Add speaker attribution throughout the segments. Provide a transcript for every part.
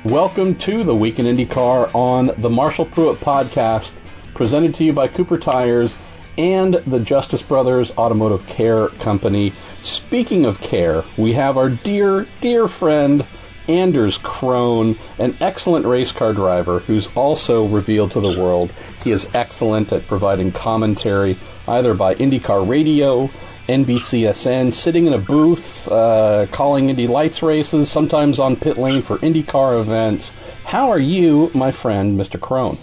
Speaker 1: Welcome to the Week in IndyCar on the Marshall Pruett podcast, presented to you by Cooper Tires and the Justice Brothers Automotive Care Company. Speaking of care, we have our dear, dear friend, Anders Krohn, an excellent race car driver who's also revealed to the world he is excellent at providing commentary, either by IndyCar Radio, NBCSN, sitting in a booth, calling Indy Lights races, sometimes on pit lane for IndyCar events. How are you, my friend, Mr. Crone?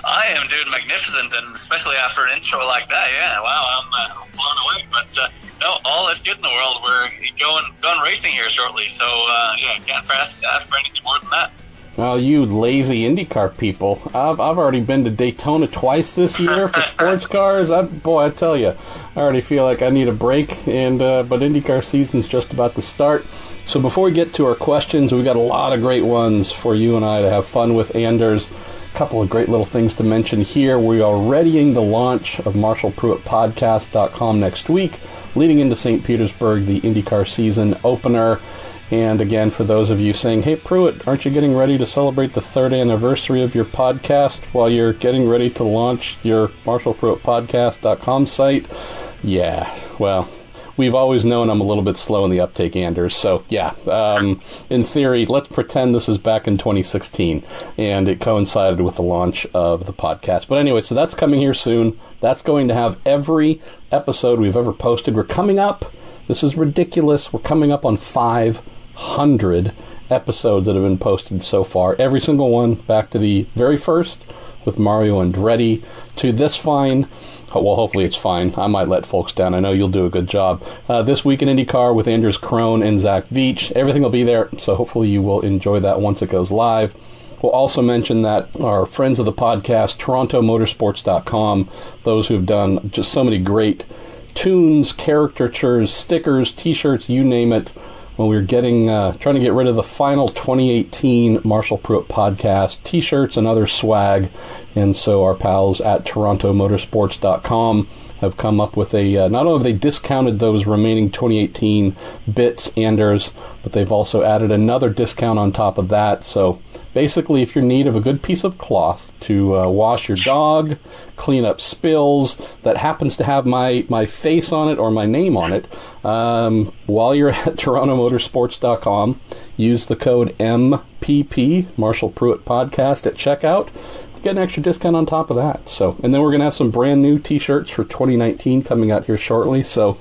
Speaker 2: I am doing magnificent, and especially after an intro like that, yeah, wow, I'm blown away. But no, all is good in the world. We're going racing here shortly, so yeah, can't ask for anything more than that.
Speaker 1: Well, you lazy IndyCar people. I've already been to Daytona twice this year for sports cars. I tell you, I already feel like I need a break, and but IndyCar season's just about to start. So before we get to our questions, we got a lot of great ones for you and I to have fun with, Anders. A couple of great little things to mention here. We are readying the launch of MarshallPruettPodcast.com next week, leading into St. Petersburg, the IndyCar season opener. And again, for those of you saying, hey, Pruett, aren't you getting ready to celebrate the 3rd anniversary of your podcast while you're getting ready to launch your MarshallPruettPodcast.com site? Yeah, well, we've always known I'm a little bit slow in the uptake, Anders. So, yeah, in theory, let's pretend this is back in 2016, and it coincided with the launch of the podcast. But anyway, so that's coming here soon. That's going to have every episode we've ever posted. We're coming up. This is ridiculous. We're coming up on 500 episodes that have been posted so far. Every single one, back to the very first with Mario Andretti, to this fine. Well, hopefully it's fine. I might let folks down. I know you'll do a good job. This Week in IndyCar with Anders Krohn and Zach Veach. Everything will be there, so hopefully you will enjoy that once it goes live. We'll also mention that our friends of the podcast, TorontoMotorsports.com, those who've done just so many great tunes, caricatures, stickers, t-shirts, you name it. When we were trying to get rid of the final 2018 Marshall Pruett podcast t-shirts and other swag, and so our pals at TorontoMotorsports.com have come up with a, not only have they discounted those remaining 2018 bits, Anders, but they've also added another discount on top of that. So basically, if you're in need of a good piece of cloth to wash your dog, clean up spills that happens to have my face on it or my name on it, while you're at TorontoMotorsports.com, use the code MPP, Marshall Pruett Podcast, at checkout. Get an extra discount on top of that. So, and then we're going to have some brand new t-shirts for 2019 coming out here shortly. So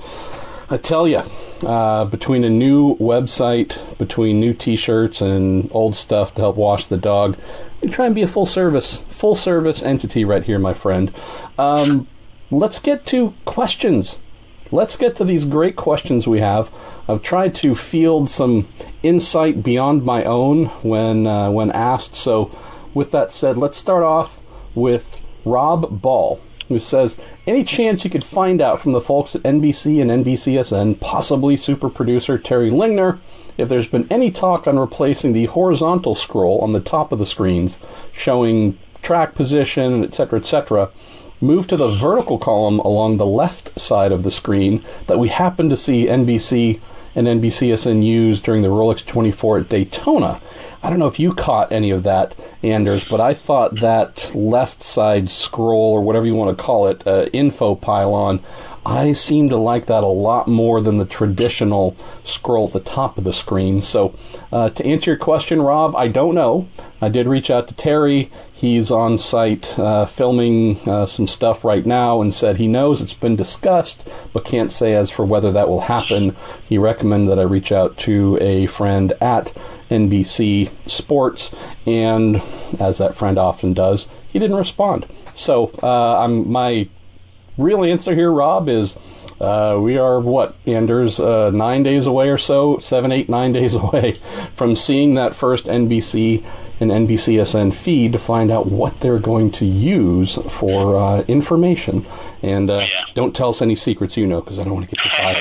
Speaker 1: I tell you, between a new website, between new t-shirts and old stuff to help wash the dog, we try and be a full service entity right here, my friend. Let's get to questions. Let's get to these great questions we have. I've tried to field some insight beyond my own when asked. So with that said, let's start off with Rob Ball, who says, any chance you could find out from the folks at NBC and NBCSN, possibly super producer Terry Lingner, if there's been any talk on replacing the horizontal scroll on the top of the screens showing track position, etc., move to the vertical column along the left side of the screen that we happen to see NBC and NBCSN use during the Rolex 24 at Daytona. I don't know if you caught any of that, Anders, but I thought that left side scroll, or whatever you want to call it, info pylon, I seem to like that a lot more than the traditional scroll at the top of the screen. So to answer your question, Rob, I don't know. I did reach out to Terry. He's on site filming some stuff right now and said he knows it's been discussed, but can't say as for whether that will happen. He recommended that I reach out to a friend at NBC Sports, and as that friend often does, he didn't respond. So my real answer here, Rob, is we are, Anders, 9 days away or so, 7, 8, 9 days away from seeing that first NBC and NBCSN feed to find out what they're going to use for information. And don't tell us any secrets you know, because I don't want to get you fired.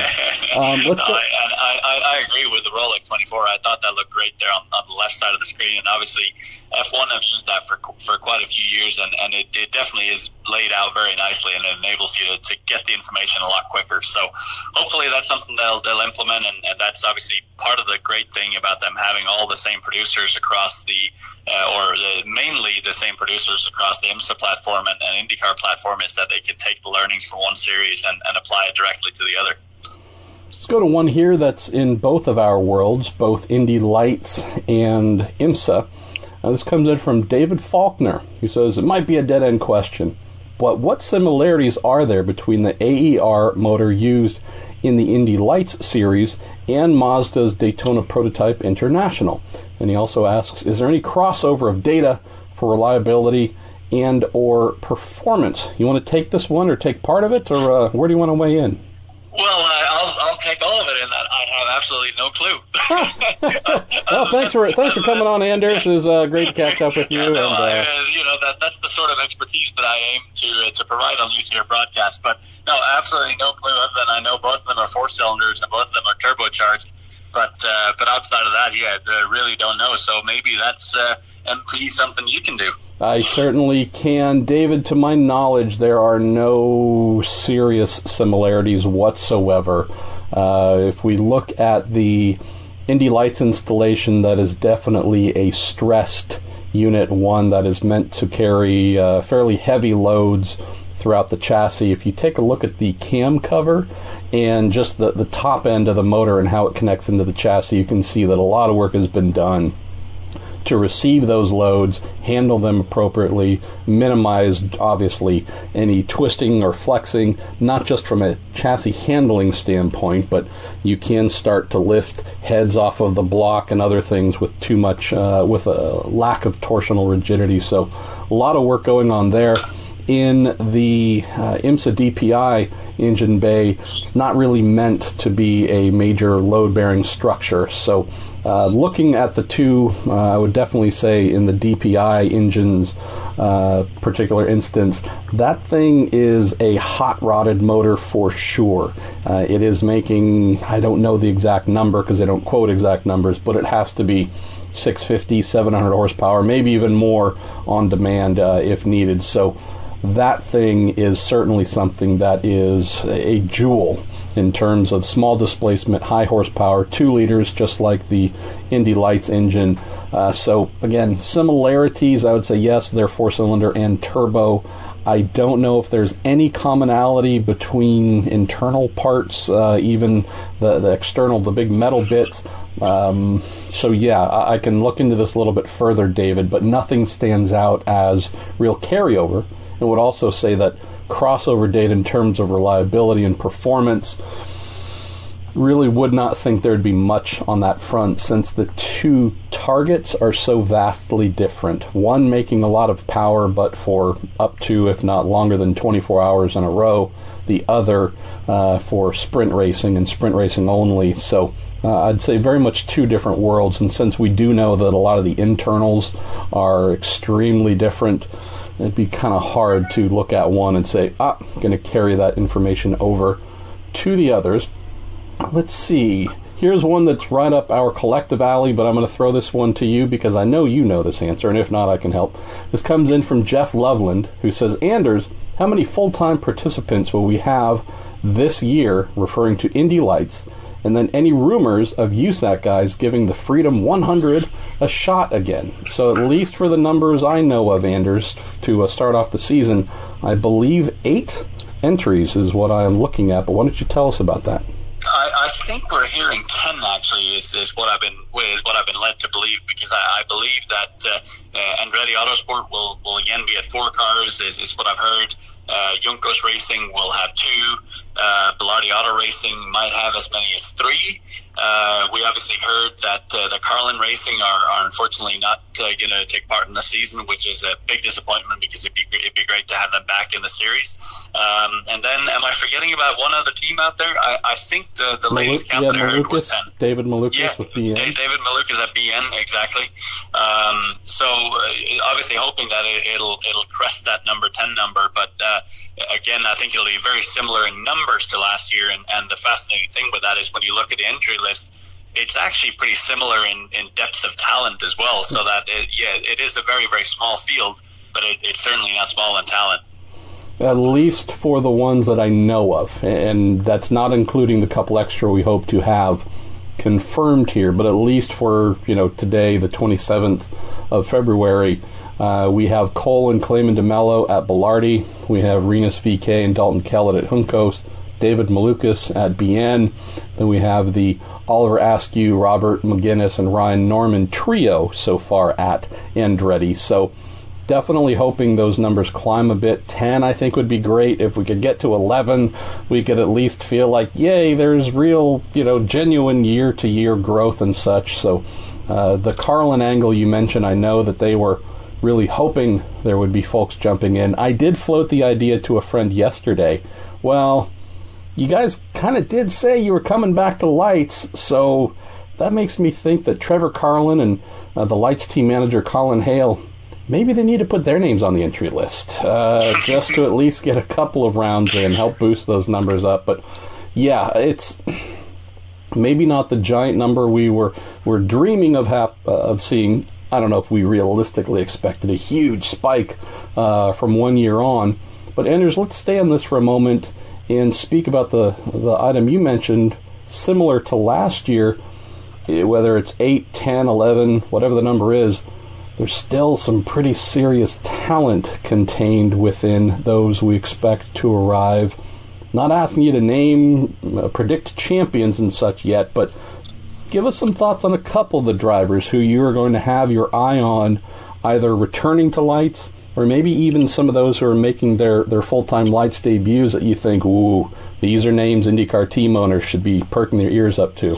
Speaker 2: I I agree with the Rolex 24. I thought that looked great there on the left side of the screen, and obviously F1 have used that for quite a few years, and it definitely is laid out very nicely, and it enables you to get the information a lot quicker. So hopefully that's something they'll implement, and that's obviously part of the great thing about them having all the same producers across mainly the same producers across the IMSA platform and IndyCar platform, is that they can take the learnings from one series and apply it directly to the other.
Speaker 1: Let's go to one here that's in both of our worlds, both Indy Lights and IMSA. This comes in from David Faulkner, who says, it might be a dead-end question, but what similarities are there between the AER motor used in the Indy Lights series and Mazda's Daytona Prototype International? And he also asks, is there any crossover of data for reliability and or performance? You want to take this one or take part of it, or where do you want to weigh in?
Speaker 2: Well, I'll take all of it in that I have absolutely no clue.
Speaker 1: Well, thanks for coming on, Anders. It was great to catch up with you.
Speaker 2: That's the sort of expertise that I aim to provide on these here broadcasts. But no, absolutely no clue other than I know both of them are 4 cylinders and both of them are turbocharged. But outside of that, I really don't know. So maybe that's MP something you can do.
Speaker 1: I certainly can. David, to my knowledge, there are no serious similarities whatsoever. If we look at the Indy Lights installation, that is definitely a stressed Unit 1 that is meant to carry fairly heavy loads throughout the chassis. If you take a look at the cam cover and just the top end of the motor and how it connects into the chassis, you can see that a lot of work has been done to receive those loads, handle them appropriately, minimize, obviously, any twisting or flexing, not just from a chassis handling standpoint, but you can start to lift heads off of the block and other things with too much, with a lack of torsional rigidity. So a lot of work going on there. In the IMSA DPI engine bay, it's not really meant to be a major load-bearing structure. So looking at the two, I would definitely say in the DPI engine's particular instance, that thing is a hot-rodded motor for sure. It is making, I don't know the exact number because they don't quote exact numbers, but it has to be 650, 700 horsepower, maybe even more on demand if needed. So that thing is certainly something that is a jewel in terms of small displacement, high horsepower, 2 liters, just like the Indy Lights engine. So again, similarities, I would say yes, they're 4-cylinder and turbo. I don't know if there's any commonality between internal parts, even the external, the big metal bits. So yeah, I can look into this a little bit further, David, but nothing stands out as real carryover. And would also say that crossover data in terms of reliability and performance, really would not think there'd be much on that front, since the two targets are so vastly different. One making a lot of power, but for up to, if not longer than 24 hours in a row. The other for sprint racing and sprint racing only. So I'd say very much two different worlds. And since we do know that a lot of the internals are extremely different, it'd be kind of hard to look at one and say, I'm going to carry that information over to the others. Let's see. Here's one that's right up our collective alley, but I'm going to throw this one to you because I know you know this answer, and if not, I can help. This comes in from Jeff Loveland, who says, Anders, how many full-time participants will we have this year, referring to Indy Lights, and then any rumors of USAC guys giving the Freedom 100 a shot again? So at least for the numbers I know of, Anders, to start off the season, I believe 8 entries is what I am looking at, but why don't you tell us about that?
Speaker 2: I think we're hearing 10 actually is what I've been led to believe, because I believe that Andretti Autosport will again be at 4 cars is what I've heard. Juncos Racing will have 2. Bilardi Auto Racing might have as many as 3. We obviously heard that the Carlin Racing are unfortunately not going to take part in the season, which is a big disappointment because it'd be great to have them back in the series. And then, am I forgetting about one other team out there? I think the ladies Malukas, 10.
Speaker 1: David Malukas with BN.
Speaker 2: David Malukas at BN, exactly. So obviously hoping that it'll crest that number 10 number, but again, I think it'll be very similar in numbers to last year. And the fascinating thing with that is when you look at the entry list, it's actually pretty similar in depth of talent as well. So that it is a very, very small field, but it's certainly not small in talent.
Speaker 1: At least for the ones that I know of, and that's not including the couple extra we hope to have confirmed here, but at least for today, the 27th of February, we have Cole and Clayman DeMello at Belardi. We have Rinus VeeKay and Dalton Kellett at Juncos. David Malukas at BN. Then we have the Oliver Askew, Robert McGinnis, and Ryan Norman trio so far at Andretti. So definitely hoping those numbers climb a bit. 10, I think, would be great. If we could get to 11, we could at least feel like, yay, there's real, genuine year-to-year growth and such. So the Carlin angle you mentioned, I know that they were really hoping there would be folks jumping in. I did float the idea to a friend yesterday. Well, you guys kind of did say you were coming back to Lights, so that makes me think that Trevor Carlin and the Lights team manager Colin Hale, maybe they need to put their names on the entry list, just to at least get a couple of rounds in, help boost those numbers up. But yeah, it's maybe not the giant number we were dreaming of seeing. I don't know if we realistically expected a huge spike from 1 year on. But Anders, let's stay on this for a moment and speak about the item you mentioned, similar to last year, whether it's 8, 10, 11, whatever the number is, there's still some pretty serious talent contained within those we expect to arrive. Not asking you to name, predict champions and such yet, but give us some thoughts on a couple of the drivers who you are going to have your eye on, either returning to Lights or maybe even some of those who are making their full-time Lights debuts that you think, ooh, these are names IndyCar team owners should be perking their ears up to.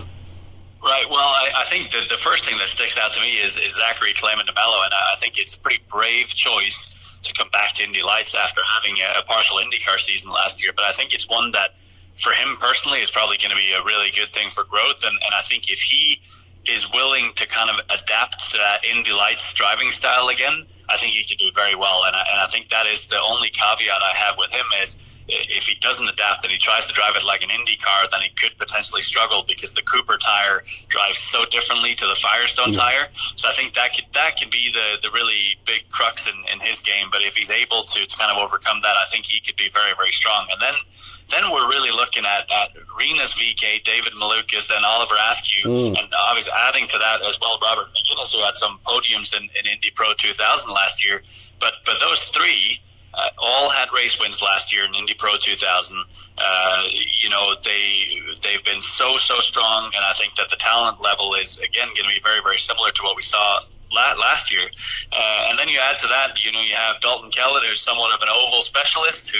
Speaker 2: Right. Well, I think the first thing that sticks out to me is Zachary Clayman DeMello, and I think it's a pretty brave choice to come back to Indy Lights after having a partial IndyCar season last year. But I think it's one that, for him personally, is probably going to be a really good thing for growth. And I think if he is willing to kind of adapt to that Indy Lights driving style again, I think he could do very well. And I think that is the only caveat I have with him is, if he doesn't adapt and he tries to drive it like an Indy car, then he could potentially struggle because the Cooper tire drives so differently to the Firestone tire. So I think that could be the really big crux in his game. But if he's able to kind of overcome that, I think he could be very, very strong. And then we're really looking at Rinus VeeKay, David Malukas, and Oliver Askew, and obviously adding to that as well Robert McGinnis, who had some podiums in Indy Pro 2000 last year. But those three all had race wins last year in Indy Pro 2000. They've been so strong, and I think that the talent level is, again, going to be very, very similar to what we saw last year. And then you add to that, you have Dalton Kellett, who's somewhat of an oval specialist, who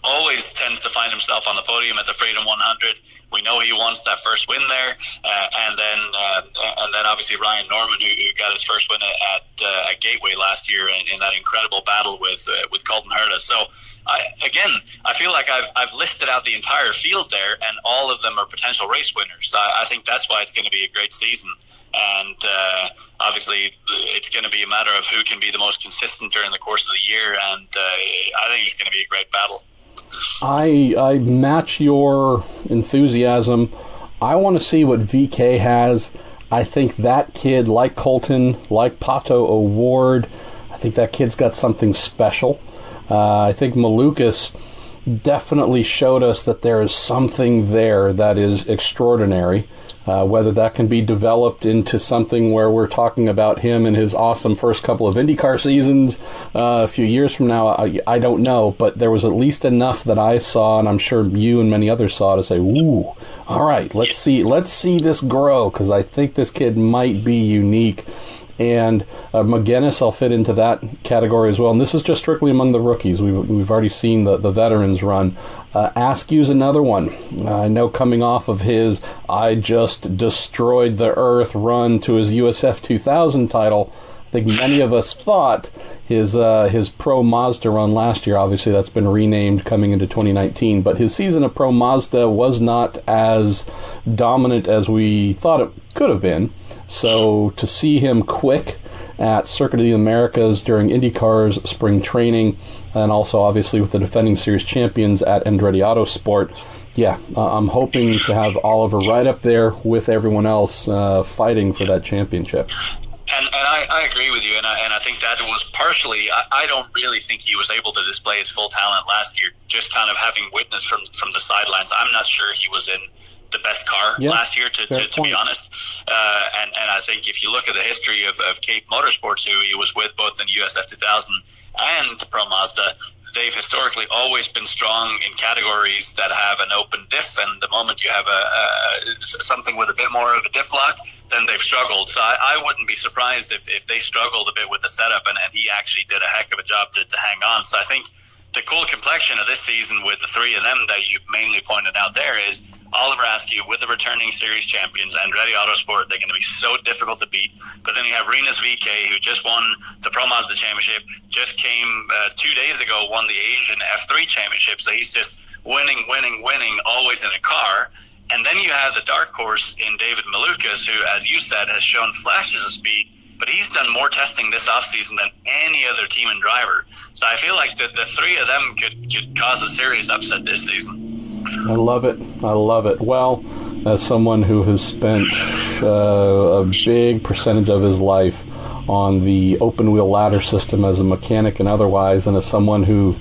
Speaker 2: always tends to find himself on the podium at the Freedom 100. We know he wants that first win there, and then obviously Ryan Norman, who got his first win at Gateway last year in that incredible battle with Colton Herta. So I feel like I've listed out the entire field there, and all of them are potential race winners. So I think that's why it's going to be a great season. And obviously, it's going to be a matter of who can be the most consistent during the course of the year, and I think it's going to be a great battle.
Speaker 1: I match your enthusiasm. I want to see what VeeKay has. I think that kid, like Colton, like Pato O'Ward, I think that kid's got something special. I think Malukas definitely showed us that there is something there that is extraordinary. Whether that can be developed into something where we're talking about him and his awesome first couple of IndyCar seasons a few years from now, I don't know. But there was at least enough that I saw, and I'm sure you and many others saw, to say, ooh, all right, let's see this grow, because I think this kid might be unique. And McGinnis, I'll fit into that category as well. And this is just strictly among the rookies. We've already seen the veterans run. Askew's another one. I know coming off of his I just destroyed the earth run to his USF 2000 title, think many of us thought his Pro Mazda run last year, obviously that's been renamed coming into 2019, but his season of Pro Mazda was not as dominant as we thought it could have been. So to see him quick at Circuit of the Americas during IndyCar's spring training, and also obviously with the defending series champions at Andretti Autosport, I'm hoping to have Oliver right up there with everyone else fighting for that championship.
Speaker 2: And I agree with you, and I think that was partially. I don't really think he was able to display his full talent last year. Just kind of having witnessed from the sidelines, I'm not sure he was in the best car last year, to be honest. And I think if you look at the history of Cape Motorsports, who he was with both in USF 2000 and Pro Mazda, they've historically always been strong in categories that have an open diff, and the moment you have something with a bit more of a diff lock, then they've struggled. So I wouldn't be surprised if they struggled a bit with the setup, and he actually did a heck of a job to hang on. So I think the cool complexion of this season with the three of them that you mainly pointed out there is Oliver Askew with the returning series champions, Andretti Autosport. They're going to be so difficult to beat. But then you have Rinus VeeKay, who just won the Pro Mazda Championship, just came 2 days ago, won the Asian F3 Championship. So he's just winning, always in a car. And then you have the dark horse in David Malukas, who, as you said, has shown flashes of speed, but he's done more testing this offseason than any other team and driver. So I feel like the three of them could cause a serious upset this season.
Speaker 1: I love it. Well, as someone who has spent a big percentage of his life on the open-wheel ladder system as a mechanic and otherwise, and as someone who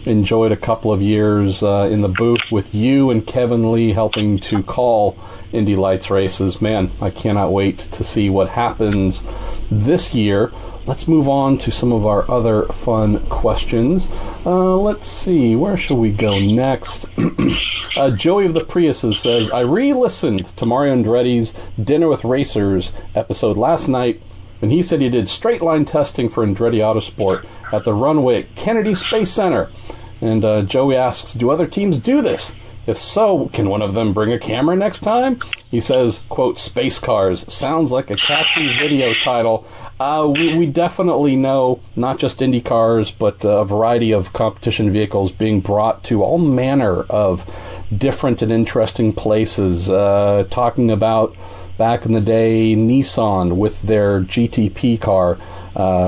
Speaker 1: enjoyed a couple of years in the booth with you and Kevin Lee helping to call Indy Lights races, man, I cannot wait to see what happens this year. Let's move on to some of our other fun questions. Let's see, where shall we go next? Joey of the Priuses says, I re-listened to Mario Andretti's Dinner with Racers episode last night, and he said he did straight line testing for Andretti Autosport at the runway at Kennedy Space Center. And Joey asks, do other teams do this? If so, can one of them bring a camera next time? He says, quote, space cars. Sounds like a catchy video title. We definitely know not just Indy cars, but a variety of competition vehicles being brought to all manner of different and interesting places. Talking about, back in the day, Nissan with their GTP car,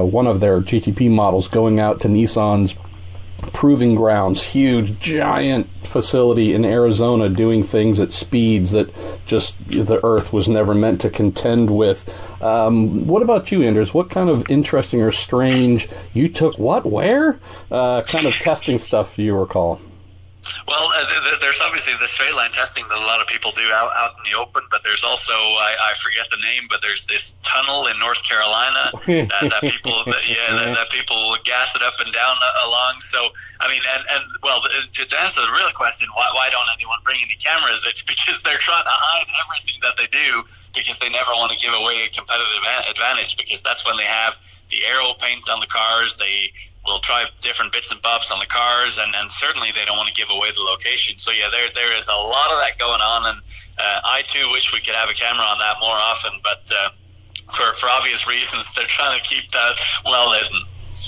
Speaker 1: one of their GTP models going out to Nissan's proving grounds, huge, giant facility in Arizona doing things at speeds that just the Earth was never meant to contend with. What about you, Anders? What kind of interesting or strange, you took what, where? Kind of testing stuff do you recall?
Speaker 2: Well, there's obviously the straight line testing that a lot of people do out in the open, but there's also, I forget the name, but there's this tunnel in North Carolina that people gas it up and down along. So, I mean, well, to answer the real question, why don't anyone bring any cameras? It's because they're trying to hide everything that they do because they never want to give away a competitive advantage, because that's when they have the aero paint on the cars. They will try different bits and bobs on the cars, and certainly they don't want to give away the location. So yeah, there is a lot of that going on, and I too wish we could have a camera on that more often, but for obvious reasons, they're trying to keep that well hidden.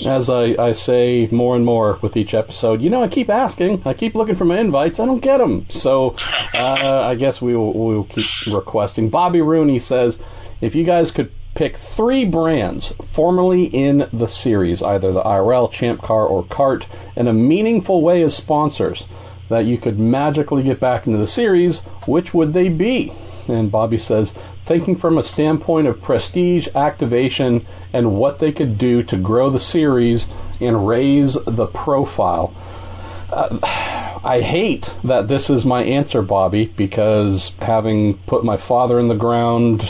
Speaker 1: As I say more and more with each episode, I keep asking, I keep looking for my invites, I don't get them. So I guess we will keep requesting. Bobby Rooney says, if you guys could pick 3 brands formerly in the series, either the IRL, Champ Car, or Kart, in a meaningful way as sponsors, that you could magically get back into the series, which would they be? And Bobby says, thinking from a standpoint of prestige, activation, and what they could do to grow the series and raise the profile. I hate that this is my answer, Bobby, because having put my father in the ground,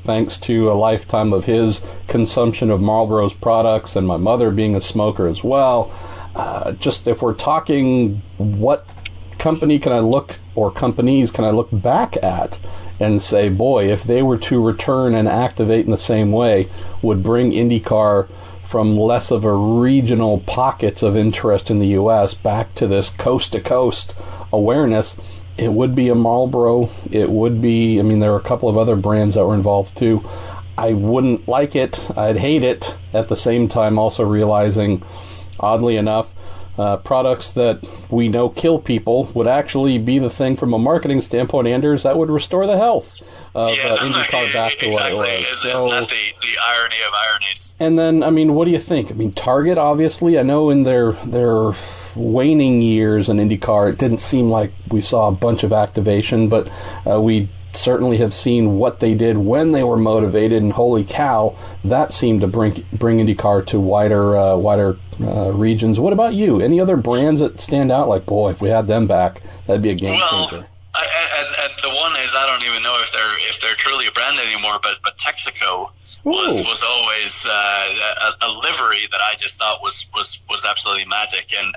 Speaker 1: thanks to a lifetime of his consumption of Marlboro's products, and my mother being a smoker as well, just if we're talking what company can I look, or companies can I look back at and say, boy, if they were to return and activate in the same way, would bring IndyCar from less of a regional pockets of interest in the U.S. back to this coast-to-coast awareness, it would be a Marlboro. It would be, there are a couple of other brands that were involved too. I wouldn't like it. I'd hate it. At the same time, also realizing, oddly enough, products that we know kill people would actually be the thing from a marketing standpoint, Anders, that would restore the health of IndyCar back to what it was.
Speaker 2: Isn't that the irony of ironies?
Speaker 1: And then, I mean, what do you think? I mean, Target, obviously, I know in their waning years in IndyCar, it didn't seem like we saw a bunch of activation, but we certainly have seen what they did when they were motivated, and holy cow, that seemed to bring IndyCar to wider regions. What about you? Any other brands that stand out? Like, boy, if we had them back, that'd be a game changer.
Speaker 2: And the one is, I don't even know if they're truly a brand anymore, but Texaco was always a livery that I just thought was absolutely magic, and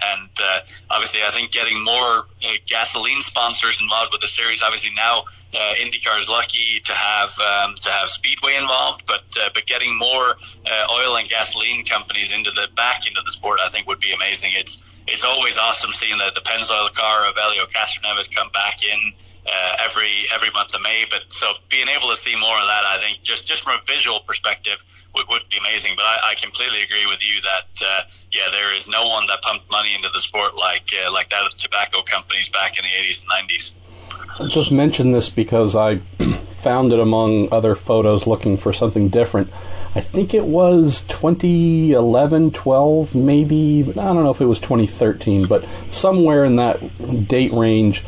Speaker 2: obviously I think getting more gasoline sponsors involved with the series. Obviously now IndyCar is lucky to have Speedway involved, but getting more oil and gasoline companies into the sport, I think would be amazing. It's always awesome seeing the Pennzoil car of Elio Castroneves come back in every month of May. But so being able to see more of that, I think just from a visual perspective would be amazing. But I completely agree with you that there is no one that pumped money into the sport like that of the tobacco companies back in the 80s and 90s.
Speaker 1: I just mentioned this because I found it among other photos looking for something different. I think it was 2011, 12, maybe. I don't know if it was 2013, but somewhere in that date range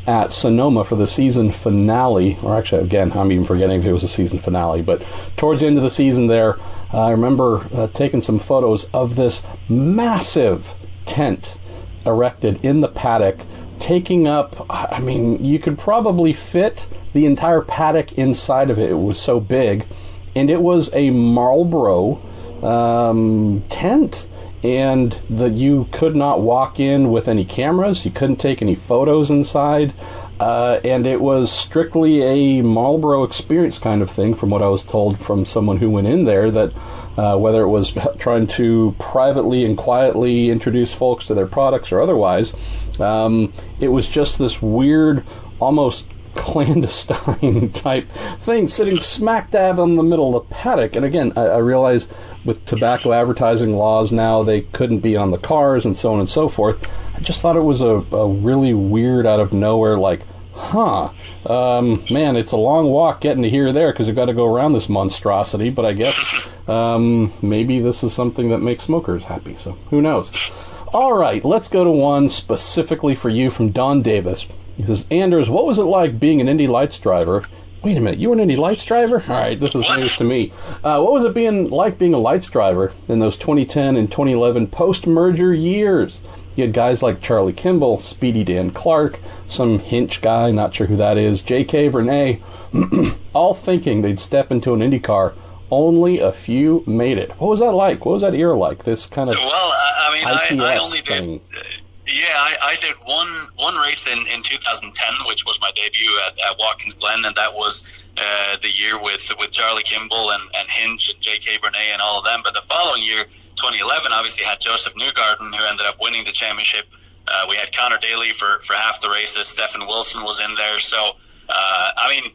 Speaker 1: at Sonoma for the season finale. Or actually, again, I'm even forgetting if it was a season finale. But towards the end of the season there, I remember taking some photos of this massive tent erected in the paddock, taking up, I mean, you could probably fit the entire paddock inside of it. It was so big. And it was a Marlboro tent, and you could not walk in with any cameras. You couldn't take any photos inside, and it was strictly a Marlboro experience kind of thing, from what I was told from someone who went in there, that whether it was trying to privately and quietly introduce folks to their products or otherwise, it was just this weird, almost clandestine type thing sitting smack dab in the middle of the paddock. And again, I realize with tobacco advertising laws now, they couldn't be on the cars and so on and so forth. I just thought it was a really weird, out of nowhere, like, man, it's a long walk getting to here or there because you've got to go around this monstrosity, but I guess maybe this is something that makes smokers happy, so who knows. All right, let's go to one specifically for you from Don Davis. He says, Anders, what was it like being an Indy Lights driver? Wait a minute, you were an Indy Lights driver? All right, this is news to me. What was it like being a Lights driver in those 2010 and 2011 post-merger years? You had guys like Charlie Kimball, Speedy Dan Clark, some Hinch guy, not sure who that is, J.K. Vernay, all thinking they'd step into an Indy car. Only a few made it. What was that like? What was that era like? This kind of
Speaker 2: I only
Speaker 1: thing.
Speaker 2: I did one race in 2010, which was my debut at Watkins Glen, and that was the year with Charlie Kimball and Hinch and J.K. Vernay and all of them. But the following year, 2011, obviously had Joseph Newgarden, who ended up winning the championship. We had Connor Daly for half the races. Stephen Wilson was in there. So, I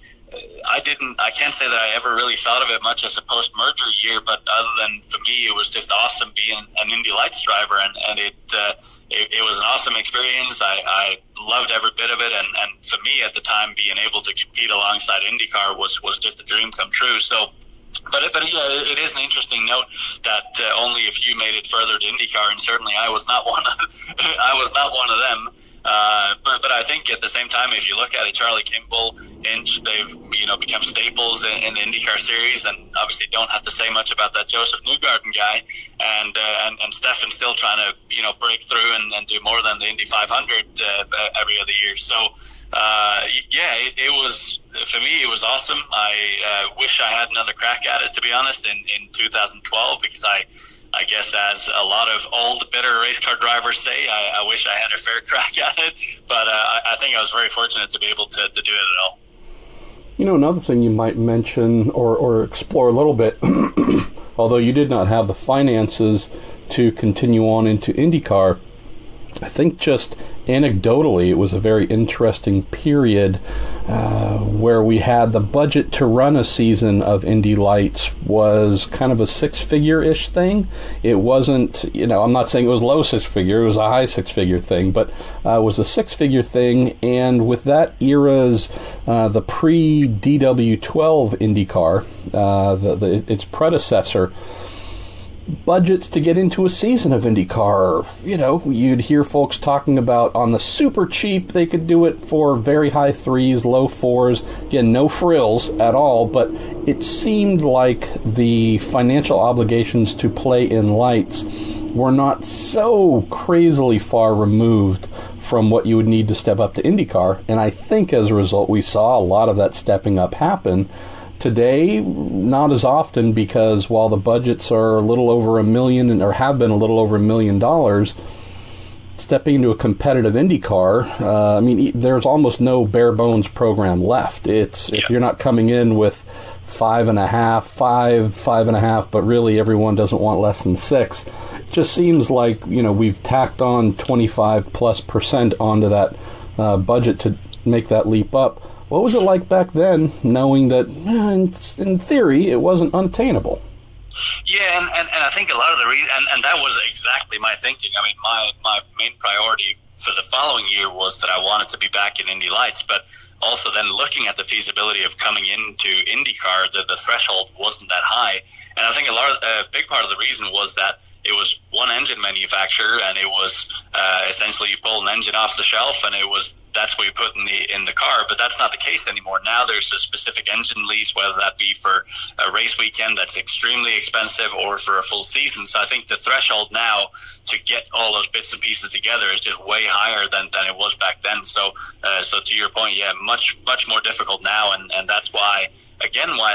Speaker 2: can't say that I ever really thought of it much as a post-merger year, but other than for me, it was just awesome being an Indy Lights driver, and it was an awesome experience. I loved every bit of it, and for me at the time, being able to compete alongside IndyCar was just a dream come true. So, but yeah, it is an interesting note that only a few made it further to IndyCar, and certainly I was not one of them. But I think at the same time, if you look at it, Charlie Kimball, Hinch, they've become staples in the IndyCar series, and obviously don't have to say much about that Joseph Newgarden guy, and Stefan's still trying to break through and do more than the Indy 500 every other year. So it was, for me, it was awesome. I wish I had another crack at it, to be honest, in 2012, because I guess as a lot of old, bitter race car drivers say, I wish I had a fair crack at it, but I think I was very fortunate to be able to do it at all.
Speaker 1: Another thing you might mention or explore a little bit, although you did not have the finances to continue on into IndyCar, I think just anecdotally, it was a very interesting period where we had the budget to run a season of Indy Lights was kind of a six-figure-ish thing. It wasn't, I'm not saying it was low six-figure, it was a high six-figure thing, but it was a six-figure thing, and with that era's, the pre-DW12 IndyCar, its predecessor, budgets to get into a season of IndyCar, you'd hear folks talking about on the super cheap, they could do it for very high threes, low fours, again, no frills at all, but it seemed like the financial obligations to play in lights were not so crazily far removed from what you would need to step up to IndyCar, and I think as a result we saw a lot of that stepping up happen. Today, not as often, because while the budgets are a little over $1 million, or have been a little over $1 million, stepping into a competitive IndyCar, there's almost no bare bones program left. If you're not coming in with 5.5, but really everyone doesn't want less than 6. It just seems like we've tacked on 25+% onto that budget to make that leap up. What was it like back then, knowing that, in theory, it wasn't unattainable?
Speaker 2: Yeah, and I think a lot of the reason, and that was exactly my thinking. I mean, my main priority for the following year was that I wanted to be back in Indy Lights, but also then looking at the feasibility of coming into IndyCar, the threshold wasn't that high. And I think a big part of the reason was that it was one engine manufacturer, and it was essentially you pull an engine off the shelf, and that's what you put in the car. But that's not the case anymore. Now there's a specific engine lease, whether that be for a race weekend that's extremely expensive or for a full season. So I think the threshold now to get all those bits and pieces together is just way higher than it was back then. So to your point, yeah, much more difficult now, and that's why I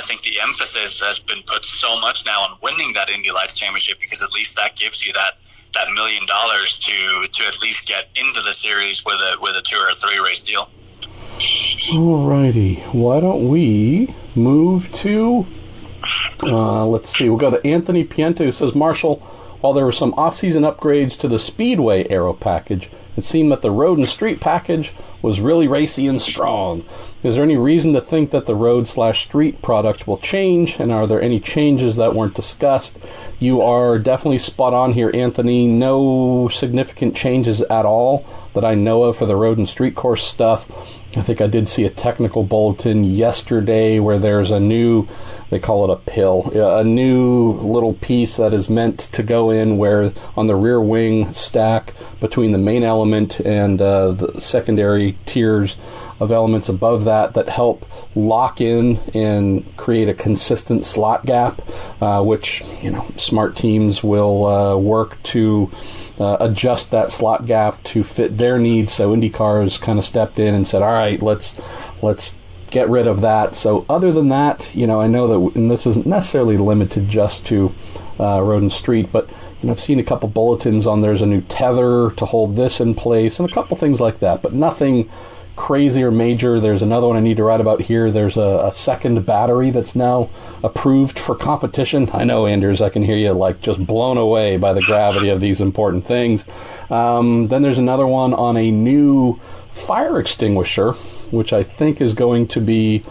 Speaker 2: think the emphasis has been put so much now on winning that Indy Lights Championship, because at least that gives you that $1 million to at least get into the series with a 2 or 3 race deal.
Speaker 1: Alrighty, why don't we move to let's see, we'll go to Anthony Pienta, who says, Marshall, while there were some off-season upgrades to the Speedway aero package, it seemed that the road and street package was really racy and strong. Is there any reason to think that the road/street product will change, and are there any changes that weren't discussed? You are definitely spot on here, Anthony. No significant changes at all that I know of for the road and street course stuff. I think I did see a technical bulletin yesterday where there's a new, they call it a pill, a new little piece that is meant to go in where on the rear wing stack between the main element and the secondary tiers of elements above that help lock in and create a consistent slot gap, which smart teams will work to adjust that slot gap to fit their needs. So IndyCar has kind of stepped in and said, all right, let's get rid of that. So other than that, I know that, and this isn't necessarily limited just to road and street, but I've seen a couple bulletins on there's a new tether to hold this in place and a couple things like that, but nothing crazy or major. There's another one I need to write about here. There's a second battery that's now approved for competition. I know, Anders, I can hear you just blown away by the gravity of these important things. Then there's another one on a new fire extinguisher, which I think is going to be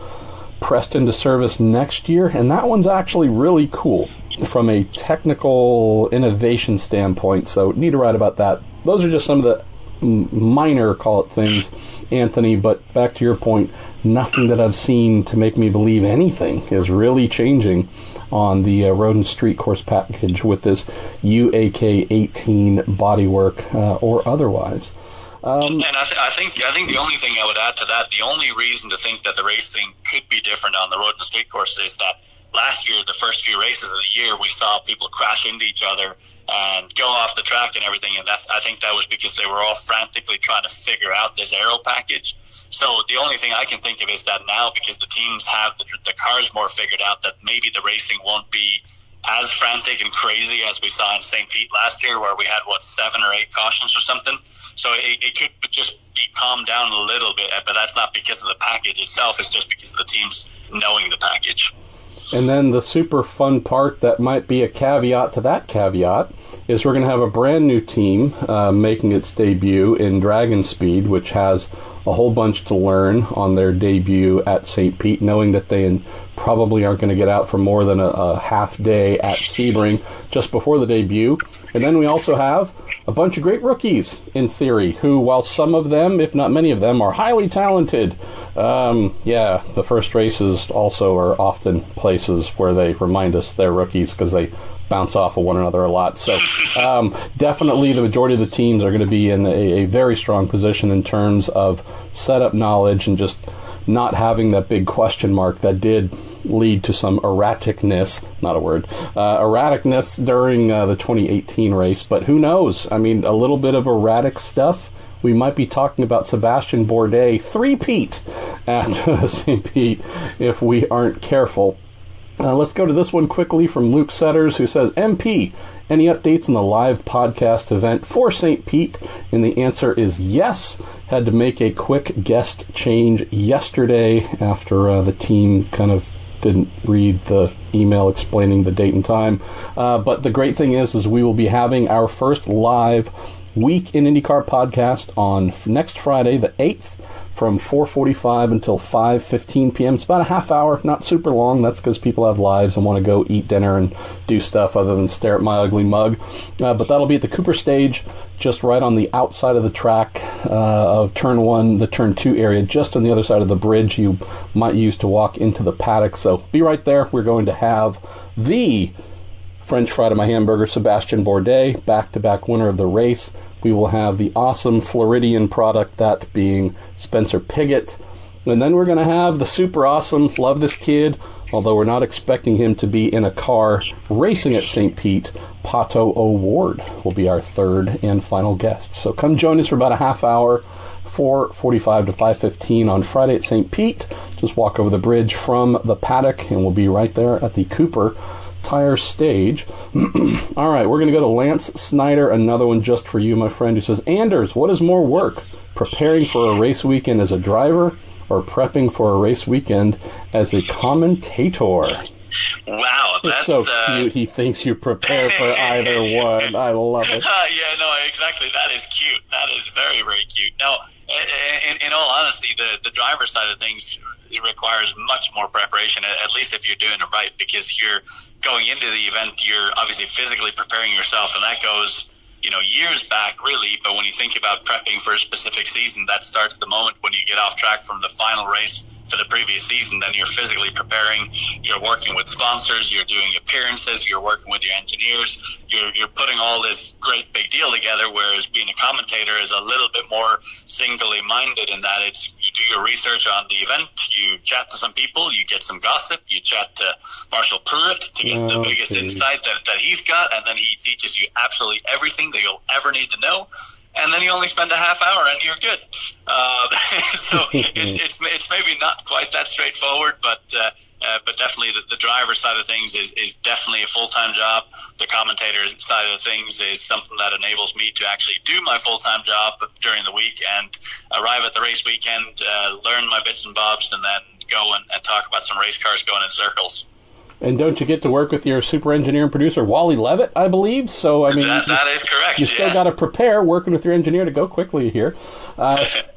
Speaker 1: pressed into service next year, and that one's actually really cool from a technical innovation standpoint, so need to write about that. Those are just some of the minor, call it, things, Anthony, but back to your point, nothing that I've seen to make me believe anything is really changing on the road and street course package with this UAK 18 bodywork or otherwise.
Speaker 2: And I think the only thing I would add to that, the only reason to think that the racing could be different on the road and street course is that last year, the first few races of the year, we saw people crash into each other and go off the track and everything. And I think that was because they were all frantically trying to figure out this aero package. So the only thing I can think of is that now, because the teams have the cars more figured out, that maybe the racing won't be as frantic and crazy as we saw in St. Pete last year, where we had, 7 or 8 cautions or something. So it could just be calmed down a little bit, but that's not because of the package itself. It's just because of the teams knowing the package.
Speaker 1: And then the super fun part that might be a caveat to that caveat is we're going to have a brand new team making its debut in Dragon Speed, which has a whole bunch to learn on their debut at St. Pete, knowing that they probably aren't going to get out for more than a half day at Sebring just before the debut. And then we also have a bunch of great rookies, in theory, who, while some of them, if not many of them, are highly talented, the first races also are often places where they remind us they're rookies because they bounce off of one another a lot. So definitely the majority of the teams are going to be in a very strong position in terms of setup knowledge and just not having that big question mark that did lead to some erraticness during the 2018 race. But who knows? I mean, a little bit of erratic stuff. We might be talking about Sebastian Bourdais three-peat at St. Pete if we aren't careful. Let's go to this one quickly from Luke Setters, who says, MP, any updates on the live podcast event for St. Pete? And the answer is yes. Had to make a quick guest change yesterday after the team kind of didn't read the email explaining the date and time. But the great thing is we will be having our first live Week in IndyCar podcast on next Friday, the 8th, from 4:45 until 5:15 p.m. It's about a half hour, not super long. That's because people have lives and want to go eat dinner and do stuff other than stare at my ugly mug. But that'll be at the Cooper stage, just right on the outside of the track of Turn 1, the Turn 2 area, just on the other side of the bridge you might use to walk into the paddock. So be right there. We're going to have the French fry to my hamburger, Sebastian Bourdais, back-to-back winner of the race. We will have the awesome Floridian product, that being Spencer Pigot. And then we're going to have the super awesome, love this kid, although we're not expecting him to be in a car racing at St. Pete, Pato O'Ward will be our third and final guest. So come join us for about a half hour, 4:45 to 5:15 on Friday at St. Pete. Just walk over the bridge from the paddock, and we'll be right there at the Cooper Tire stage. All right, we're going to go to Lance Snyder, another one just for you, my friend, who says, Anders, what is more work, preparing for a race weekend as a driver or prepping for a race weekend as a commentator?
Speaker 2: Wow, that's
Speaker 1: so cute. He thinks you prepare for either one. I love it.
Speaker 2: Yeah, no, exactly. That is cute. That is very, very cute. No, in all honesty, the driver's side of things, it requires much more preparation, at least if you're doing it right, because you're going into the event, you're obviously physically preparing yourself, and that goes, years back, really. But when you think about prepping for a specific season, that starts the moment when you get off track from the final race for the previous season. Then you're physically preparing, you're working with sponsors, you're doing appearances, you're working with your engineers, you're putting all this great big deal together, whereas being a commentator is a little bit more singly minded in that it's you do your research on the event, you chat to some people, you get some gossip, you chat to Marshall Pruett to get the biggest insight that he's got, and then he teaches you absolutely everything that you'll ever need to know. And then you only spend a half hour and you're good. So it's maybe not quite that straightforward, but definitely the driver side of things is definitely a full-time job. The commentator side of things is something that enables me to actually do my full-time job during the week and arrive at the race weekend, learn my bits and bobs, and then go and talk about some race cars going in circles.
Speaker 1: And don't you get to work with your super engineer and producer, Wally Levitt, I believe? So, I mean,
Speaker 2: that is correct.
Speaker 1: You still got to prepare working with your engineer to go quickly here.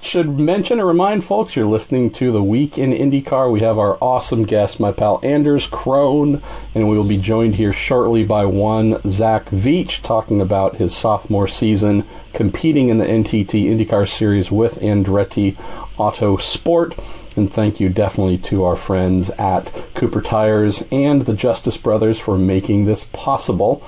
Speaker 1: Should mention or remind folks, you're listening to The Week in IndyCar. We have our awesome guest, my pal Anders Krohn, and we will be joined here shortly by one Zach Veach, talking about his sophomore season competing in the NTT IndyCar Series with Andretti Autosport. And thank you definitely to our friends at Cooper Tires and the Justice Brothers for making this possible.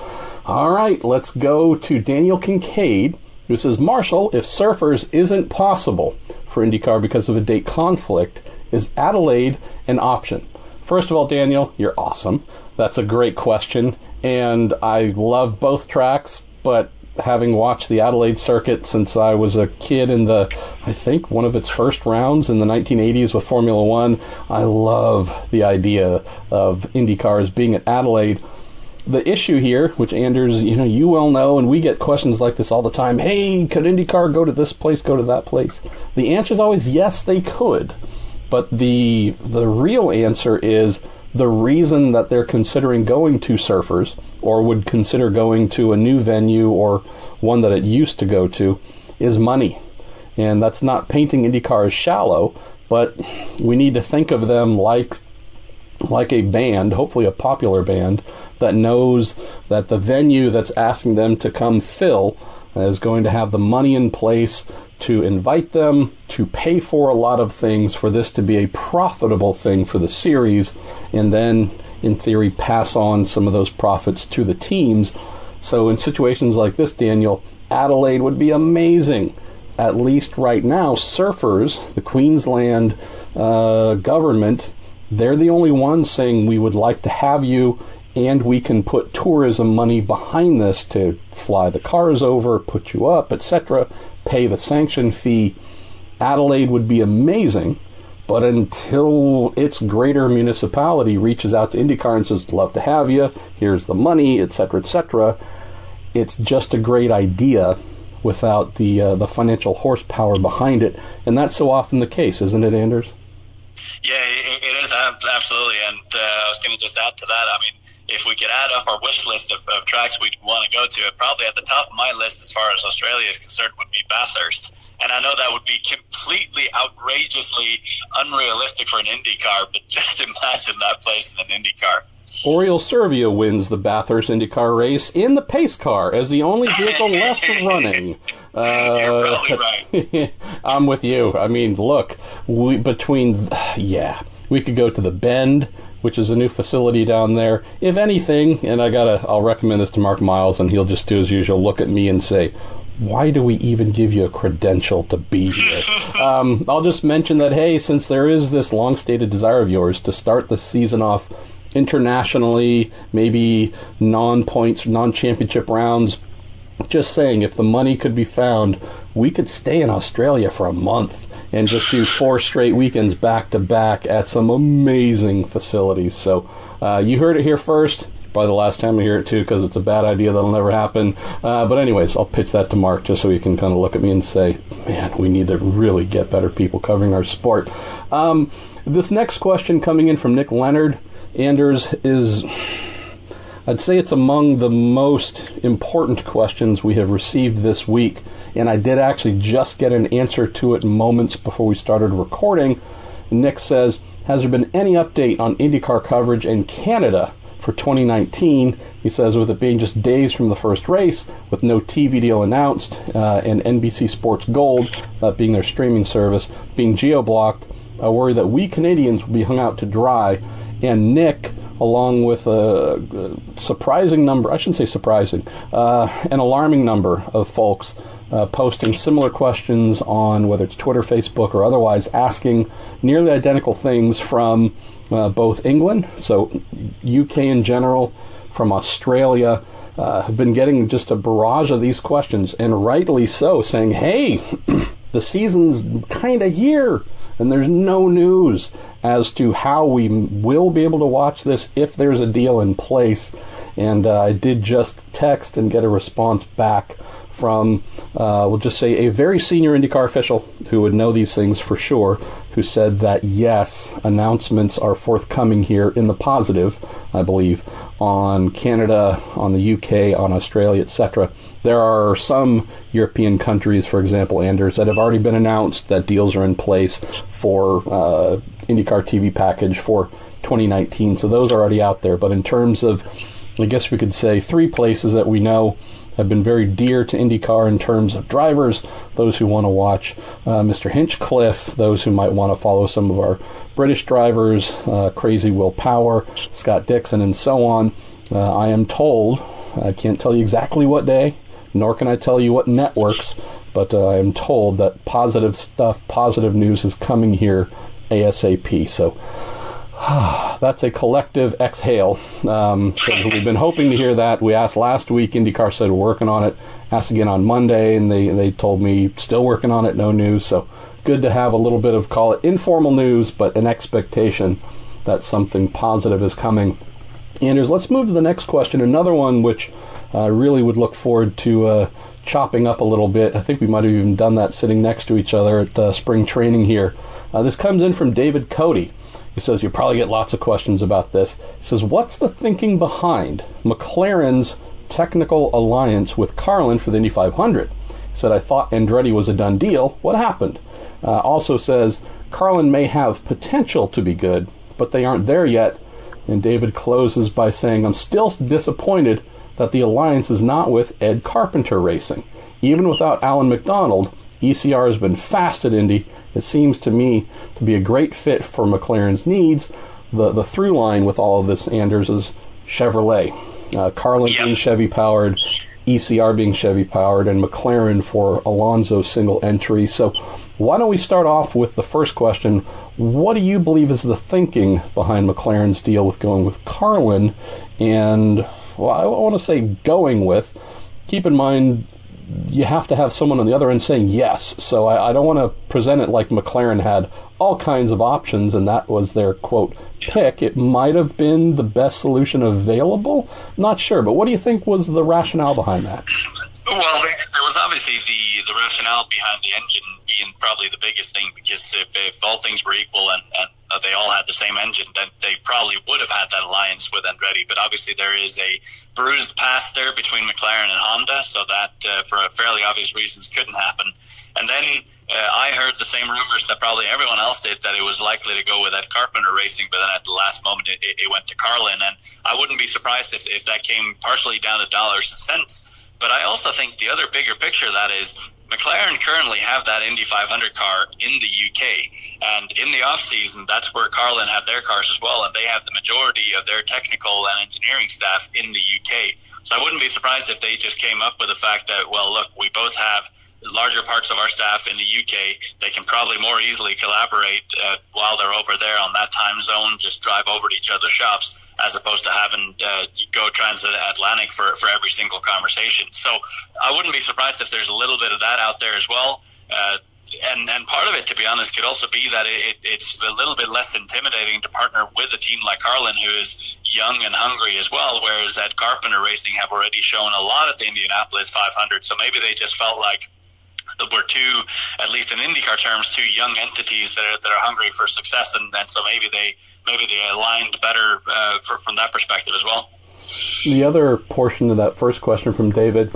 Speaker 1: All right, let's go to Daniel Kincaid, who says, Marshall, if Surfers isn't possible for IndyCar because of a date conflict, is Adelaide an option? First of all, Daniel, you're awesome. That's a great question, and I love both tracks, but having watched the Adelaide circuit since I was a kid in I think one of its first rounds in the 1980s with Formula One, I love the idea of IndyCars being at Adelaide. The issue here, which Anders, you well know, and we get questions like this all the time, hey, could IndyCar go to this place, go to that place? The answer is always yes, they could. But the real answer is the reason that they're considering going to Surfers or would consider going to a new venue or one that it used to go to is money. And that's not painting IndyCar as shallow, but we need to think of them like a band, hopefully a popular band, that knows that the venue that's asking them to come fill is going to have the money in place to invite them, to pay for a lot of things, for this to be a profitable thing for the series, and then, in theory, pass on some of those profits to the teams. So in situations like this, Daniel, Adelaide would be amazing. At least right now, Surfers, the Queensland government, they're the only ones saying we would like to have you, and we can put tourism money behind this to fly the cars over, put you up, etc., pay the sanction fee. Adelaide would be amazing, but until its greater municipality reaches out to IndyCar and says, love to have you, here's the money, etc., it's just a great idea without the financial horsepower behind it. And that's so often the case, isn't it, Anders?
Speaker 2: Yeah, it is, absolutely. And I was going to just add to that. I mean, if we could add up our wish list of tracks we'd want to go to, probably at the top of my list as far as Australia is concerned would be Bathurst. And I know that would be completely outrageously unrealistic for an IndyCar, but just imagine that place in an IndyCar. Oriol
Speaker 1: Servio wins the Bathurst IndyCar race in the pace car as the only vehicle left running.
Speaker 2: You're probably right.
Speaker 1: I'm with you. I mean, look, we could go to the Bend, which is a new facility down there. If anything, and I'll recommend this to Mark Miles, and he'll just do as usual, look at me and say, why do we even give you a credential to be here? I'll just mention that, hey, since there is this long-stated desire of yours to start the season off internationally, maybe non-points, non-championship rounds, just saying, if the money could be found, we could stay in Australia for a month and just do 4 straight weekends back-to-back at some amazing facilities. So you heard it here first. Probably the last time we hear it, too, because it's a bad idea that'll never happen. But anyways, I'll pitch that to Mark just so he can kind of look at me and say, man, we need to really get better people covering our sport. This next question coming in from Nick Leonard, Anders, is, I'd say it's among the most important questions we have received this week, and I did actually just get an answer to it moments before we started recording. Nick says, has there been any update on IndyCar coverage in Canada for 2019? He says, with it being just days from the first race, with no TV deal announced, and NBC Sports Gold, being their streaming service, being geo-blocked, I worry that we Canadians will be hung out to dry. And Nick, along with a surprising number, I shouldn't say surprising, an alarming number of folks posting similar questions on whether it's Twitter, Facebook, or otherwise, asking nearly identical things from both England, so UK in general, from Australia, have been getting just a barrage of these questions, and rightly so, saying, hey, the season's kind of here, and there's no news as to how we will be able to watch this if there's a deal in place. And I did just text and get a response back from, we'll just say, a very senior IndyCar official who would know these things for sure, who said that, yes, announcements are forthcoming here in the positive, I believe, on Canada, on the UK, on Australia, etc. There are some European countries, for example, Anders, that have already been announced that deals are in place for IndyCar TV package for 2019. So those are already out there. But in terms of, I guess we could say, 3 places that we know have been very dear to IndyCar in terms of drivers, those who want to watch Mr. Hinchcliffe, those who might want to follow some of our British drivers, Crazy Will Power, Scott Dixon, and so on. I am told, I can't tell you exactly what day, nor can I tell you what networks, but I am told that positive stuff, positive news is coming here ASAP. So that's a collective exhale. We've been hoping to hear that. We asked last week, IndyCar said we're working on it. Asked again on Monday, and they told me still working on it, no news. So good to have a little bit of, call it informal news, but an expectation that something positive is coming. Anders, let's move to the next question. Another one which I really would look forward to chopping up a little bit. I think we might have even done that sitting next to each other at spring training here. This comes in from David Cody. He says, you probably get lots of questions about this. He says, what's the thinking behind McLaren's technical alliance with Carlin for the Indy 500? He said, I thought Andretti was a done deal. What happened? Also says, Carlin may have potential to be good, but they aren't there yet. And David closes by saying, I'm still disappointed that the alliance is not with Ed Carpenter Racing. Even without Alan McDonald, ECR has been fast at Indy. It seems to me to be a great fit for McLaren's needs. The through line with all of this, Anders, is Chevrolet. Carlin being Chevy-powered, ECR being Chevy-powered, and McLaren for Alonso's single entry. So why don't we start off with the first question. What do you believe is the thinking behind McLaren's deal with going with Carlin? And, well, I want to say going with. Keep in mind, you have to have someone on the other end saying yes. So I don't want to present it like McLaren had all kinds of options and that was their, quote, pick. It might have been the best solution available. Not sure. But what do you think was the rationale behind that?
Speaker 2: Well, there was obviously the rationale behind the engine being probably the biggest thing, because if all things were equal and they all had the same engine, then they probably would have had that alliance with Andretti. But obviously there is a bruised past there between McLaren and Honda, so that for fairly obvious reasons couldn't happen. And then I heard the same rumors that probably everyone else did, that it was likely to go with Ed Carpenter Racing, but then at the last moment it went to Carlin. And I wouldn't be surprised if that came partially down to dollars and cents. But I also think the other bigger picture of that is McLaren currently have that Indy 500 car in the UK. And in the off-season, that's where Carlin have their cars as well, and they have the majority of their technical and engineering staff in the UK. So I wouldn't be surprised if they just came up with the fact that, well, look, we both have larger parts of our staff in the UK. They can probably more easily collaborate while they're over there on that time zone, just drive over to each other's shops, as opposed to having go transatlantic for every single conversation. So I wouldn't be surprised if there's a little bit of that out there as well. And part of it, to be honest, could also be that it's a little bit less intimidating to partner with a team like Carlin, who is young and hungry as well, whereas Ed Carpenter Racing have already shown a lot at the Indianapolis 500. So maybe they just felt like we're two, at least in IndyCar terms, two young entities that are hungry for success, and so maybe they aligned better from that perspective as well.
Speaker 1: The other portion of that first question from David,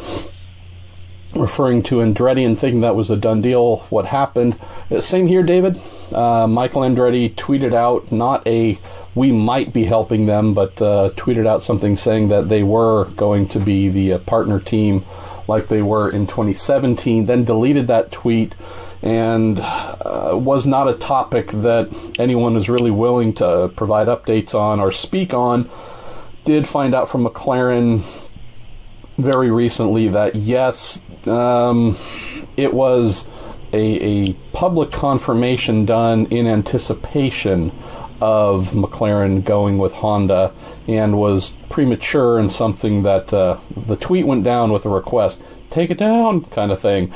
Speaker 1: referring to Andretti and thinking that was a done deal, what happened? Same here, David. Michael Andretti tweeted out, not a we might be helping them, but tweeted out something saying that they were going to be the partner team like they were in 2017, then deleted that tweet, and was not a topic that anyone was really willing to provide updates on or speak on. Did find out from McLaren very recently that yes, it was a public confirmation done in anticipation of McLaren going with Honda, and was premature and something that the tweet went down with a request, take it down kind of thing.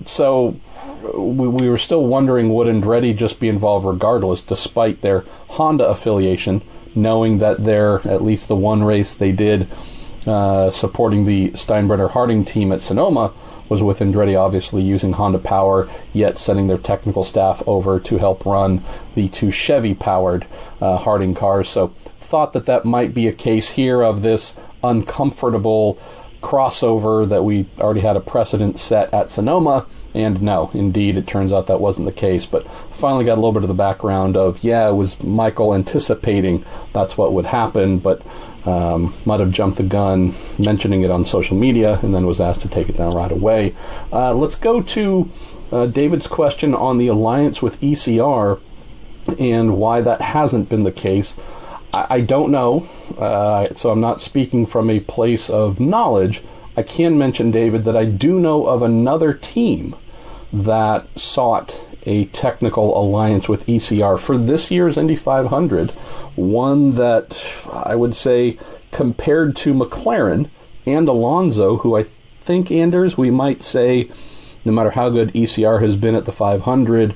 Speaker 1: So we were still wondering, would Andretti just be involved regardless, despite their Honda affiliation, knowing that at least the one race they did supporting the Steinbrenner Harding team at Sonoma was with Andretti, obviously using Honda power, yet sending their technical staff over to help run the two Chevy-powered Harding cars. So thought that might be a case here of this uncomfortable crossover that we already had a precedent set at Sonoma, and no, indeed, it turns out that wasn't the case. But finally got a little bit of the background of, it was Michael anticipating that's what would happen, but might have jumped the gun mentioning it on social media and then was asked to take it down right away. Let's go to David's question on the alliance with ECR and why that hasn't been the case. I don't know, so I'm not speaking from a place of knowledge. I can mention, David, that I do know of another team that sought a technical alliance with ECR for this year's Indy 500, one that I would say, compared to McLaren and Alonso, who I think, Anders, we might say, no matter how good ECR has been at the 500,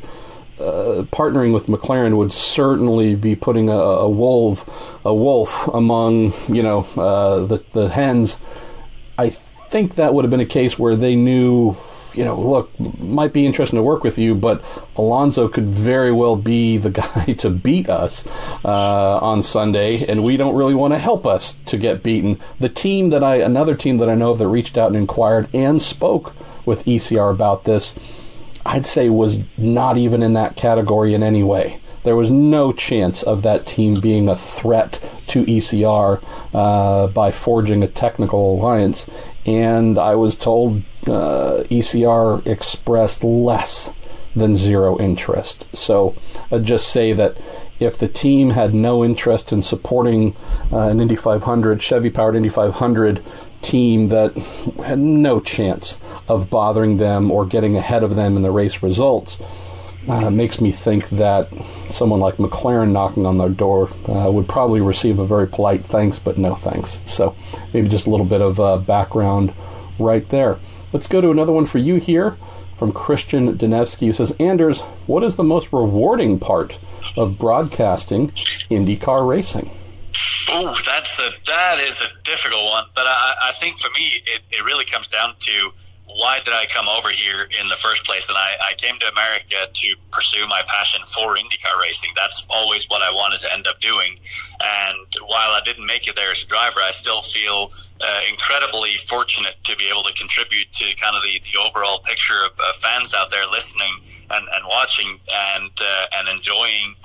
Speaker 1: partnering with McLaren would certainly be putting a wolf among the hens. I think that would have been a case where they knew look, might be interesting to work with you, but Alonso could very well be the guy to beat us on Sunday, and we don't really want to help us to get beaten. Another team that I know of that reached out and inquired and spoke with ECR about this, I'd say was not even in that category in any way. There was no chance of that team being a threat to ECR by forging a technical alliance. And I was told ECR expressed less than zero interest. So I'd just say that if the team had no interest in supporting an Indy 500, Chevy-powered Indy 500 team that had no chance of bothering them or getting ahead of them in the race results, makes me think that someone like McLaren knocking on their door would probably receive a very polite thanks, but no thanks. So maybe just a little bit of background right there. Let's go to another one for you here from Christian Danevsky, who says, Anders, what is the most rewarding part of broadcasting IndyCar racing?
Speaker 2: Oh, that is a difficult one. But I think for me, it really comes down to why did I come over here in the first place? And I came to America to pursue my passion for IndyCar racing. That's always what I wanted to end up doing. And while I didn't make it there as a driver, I still feel incredibly fortunate to be able to contribute to kind of the overall picture of fans out there listening and watching and enjoying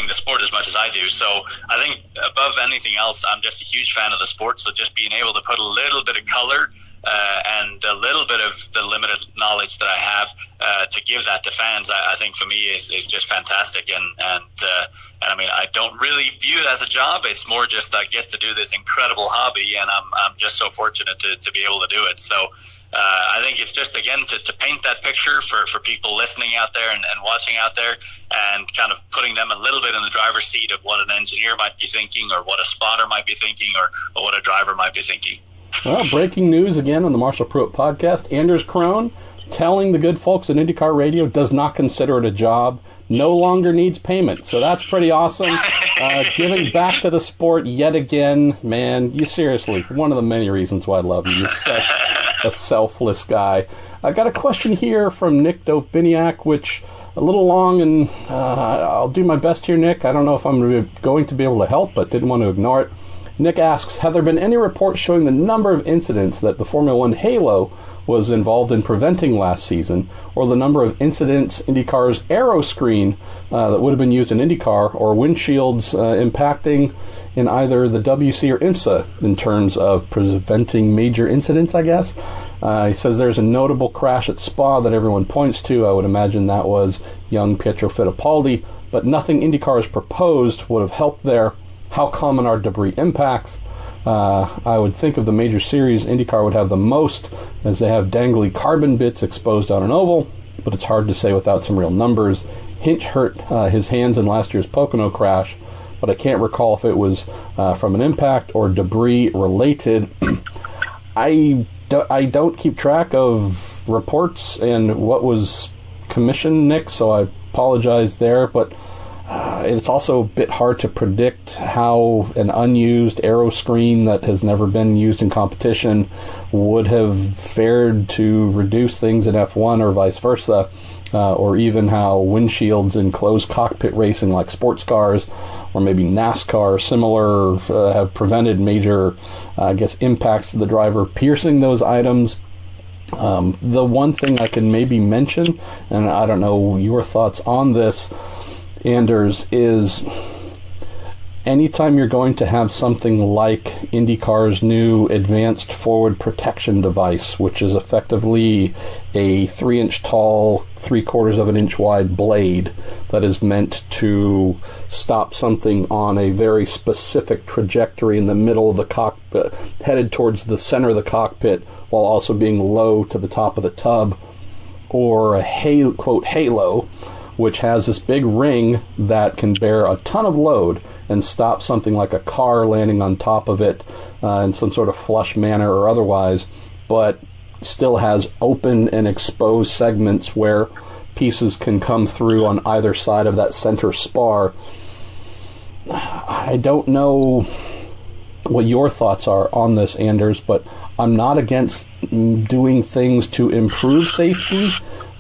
Speaker 2: the sport as much as I do. So I think above anything else, I'm just a huge fan of the sport. So just being able to put a little bit of color and a little bit of the limited knowledge that I have to give that to fans, I think for me is just fantastic. And I mean, I don't really view it as a job. It's more just I get to do this incredible hobby, and I'm just so fortunate to be able to do it. So I think it's just, again, to paint that picture for people listening out there and watching out there, and kind of putting them a little bit in the driver's seat of what an engineer might be thinking, or what a spotter might be thinking, or what a driver might be thinking.
Speaker 1: Well, breaking news again on the Marshall Pruett podcast. Anders Krohn telling the good folks at IndyCar Radio does not consider it a job, no longer needs payment. So that's pretty awesome. Giving back to the sport yet again. Man, you seriously, one of the many reasons why I love you. You're such a selfless guy. I got a question here from Nick Dovbiniak, which a little long, and I'll do my best here, Nick. I don't know if I'm going to be able to help, but didn't want to ignore it. Nick asks, have there been any reports showing the number of incidents that the Formula One Halo was involved in preventing last season, or the number of incidents IndyCar's aero screen that would have been used in IndyCar, or windshields impacting in either the WC or IMSA in terms of preventing major incidents, I guess? He says there's a notable crash at Spa that everyone points to. I would imagine that was young Pietro Fittipaldi, but nothing IndyCar has proposed would have helped there. How common are debris impacts? I would think of the major series, IndyCar would have the most, as they have dangly carbon bits exposed on an oval, but it's hard to say without some real numbers. Hinch hurt his hands in last year's Pocono crash, but I can't recall if it was from an impact or debris related. I don't keep track of reports and what was commissioned, Nick, so I apologize there, but it's also a bit hard to predict how an unused aero screen that has never been used in competition would have fared to reduce things in F1 or vice versa, or even how windshields in closed cockpit racing like sports cars or maybe NASCAR similar have prevented major, impacts to the driver piercing those items. The one thing I can maybe mention, and I don't know your thoughts on this, Anders, is anytime you're going to have something like IndyCar's new advanced forward protection device, which is effectively a 3-inch tall, 3/4 of an inch wide blade that is meant to stop something on a very specific trajectory in the middle of the cockpit, headed towards the center of the cockpit, while also being low to the top of the tub, or a quote halo, which has this big ring that can bear a ton of load and stop something like a car landing on top of it in some sort of flush manner or otherwise, but still has open and exposed segments where pieces can come through on either side of that center spar. I don't know what your thoughts are on this, Anders, but I'm not against doing things to improve safety,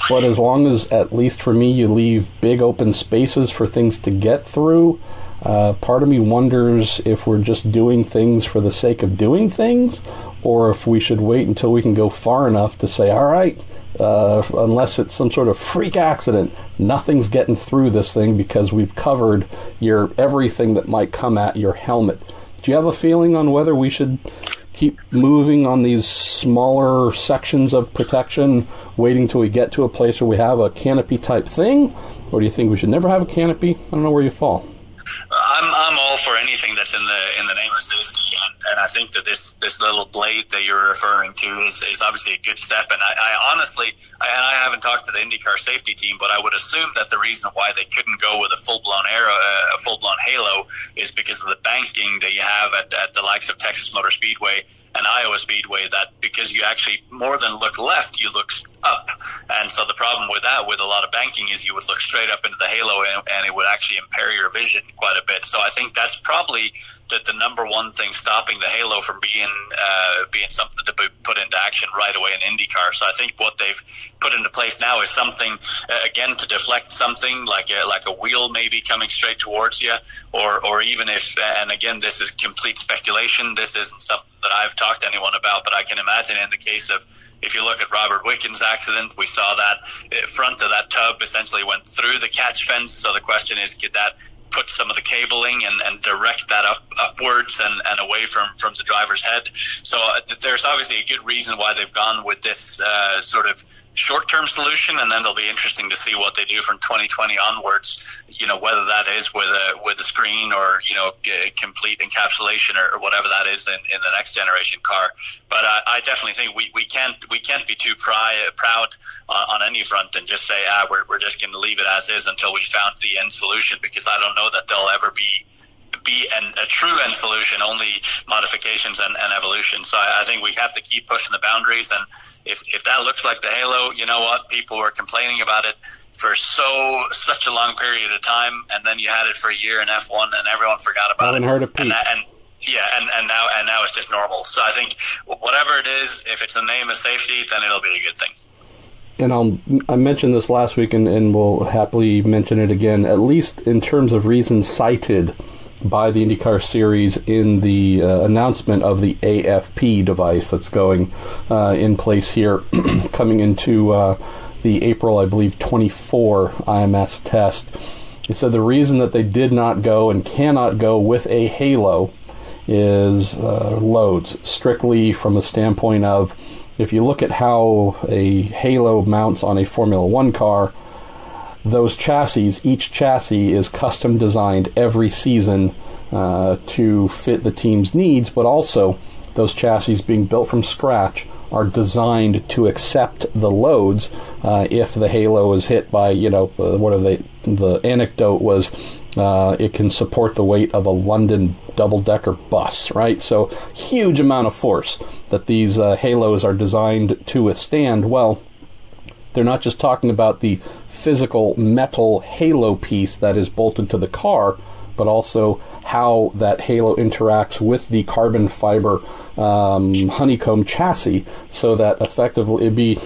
Speaker 1: but as long as, at least for me, you leave big open spaces for things to get through, part of me wonders if we're just doing things for the sake of doing things, or if we should wait until we can go far enough to say, all right, unless it's some sort of freak accident, nothing's getting through this thing because we've covered everything that might come at your helmet. Do you have a feeling on whether we should keep moving on these smaller sections of protection, waiting till we get to a place where we have a canopy type thing? Or do you think we should never have a canopy? I don't know where you fall.
Speaker 2: I'm all for anything that's in the name of safety, and I think that this little blade that you're referring to is obviously a good step. And I honestly, I haven't talked to the IndyCar safety team, but I would assume that the reason why they couldn't go with a full-blown halo is because of the banking that you have at the likes of Texas Motor Speedway and Iowa Speedway, that because you actually more than look left, you look up. And so the problem with that, with a lot of banking, is you would look straight up into the halo and it would actually impair your vision quite a bit. So I think that's probably the number one thing stopping the halo from being something to be put into action right away in IndyCar. So I think what they've put into place now is something, again, to deflect something like a wheel maybe coming straight towards you, or even if, and again, this is complete speculation, this isn't something that I've talked to anyone about, but I can imagine in the case of, if you look at Robert Wickens' accident, we saw that front of that tub essentially went through the catch fence. So the question is, could that put some of the cabling and direct that upwards and away from the driver's head? So there's obviously a good reason why they've gone with this sort of short-term solution, and then it'll be interesting to see what they do from 2020 onwards, whether that is with a screen or, complete encapsulation or whatever that is in the next generation car. But I definitely think we can't be too proud on any front and just say, we're just going to leave it as is until we found the end solution, because I don't know that there'll ever be a true end solution, only modifications and evolution. So I think we have to keep pushing the boundaries, and if that looks like the halo, you know what, people were complaining about it for such a long period of time, and then you had it for a year in F1 and everyone forgot about it.
Speaker 1: Heard of Pete.
Speaker 2: And now it's just normal. So I think whatever it is, if it's the name of safety, then it'll be a good thing.
Speaker 1: And I mentioned this last week, and we'll happily mention it again, at least in terms of reasons cited by the IndyCar series in the announcement of the AFP device that's going in place here, coming into the April, I believe, 24 IMS test. He said the reason that they did not go and cannot go with a halo is loads, strictly from a standpoint of, if you look at how a halo mounts on a Formula One car, those chassis, each chassis is custom designed every season to fit the team's needs, but also those chassis being built from scratch are designed to accept the loads if the halo is hit by, the anecdote was it can support the weight of a London double-decker bus, right? So huge amount of force that these halos are designed to withstand. Well, they're not just talking about the physical metal halo piece that is bolted to the car, but also how that halo interacts with the carbon fiber honeycomb chassis, so that effectively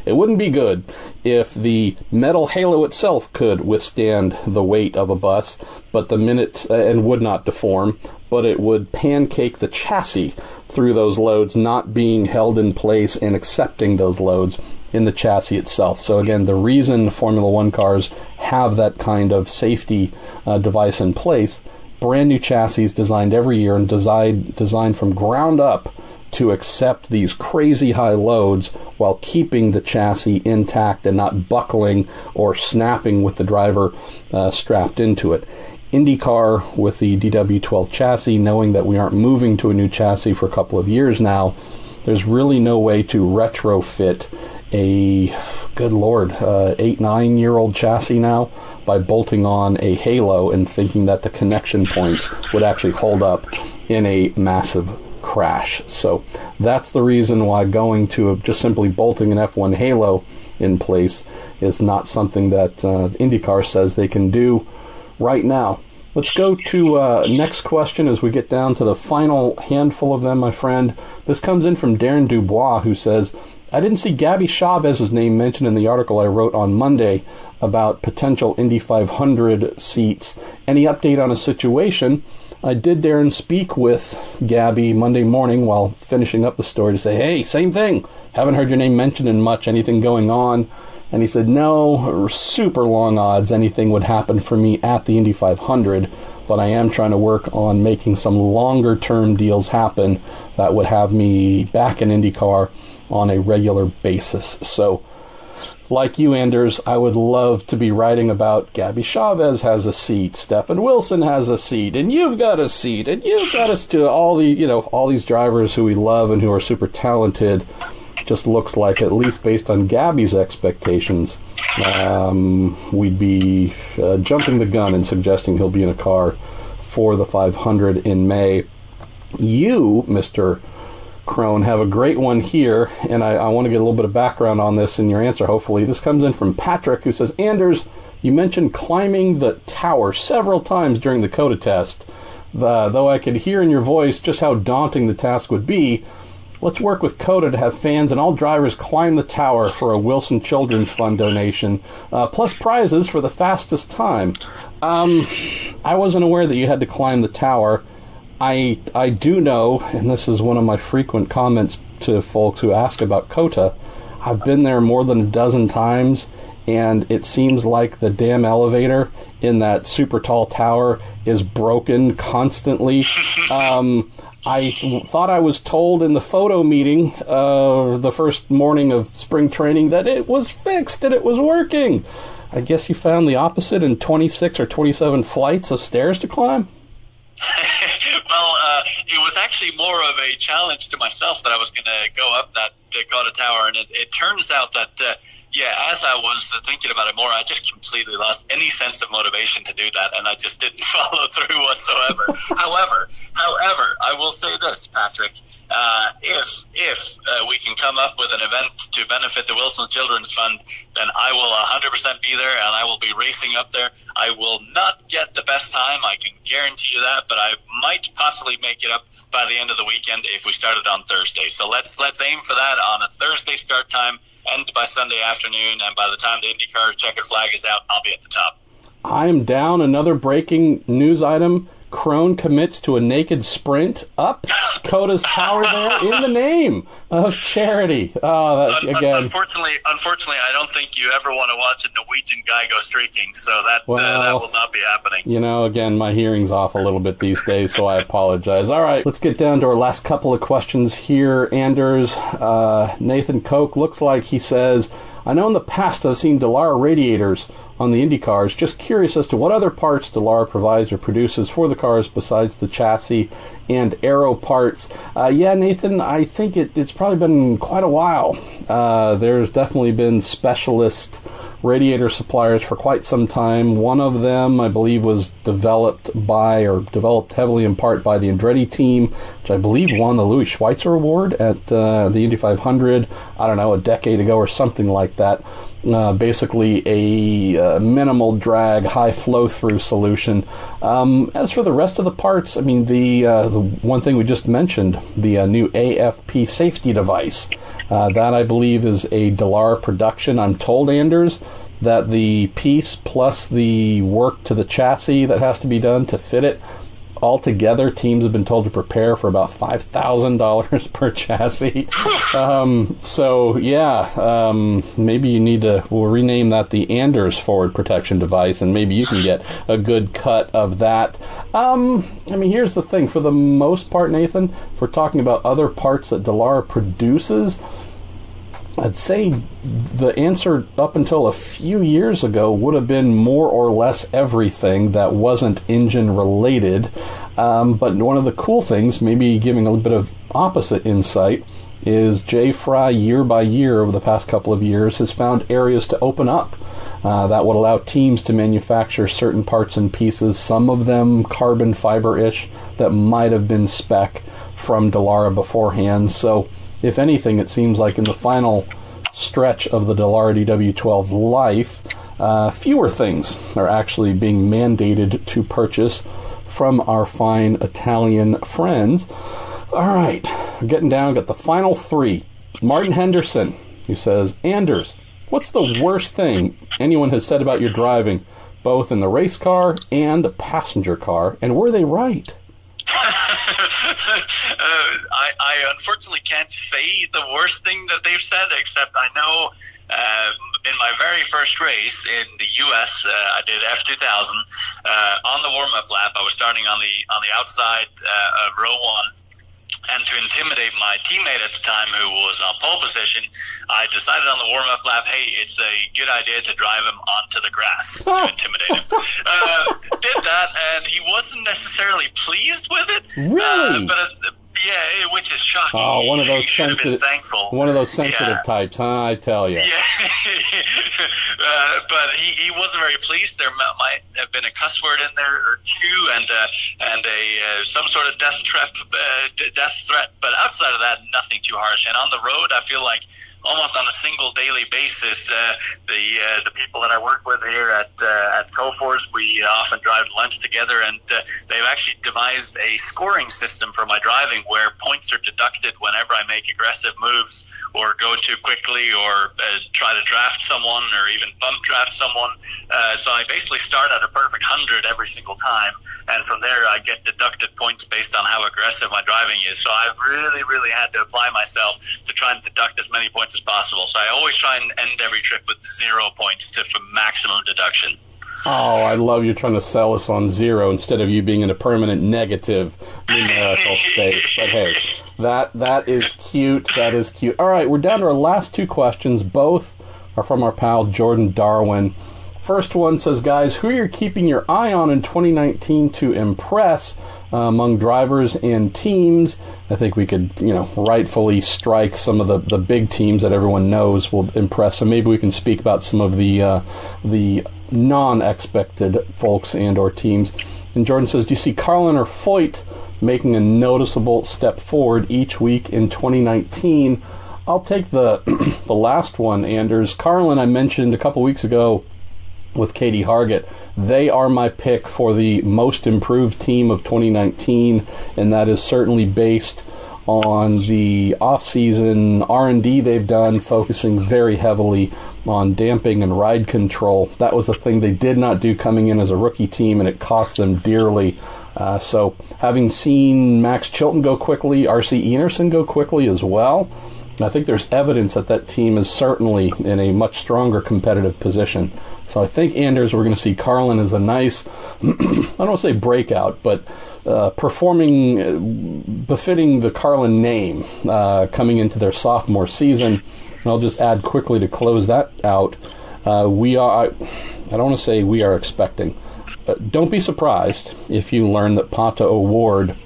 Speaker 1: it wouldn't be good if the metal halo itself could withstand the weight of a bus, but and would not deform, but it would pancake the chassis through those loads, not being held in place and accepting those loads in the chassis itself. So again, the reason Formula One cars have that kind of safety device in place, brand new chassis designed every year and designed from ground up to accept these crazy high loads while keeping the chassis intact and not buckling or snapping with the driver strapped into it. IndyCar, with the DW12 chassis, knowing that we aren't moving to a new chassis for a couple of years now, there's really no way to retrofit a, good lord, 8-9-year-old chassis now by bolting on a halo and thinking that the connection points would actually hold up in a massive crash. So that's the reason why going to just simply bolting an F1 halo in place is not something that IndyCar says they can do right now. Let's go to next question as we get down to the final handful of them, my friend. This comes in from Darren Dubois, who says, I didn't see Gabby Chavez's name mentioned in the article I wrote on Monday about potential Indy 500 seats. Any update on a situation? I did, Darren, speak with Gabby Monday morning while finishing up the story to say, hey, same thing. Haven't heard your name mentioned in much. Anything going on? And he said, no, super long odds anything would happen for me at the Indy 500, but I am trying to work on making some longer-term deals happen that would have me back in IndyCar on a regular basis. So, like you, Anders, I would love to be writing about Gabby Chavez has a seat, Stefan Wilson has a seat, and you've got a seat, and you've got us to all these drivers who we love and who are super talented. Just looks like, at least based on Gabby's expectations, we'd be jumping the gun and suggesting he'll be in a car for the 500 in May. You, Mr. Crone, have a great one here, and I want to get a little bit of background on this in your answer, hopefully. This comes in from Patrick, who says, Anders, you mentioned climbing the tower several times during the COTA test. Though I could hear in your voice just how daunting the task would be, let's work with COTA to have fans and all drivers climb the tower for a Wilson Children's Fund donation, plus prizes for the fastest time. I wasn't aware that you had to climb the tower. I do know, and this is one of my frequent comments to folks who ask about COTA, I've been there more than a dozen times, and it seems like the damn elevator in that super tall tower is broken constantly. I thought I was told in the photo meeting the first morning of spring training that it was fixed and it was working. I guess you found the opposite in 26 or 27 flights of stairs to climb?
Speaker 2: Well, it was actually more of a challenge to myself that I was going to go up that Dakota Tower, and it turns out that, as I was thinking about it more, I just completely lost any sense of motivation to do that, and I just didn't follow through whatsoever. However, I will say this, Patrick, if we can come up with an event to benefit the Wilson Children's Fund, then I will 100% be there, and I will be racing up there. I will not get the best time, I can guarantee you that, but I might possibly make it up by the end of the weekend if we started on Thursday. So let's aim for that on a Thursday start time, end by Sunday afternoon, and by the time the IndyCar checkered flag is out, I'll be at the top.
Speaker 1: I am down. Another breaking news item. Crone commits to a naked sprint up COTA's tower there in the name of charity. Again.
Speaker 2: Unfortunately, I don't think you ever want to watch a Norwegian guy go streaking, so that will not be happening. Again,
Speaker 1: my hearing's off a little bit these days, so I apologize. All right, let's get down to our last couple of questions here. Anders, Nathan Koch, looks like he says, I know in the past I've seen Dallara radiators on the Indy cars. Just curious as to what other parts Dallara provides or produces for the cars besides the chassis and aero parts. Nathan, I think it's probably been quite a while. There's definitely been specialist radiator suppliers for quite some time. One of them, I believe, was developed heavily in part by the Andretti team, which I believe won the Louis Schweitzer Award at the Indy 500, I don't know, a decade ago or something like that. Basically a minimal drag, high flow-through solution. As for the rest of the parts, I mean, the one thing we just mentioned, the new AFP safety device, that I believe is a Dallara production. I'm told, Anders, that the piece plus the work to the chassis that has to be done to fit it, altogether, teams have been told to prepare for about $5,000 per chassis. Maybe we'll rename that the Anders forward protection device, and maybe you can get a good cut of that. Here's the thing. For the most part, Nathan, if we're talking about other parts that Dallara produces, I'd say the answer up until a few years ago would have been more or less everything that wasn't engine related. But one of the cool things, maybe giving a little bit of opposite insight, is Jay Fry, year by year over the past couple of years, has found areas to open up that would allow teams to manufacture certain parts and pieces, some of them carbon fiber-ish, that might have been spec from Dallara beforehand. So if anything, it seems like in the final stretch of the Dallara DW12's life, fewer things are actually being mandated to purchase from our fine Italian friends. All right, we're getting down, got the final three. Martin Henderson, who says, Anders, what's the worst thing anyone has said about your driving, both in the race car and the passenger car, and were they right?
Speaker 2: I unfortunately can't say the worst thing that they've said, except I know in my very first race in the U.S., I did F2000. On the warm-up lap, I was starting on the outside of row one. And to intimidate my teammate at the time, who was on pole position, I decided on the warm-up lap, hey, it's a good idea to drive him onto the grass to intimidate him. Did that, and he wasn't necessarily pleased with it.
Speaker 1: Really?
Speaker 2: Yeah, which is shocking.
Speaker 1: Oh, one of those sensitive types, huh? I tell you.
Speaker 2: Yeah, but he wasn't very pleased. There might have been a cuss word in there or two, and some sort of death threat. But outside of that, nothing too harsh. And on the road, I feel like almost on a single daily basis, the people that I work with here at Coforce, we often drive lunch together, and they've actually devised a scoring system for my driving where points are deducted whenever I make aggressive moves or go too quickly or try to draft someone or even bump draft someone. So I basically start at a perfect 100 every single time, and from there I get deducted points based on how aggressive my driving is. So I've really had to apply myself to try and deduct as many points as possible. So I always try and end every trip with 0 points for maximum deduction.
Speaker 1: Oh, I love you trying to sell us on 0 instead of you being in a permanent negative numerical space. But hey, that is cute. That is cute. All right, we're down to our last two questions. Both are from our pal Jordan Darwin. First one says, guys, who are you keeping your eye on in 2019 to impress among drivers and teams? I think we could, rightfully strike some of the big teams that everyone knows will impress. So maybe we can speak about some of the non-expected folks and or teams. And Jordan says, do you see Carlin or Foyt making a noticeable step forward each week in 2019? I'll take the last one, Anders. Carlin, I mentioned a couple weeks ago with Katie Hargett. They are my pick for the most improved team of 2019, and that is certainly based on the off-season R&D they've done, focusing very heavily on damping and ride control. That was the thing they did not do coming in as a rookie team, and it cost them dearly. So having seen Max Chilton go quickly, R.C. Enerson go quickly as well, I think there's evidence that team is certainly in a much stronger competitive position. So I think, Anders, we're going to see Carlin as a nice, I don't want to say breakout, but performing, befitting the Carlin name coming into their sophomore season. And I'll just add quickly to close that out. I don't want to say we are expecting. Don't be surprised if you learn that Pato O'Ward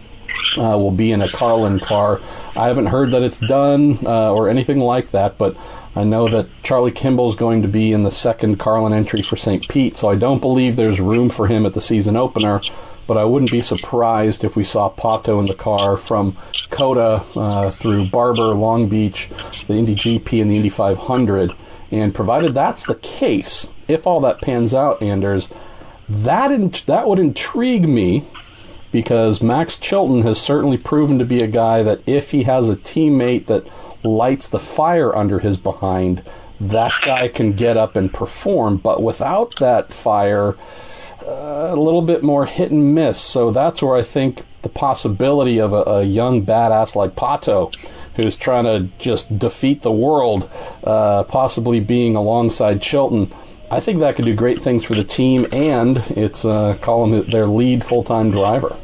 Speaker 1: will be in a Carlin car. I haven't heard that it's done or anything like that, but I know that Charlie Kimball is going to be in the second Carlin entry for St. Pete, so I don't believe there's room for him at the season opener, but I wouldn't be surprised if we saw Pato in the car from COTA through Barber, Long Beach, the Indy GP, and the Indy 500. And provided that's the case, if all that pans out, Anders, that would intrigue me, because Max Chilton has certainly proven to be a guy that if he has a teammate that lights the fire under his behind, that guy can get up and perform. But without that fire, a little bit more hit and miss. So that's where I think the possibility of a young badass like Pato, who's trying to just defeat the world, possibly being alongside Chilton, I think that could do great things for the team, and it's call him their lead full-time driver.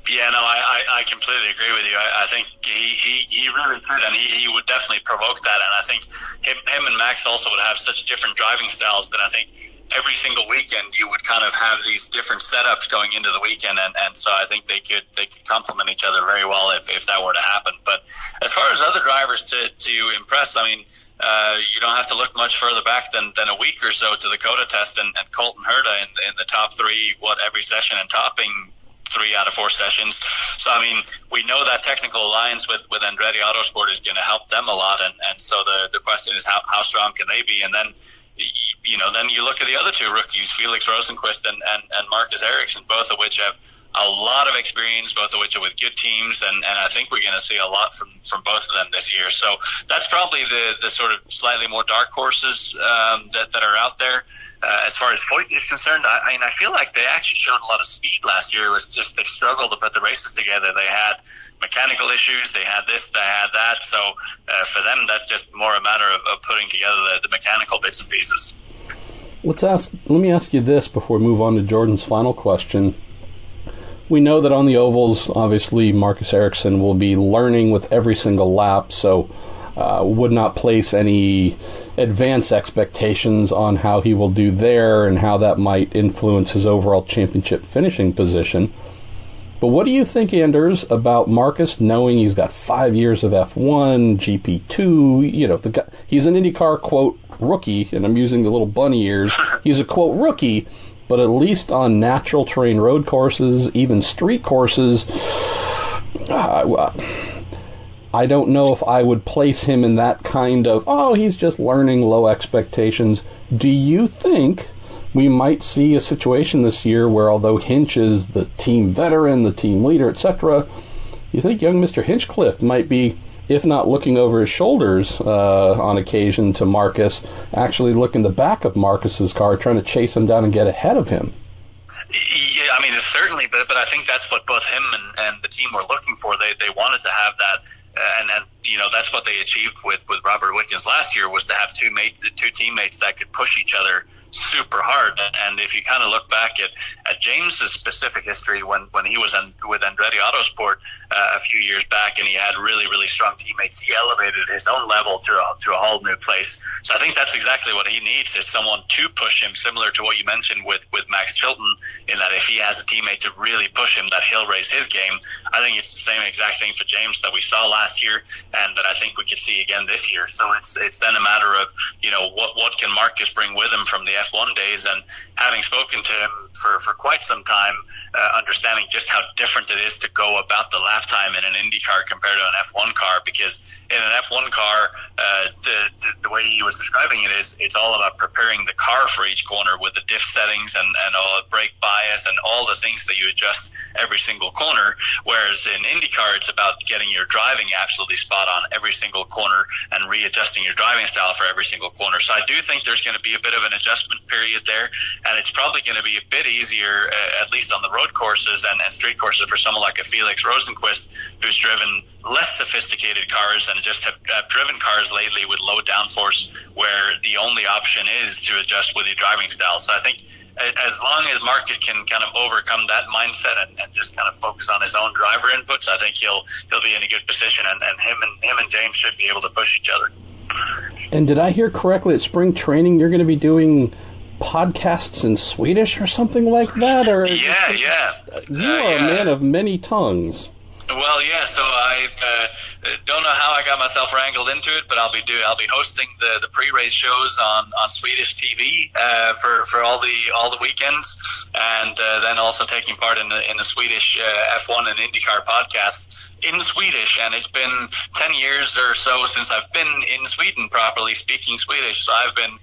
Speaker 2: Yeah, no, I completely agree with you. I think he really could, and he would definitely provoke that. And I think him and Max also would have such different driving styles that I think every single weekend you would kind of have these different setups going into the weekend, and so I think they could complement each other very well if that were to happen. But as far as other drivers to impress, I mean, you don't have to look much further back than a week or so to the COTA test and Colton Herta in the top three, every session, and topping 3 out of 4 sessions. So, I mean, we know that technical alliance with Andretti Autosport is going to help them a lot, and so the question is how strong can they be? And then, then you look at the other two rookies, Felix Rosenqvist and Marcus Ericsson, both of which have a lot of experience, both of which are with good teams, and I think we're going to see a lot from both of them this year. So that's probably the sort of slightly more dark horses that are out there. As far as Foyt is concerned, I feel like they actually showed a lot of speed last year. It was just they struggled to put the races together. They had mechanical issues. They had this, they had that. So for them, that's just more a matter of putting together the mechanical bits and pieces.
Speaker 1: Let me ask you this before we move on to Jordan's final question. We know that on the ovals, obviously, Marcus Ericsson will be learning with every single lap, so would not place any advanced expectations on how he will do there and how that might influence his overall championship finishing position. But what do you think, Anders, about Marcus knowing he's got 5 years of F1, GP2, he's an IndyCar, quote, rookie, and I'm using the little bunny ears. He's a, quote, rookie, but at least on natural terrain road courses, even street courses, I don't know if I would place him in that kind of, he's just learning, low expectations. Do you think we might see a situation this year where, although Hinch is the team veteran, the team leader, etc., you think young Mr. Hinchcliffe might be, if not looking over his shoulders on occasion to Marcus, actually looking the back of Marcus's car, trying to chase him down and get ahead of him?
Speaker 2: Yeah, certainly, but I think that's what both him and the team were looking for. They wanted to have that, and that's what they achieved with Robert Wickens last year, was to have two teammates that could push each other super hard. And if you kind of look back at James's specific history when he was with Andretti Autosport a few years back, and he had really, really strong teammates, he elevated his own level to a whole new place. So I think that's exactly what he needs, is someone to push him, similar to what you mentioned with Max Chilton, in that if he has a teammate to really push him, that he'll raise his game. I think it's the same exact thing for James that we saw last year, and that I think we could see again this year. So it's then a matter of, what can Marcus bring with him from the F1 days, and having spoken to him for quite some time, understanding just how different it is to go about the lap time in an Indy car compared to an F1 car, because in an F1 car, the way he was describing it is, it's all about preparing the car for each corner with the diff settings and all the brake bias and all the things that you adjust every single corner, whereas in IndyCar, it's about getting your driving absolutely spot on every single corner and readjusting your driving style for every single corner. So I do think there's going to be a bit of an adjustment period there, and it's probably going to be a bit easier, at least on the road courses and street courses, for someone like a Felix Rosenqvist, who's driven less sophisticated cars and just have driven cars lately with low downforce, where the only option is to adjust with your driving style. So I think as long as Marcus can kind of overcome that mindset and just kind of focus on his own driver inputs, I think he'll be in a good position, and him and James should be able to push each other.
Speaker 1: And did I hear correctly, at spring training you're going to be doing podcasts in Swedish or something like that? Or
Speaker 2: yeah.
Speaker 1: You are a man of many tongues.
Speaker 2: Well, yeah. So I don't know how I got myself wrangled into it, but I'll be hosting the pre-race shows on Swedish TV for all the weekends, and then also taking part in the Swedish F1 and IndyCar podcasts in Swedish. And it's been 10 years or so since I've been in Sweden properly speaking Swedish, so I've been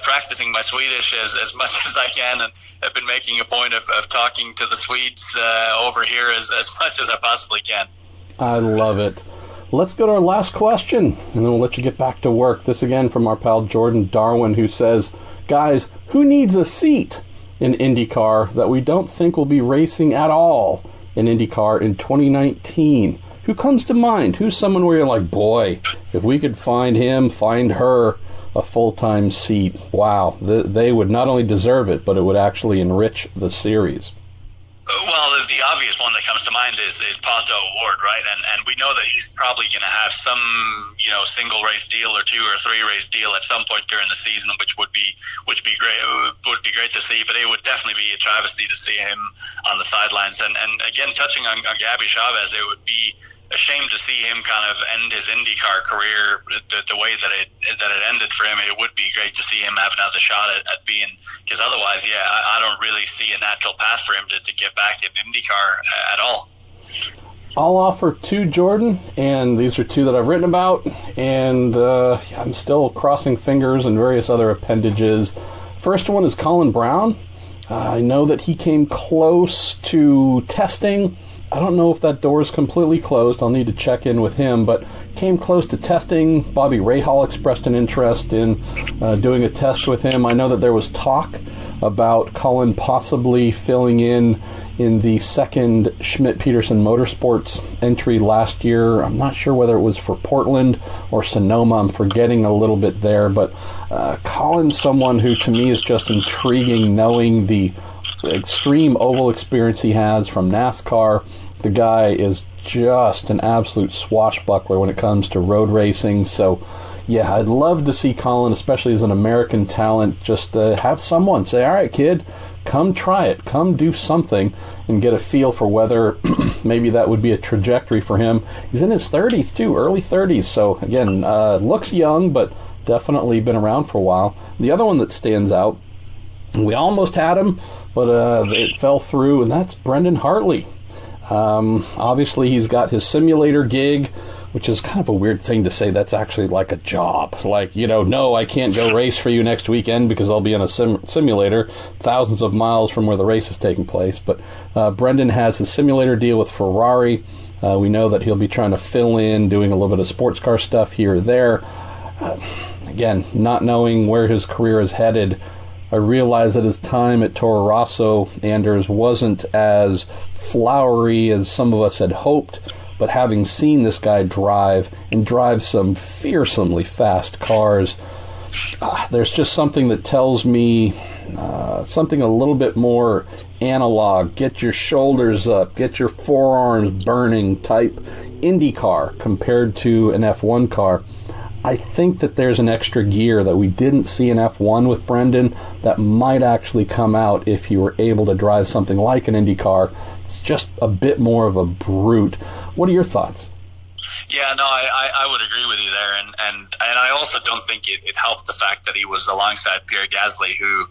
Speaker 2: practicing my Swedish as much as I can, and I've been making a point of talking to the Swedes over here as much as I possibly can.
Speaker 1: I love it. Let's go to our last question, and then we'll let you get back to work. This again from our pal Jordan Darwin, who says, guys, who needs a seat in IndyCar that we don't think will be racing at all in IndyCar in 2019? Who comes to mind? Who's someone where you're like, boy, if we could find him, find her a full-time seat, wow, they would not only deserve it, but it would actually enrich the series.
Speaker 2: Well, the obvious one that comes to mind is Pato O'Ward, right? And we know that he's probably going to have some, single race deal or 2 or 3 race deal at some point during the season, which would be great. Would be great to see, but it would definitely be a travesty to see him on the sidelines. And again, touching on Gabby Chavez, it would be a shame to see him kind of end his IndyCar career the way that it ended for him. It would be great to see him have another shot at being, because otherwise, I don't really see a natural path for him to get back in IndyCar at all.
Speaker 1: I'll offer 2, Jordan, and these are 2 that I've written about, and I'm still crossing fingers and various other appendages First one is Colin Brown. I know that he came close to testing. I don't know if that door is completely closed. I'll need to check in with him, but came close to testing. Bobby Rahal expressed an interest in doing a test with him. I know that there was talk about Colin possibly filling in the second Schmidt-Peterson Motorsports entry last year. I'm not sure whether it was for Portland or Sonoma. I'm forgetting a little bit there, but Colin's someone who to me is just intriguing, knowing the extreme oval experience he has from NASCAR. The guy is just an absolute swashbuckler when it comes to road racing. So yeah, I'd love to see Colin, especially as an American talent, just have someone say, all right, kid, come try it. Come do something and get a feel for whether maybe that would be a trajectory for him. He's in his 30s, too, early 30s. So, again, looks young, but definitely been around for a while. The other one that stands out, we almost had him, but it fell through, and that's Brendon Hartley. Obviously, he's got his simulator gig, which is kind of a weird thing to say. That's actually like a job. Like, no, I can't go race for you next weekend because I'll be in a simulator thousands of miles from where the race is taking place. But Brendon has his simulator deal with Ferrari. We know that he'll be trying to fill in, doing a little bit of sports car stuff here or there. Again, not knowing where his career is headed, I realize that his time at Toro Rosso, Anders, wasn't as flowery as some of us had hoped. But having seen this guy drive some fearsomely fast cars, there's just something that tells me something a little bit more analog, get your shoulders up, get your forearms burning type IndyCar compared to an F1 car. I think that there's an extra gear that we didn't see in F1 with Brendon that might actually come out if he were able to drive something like an IndyCar. It's just a bit more of a brute. What are your thoughts?
Speaker 2: Yeah, no, I would agree with you there, and I also don't think it helped the fact that he was alongside Pierre Gasly, who,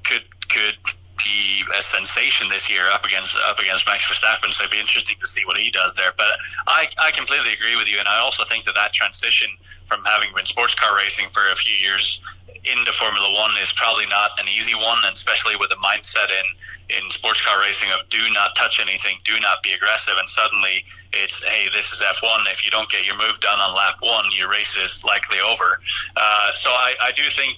Speaker 2: could be a sensation this year up against Max Verstappen. So it'd be interesting to see what he does there. But I completely agree with you, and I also think that transition from having been sports car racing for a few years into Formula One is probably not an easy one, and especially with the mindset in sports car racing of do not touch anything, do not be aggressive, and suddenly it's, hey, this is F1. If you don't get your move done on lap one, your race is likely over. So I do think,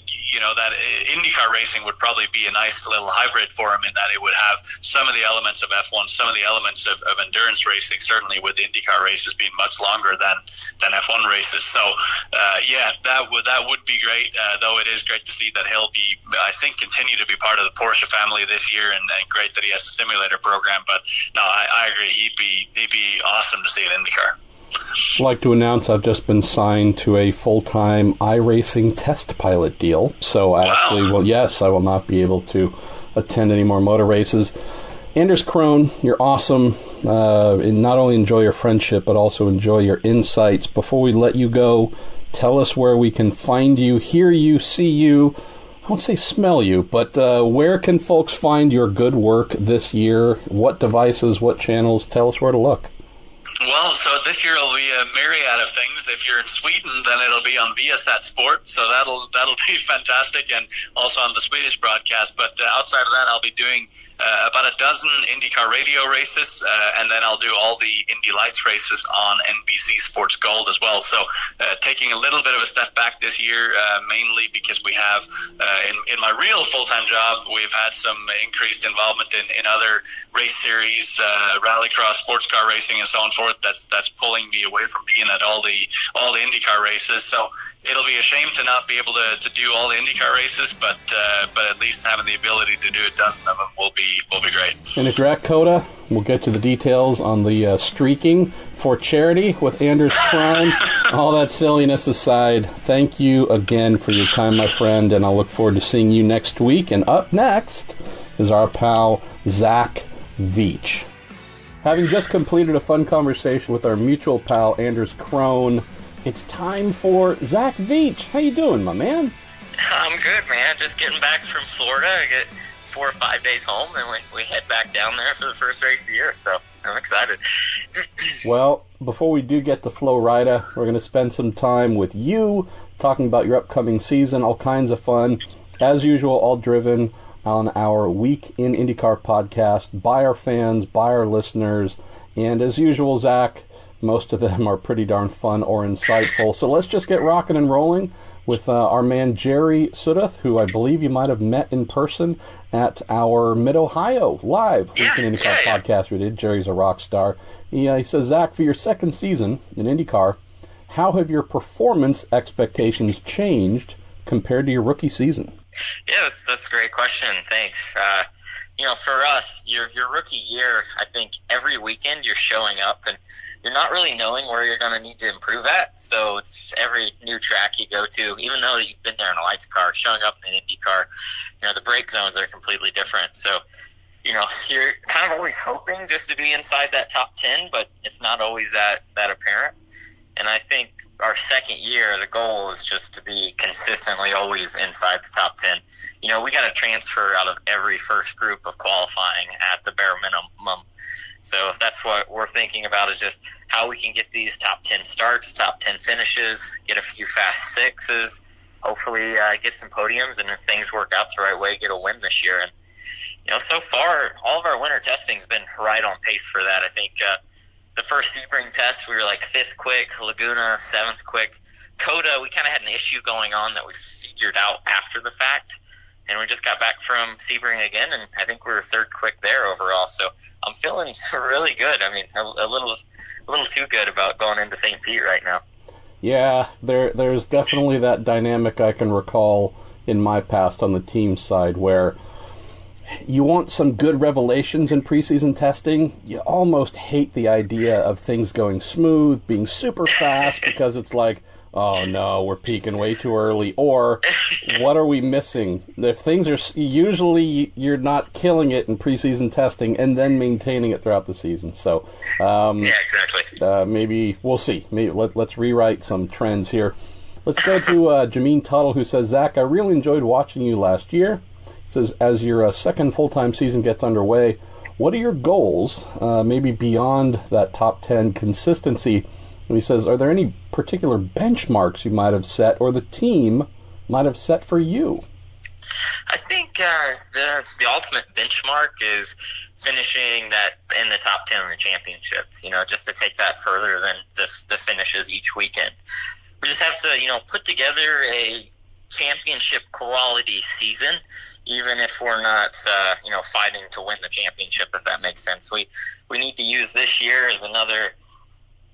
Speaker 2: that IndyCar racing would probably be a nice little hybrid for him, in that it would have some of the elements of F1, some of the elements of endurance racing, certainly with IndyCar races being much longer than F1 races. So, that would be great, though it is great to see that he'll be, I think, continue to be part of the Porsche family this year, and great that he has a simulator program. But no, I agree. He'd be awesome to see in IndyCar.
Speaker 1: I'd like to announce I've just been signed to a full-time iRacing test pilot deal. So actually, I will not be able to attend any more motor races. Anders Krohn, you're awesome. And not only enjoy your friendship, but also enjoy your insights. Before we let you go, tell us where we can find you, hear you, see you. I won't say smell you, but where can folks find your good work this year? What devices, what channels? Tell us where to look.
Speaker 2: Well, so this year will be a myriad of things. If you're in Sweden, then it'll be on Viasat Sport, so that'll be fantastic, and also on the Swedish broadcast. But outside of that, I'll be doing about a dozen IndyCar radio races, and then I'll do all the Indy Lights races on NBC Sports Gold as well. So taking a little bit of a step back this year, mainly because we have, in my real full-time job, we've had some increased involvement in other race series, rallycross, sports car racing, and so on and forth. That's pulling me away from being at all the IndyCar races. So it'll be a shame to not be able to do all the IndyCar races, but at least having the ability to do a dozen of them will be great.
Speaker 1: And if you're at COTA, we'll get to the details on the streaking for charity with Anders Krohn. All that silliness aside, thank you again for your time, my friend, and I'll look forward to seeing you next week. And up next is our pal Zach Veach. Having just completed a fun conversation with our mutual pal Anders Krohn, it's time for Zach Veach. How you doing, my man?
Speaker 3: I'm good, man. Just getting back from Florida. I get 4 or 5 days home, and we head back down there for the first race of the year, so I'm excited.
Speaker 1: Well, before we do get to Flo Rida, we're going to spend some time with you, talking about your upcoming season, all kinds of fun. as usual, all driven on our Week in IndyCar podcast by our fans, by our listeners, and as usual, Zach, most of them are pretty darn fun or insightful. So let's just get rocking and rolling with our man Jerry Sudath, who I believe you might have met in person at our Mid-Ohio live Week in IndyCar podcast we did. Jerry's a rock star. He says, Zach, for your second season in IndyCar, how have your performance expectations changed compared to your rookie season?
Speaker 3: Yeah, that's a great question. Thanks. For us, your rookie year, I think every weekend you're showing up and you're not really knowing where you're going to need to improve at. So it's every new track you go to, even though you've been there in a lights car, showing up in an Indy car, the brake zones are completely different. So, you're kind of always hoping just to be inside that top 10, but it's not always that apparent. And I think our second year, the goal is just to be consistently always inside the top 10. We got to transfer out of every first group of qualifying at the bare minimum. So if that's what we're thinking about, is just how we can get these top 10 starts, top 10 finishes, get a few fast sixes, hopefully get some podiums, and if things work out the right way, get a win this year. And, so far, all of our winter testing's been right on pace for that. I think the first Sebring test, we were like 5th quick, Laguna 7th quick. Coda, we kind of had an issue going on that we figured out after the fact. And we just got back from Sebring again, and I think we were 3rd quick there overall. So I'm feeling really good. I mean, a little too good about going into St. Pete right now.
Speaker 1: Yeah, there's definitely that dynamic I can recall in my past on the team side where you want some good revelations in preseason testing. You almost hate the idea of things going smooth, being super fast, because it's like, oh no, we're peaking way too early, or what are we missing? If things are, usually you're not killing it in preseason testing and then maintaining it throughout the season. So,
Speaker 3: yeah, exactly.
Speaker 1: Maybe we'll see. Maybe let's rewrite some trends here. Let's go to Jameen Tuttle, who says, Zach, I really enjoyed watching you last year. He says, as your second full-time season gets underway, what are your goals, maybe beyond that top 10 consistency? And he says, are there any particular benchmarks you might have set or the team might have set for you?
Speaker 3: I think the ultimate benchmark is finishing that in the top 10 in the championships, just to take that further than the finishes each weekend. We just have to, put together a championship quality season, even if we're not, fighting to win the championship, if that makes sense. We need to use this year as another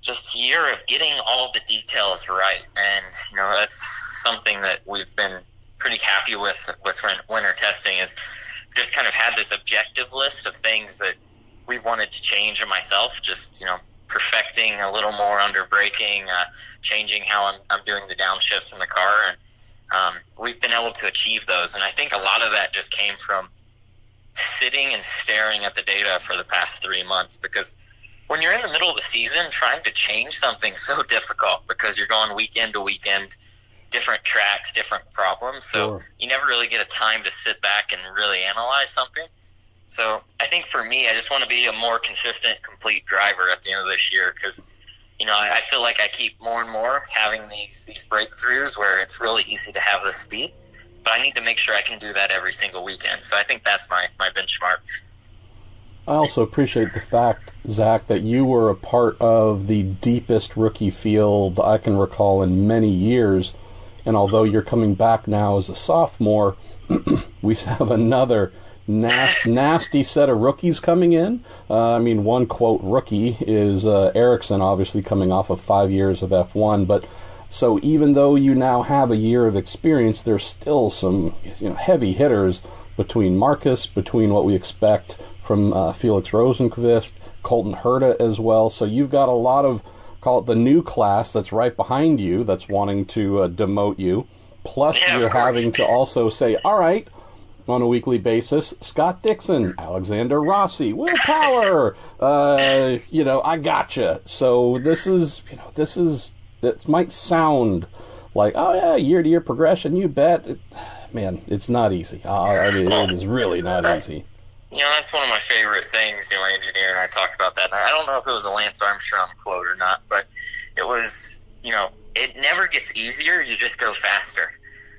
Speaker 3: just year of getting all the details right. And, that's something that we've been pretty happy with winter testing, is just kind of had this objective list of things that we've wanted to change in myself, just, perfecting a little more under braking, changing how I'm doing the downshifts in the car. And we've been able to achieve those. And I think a lot of that just came from sitting and staring at the data for the past 3 months, because when you're in the middle of the season, trying to change something is so difficult because you're going weekend to weekend, different tracks, different problems. So
Speaker 1: Sure.
Speaker 3: You never really get a time to sit back and really analyze something. So I think for me, I just want to be a more consistent, complete driver at the end of this year, because, I feel like I keep more and more having these breakthroughs where it's really easy to have the speed, but I need to make sure I can do that every single weekend. So I think that's my benchmark.
Speaker 1: I also appreciate the fact, Zach, that you were a part of the deepest rookie field I can recall in many years. And although you're coming back now as a sophomore, we have another nasty set of rookies coming in. One quote rookie is Ericsson, obviously coming off of 5 years of F1. But so even though you now have a year of experience, there's still some heavy hitters between Marcus, between what we expect from Felix Rosenqvist, Colton Herta as well. So you've got a lot of, call it the new class that's right behind you that's wanting to demote you. Plus you're having to also say, all right, on a weekly basis, Scott Dixon, Alexander Rossi, Will Power, I gotcha. So it might sound like, oh yeah, year-to-year progression, you bet. Man, it's not easy. It is really not easy.
Speaker 3: That's one of my favorite things. My engineer and I talked about that. And I don't know if it was a Lance Armstrong quote or not, but it was, it never gets easier. You just go faster.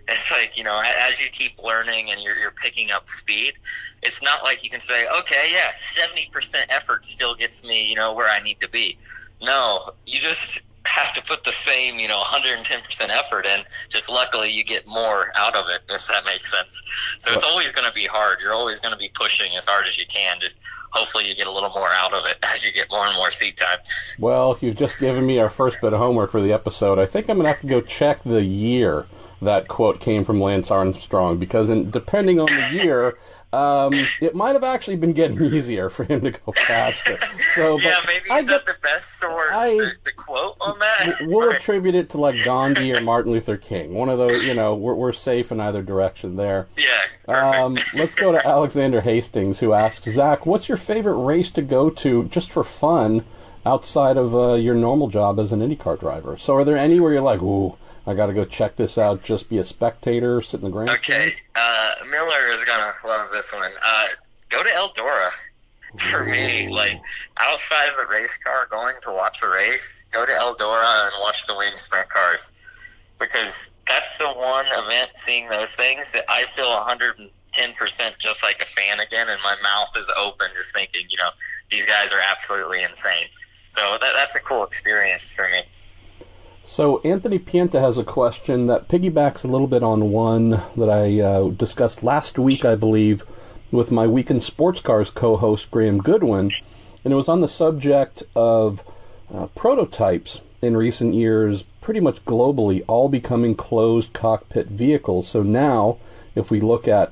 Speaker 3: It's like, as you keep learning and you're picking up speed, it's not like you can say, okay, yeah, 70% effort still gets me, where I need to be. No, you just have to put the same, 110% effort in. Just luckily you get more out of it, if that makes sense. So it's always going to be hard. You're always going to be pushing as hard as you can. Just hopefully you get a little more out of it as you get more and more seat time.
Speaker 1: Well, you've just given me our first bit of homework for the episode. I think I'm going to have to go check the year that quote came from Lance Armstrong, because depending on the year, it might have actually been getting easier for him to go faster. So,
Speaker 3: yeah, maybe he's not the best source to quote on that.
Speaker 1: We'll attribute it to like Gandhi or Martin Luther King. One of those, we're safe in either direction there.
Speaker 3: Yeah, perfect.
Speaker 1: Let's go to Alexander Hastings, who asks, Zach, what's your favorite race to go to just for fun outside of your normal job as an IndyCar driver? So are there any where you're like, ooh, I got to go check this out, just be a spectator, sit in the grandstand?
Speaker 3: Okay, Miller is going to love this one. Go to Eldora. For me, like, outside of the race car, going to watch a race, go to Eldora and watch the wing sprint cars. Because that's the one event, seeing those things, that I feel 110% just like a fan again, and my mouth is open just thinking, these guys are absolutely insane. So that's a cool experience for me.
Speaker 1: So Anthony Pienta has a question that piggybacks a little bit on one that I discussed last week, I believe, with my Weekend Sports Cars co-host Graham Goodwin, and it was on the subject of prototypes in recent years, pretty much globally, all becoming closed cockpit vehicles. So now, if we look at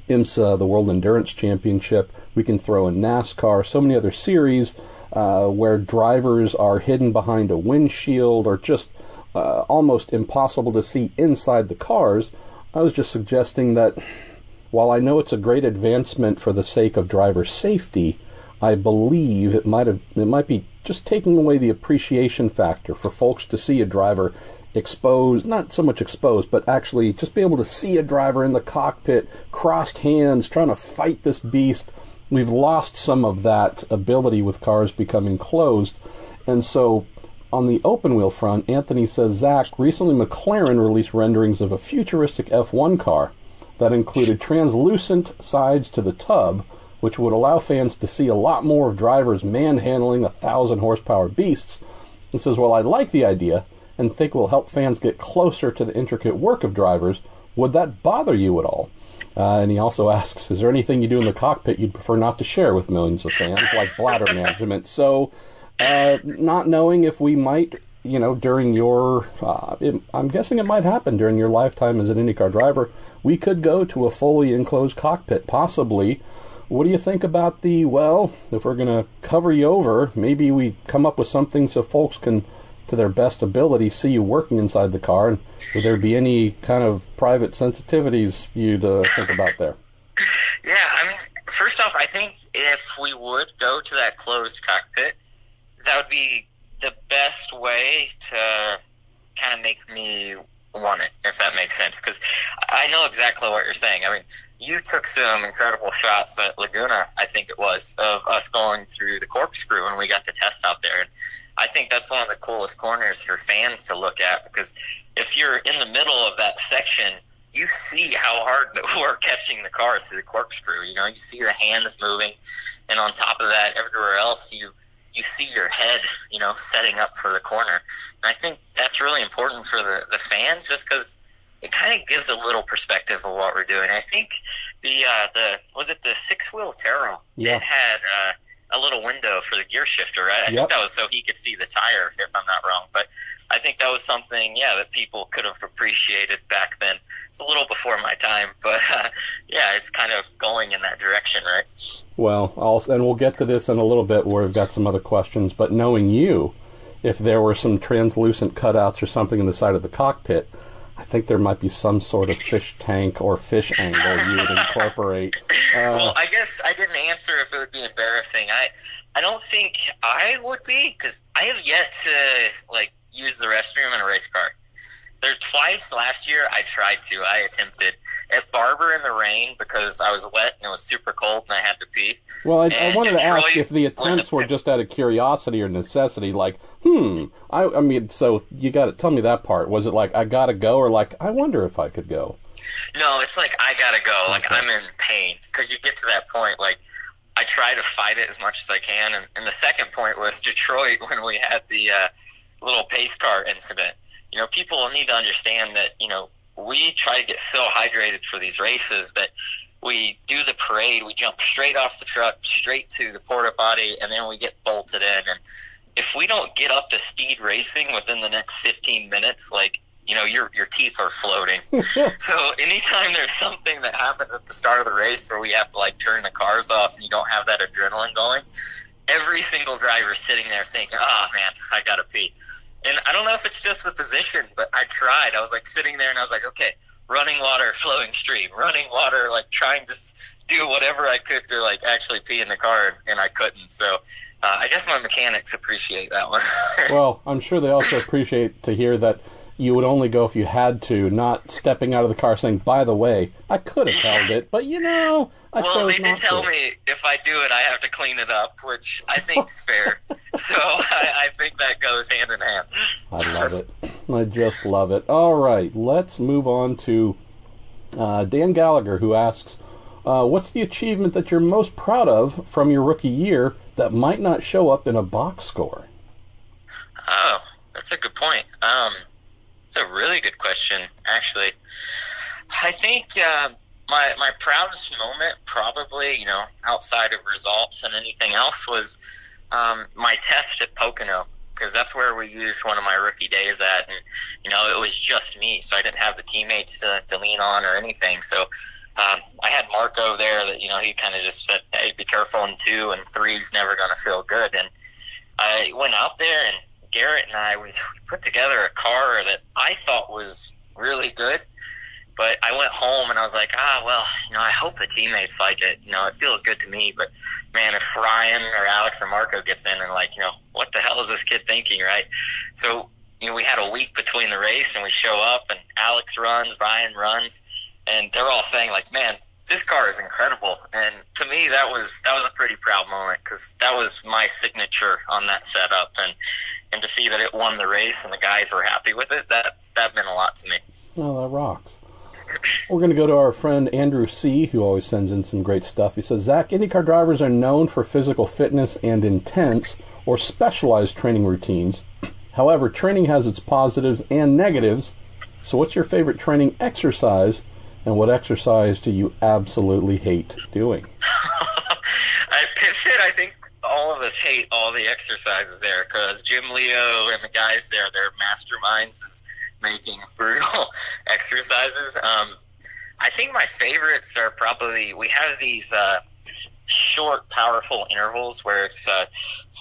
Speaker 1: IMSA, the World Endurance Championship, we can throw in NASCAR, so many other series, where drivers are hidden behind a windshield or just almost impossible to see inside the cars. I was just suggesting that while I know it's a great advancement for the sake of driver safety, I believe it might be just taking away the appreciation factor for folks to see a driver exposed, not so much exposed, but actually just be able to see a driver in the cockpit, crossed hands, trying to fight this beast. We've lost some of that ability with cars becoming closed. And so on the open wheel front, Anthony says, Zach, recently McLaren released renderings of a futuristic F1 car that included translucent sides to the tub, which would allow fans to see a lot more of drivers manhandling 1,000 horsepower beasts. He says, well, I like the idea and think will help fans get closer to the intricate work of drivers. Would that bother you at all? And he also asks, is there anything you do in the cockpit you'd prefer not to share with millions of fans, like bladder management? So, not knowing if we might, during your, I'm guessing it might happen during your lifetime as an IndyCar driver, we could go to a fully enclosed cockpit, possibly. What do you think about if we're going to cover you over, maybe we come up with something so folks can, to their best ability, see you working inside the car, and would there be any kind of private sensitivities you'd think about there?
Speaker 3: Yeah, I mean, first off, I think if we would go to that closed cockpit, that would be the best way to kind of make me want it, if that makes sense, because I know exactly what you're saying. I mean, you took some incredible shots at Laguna, I think it was, of us going through the corkscrew when we got to test out there, and I think that's one of the coolest corners for fans to look at, because if you're in the middle of that section, you see how hard that we're catching the cars through the corkscrew. You see the hands moving, and on top of that, everywhere else, you see your head, setting up for the corner. And I think that's really important for the fans, just because it kind of gives a little perspective of what we're doing. I think was it the 6-wheel Taro?
Speaker 1: Yeah.
Speaker 3: It had a little window for the gear shifter, right? I think that was so he could see the tire, if I'm not wrong. But I think that was something, that people could have appreciated back then. It's a little before my time, but it's kind of going in that direction, right?
Speaker 1: Well, and we'll get to this in a little bit where we've got some other questions, but knowing you, if there were some translucent cutouts or something in the side of the cockpit, I think there might be some sort of fish tank or fish angle you would incorporate.
Speaker 3: Well, I guess I didn't answer if it would be embarrassing. I don't think I would be, because I have yet to use the restroom in a race car. There twice last year I tried to. I attempted, at Barber in the rain because I was wet and it was super cold and I had to pee.
Speaker 1: Well, I wanted to ask if the attempts were just out of curiosity or necessity, like, I mean, so you got to tell me that part. Was it like, I got to go, or like, I wonder if I could go?
Speaker 3: No, it's like, I got to go. Like, I'm in pain. Because you get to that point, like, I try to fight it as much as I can. And the second point was Detroit when we had the little pace car incident. You know, people need to understand that, you know, we try to get so hydrated for these races that we do the parade, we jump straight off the truck, straight to the porta potty, and then we get bolted in. And if we don't get up to speed racing within the next 15 minutes, like, you know, your teeth are floating. So anytime there's something that happens at the start of the race where we have to, like, turn the cars off and you don't have that adrenaline going, every single driver sitting there thinking, oh, man, I got to pee. And I don't know if it's just the position, but I tried. I was, like, sitting there and I was like, okay, running water, flowing stream, running water, like, trying to do whatever I could to, like, actually pee in the car, and I couldn't. So I guess my mechanics appreciate that one.
Speaker 1: Well, I'm sure they also appreciate to hear that you would only go if you had to, not stepping out of the car saying, by the way, I could have held it, but, you know, I chose not to.
Speaker 3: Well, they did tell me if I do it, I have to clean it up, which I think is fair. So I think that goes hand in hand.
Speaker 1: I love it. I just love it. All right, let's move on to Dan Gallagher, who asks, what's the achievement that you're most proud of from your rookie year that might not show up in a box score?
Speaker 3: Oh, that's a good point. It's a really good question, actually. I think my proudest moment, probably, you know, outside of results and anything else, was my test at Pocono, because that's where we used one of my rookie days at, and, you know, it was just me, so I didn't have the teammates to lean on or anything. So I had Marco there that, you know, he kind of just said, hey, be careful in 2 and 3's never going to feel good. And I went out there, and Garrett and I, we put together a car that I thought was really good, but I went home and I was like, well, you know, I hope the teammates like it. You know, it feels good to me, but man, if Ryan or Alex or Marco gets in and like, you know, what the hell is this kid thinking, right? So, you know, we had a week between the race and we show up and Alex runs, Ryan runs, and they're all saying like, man, this car is incredible. And to me, that was a pretty proud moment, because that was my signature on that setup, and to see that it won the race and the guys were happy with it, that meant a lot to me.
Speaker 1: Oh, that rocks. We're going to go to our friend Andrew C., who always sends in some great stuff. He says, Zach, IndyCar drivers are known for physical fitness and intense or specialized training routines. However, training has its positives and negatives. So what's your favorite training exercise, and what exercise do you absolutely hate doing?
Speaker 3: At Pit Fit, I think all of us hate all the exercises there, because Jim Leo and the guys there, they're masterminds of making brutal exercises. I think my favorites are probably, we have these short, powerful intervals where it's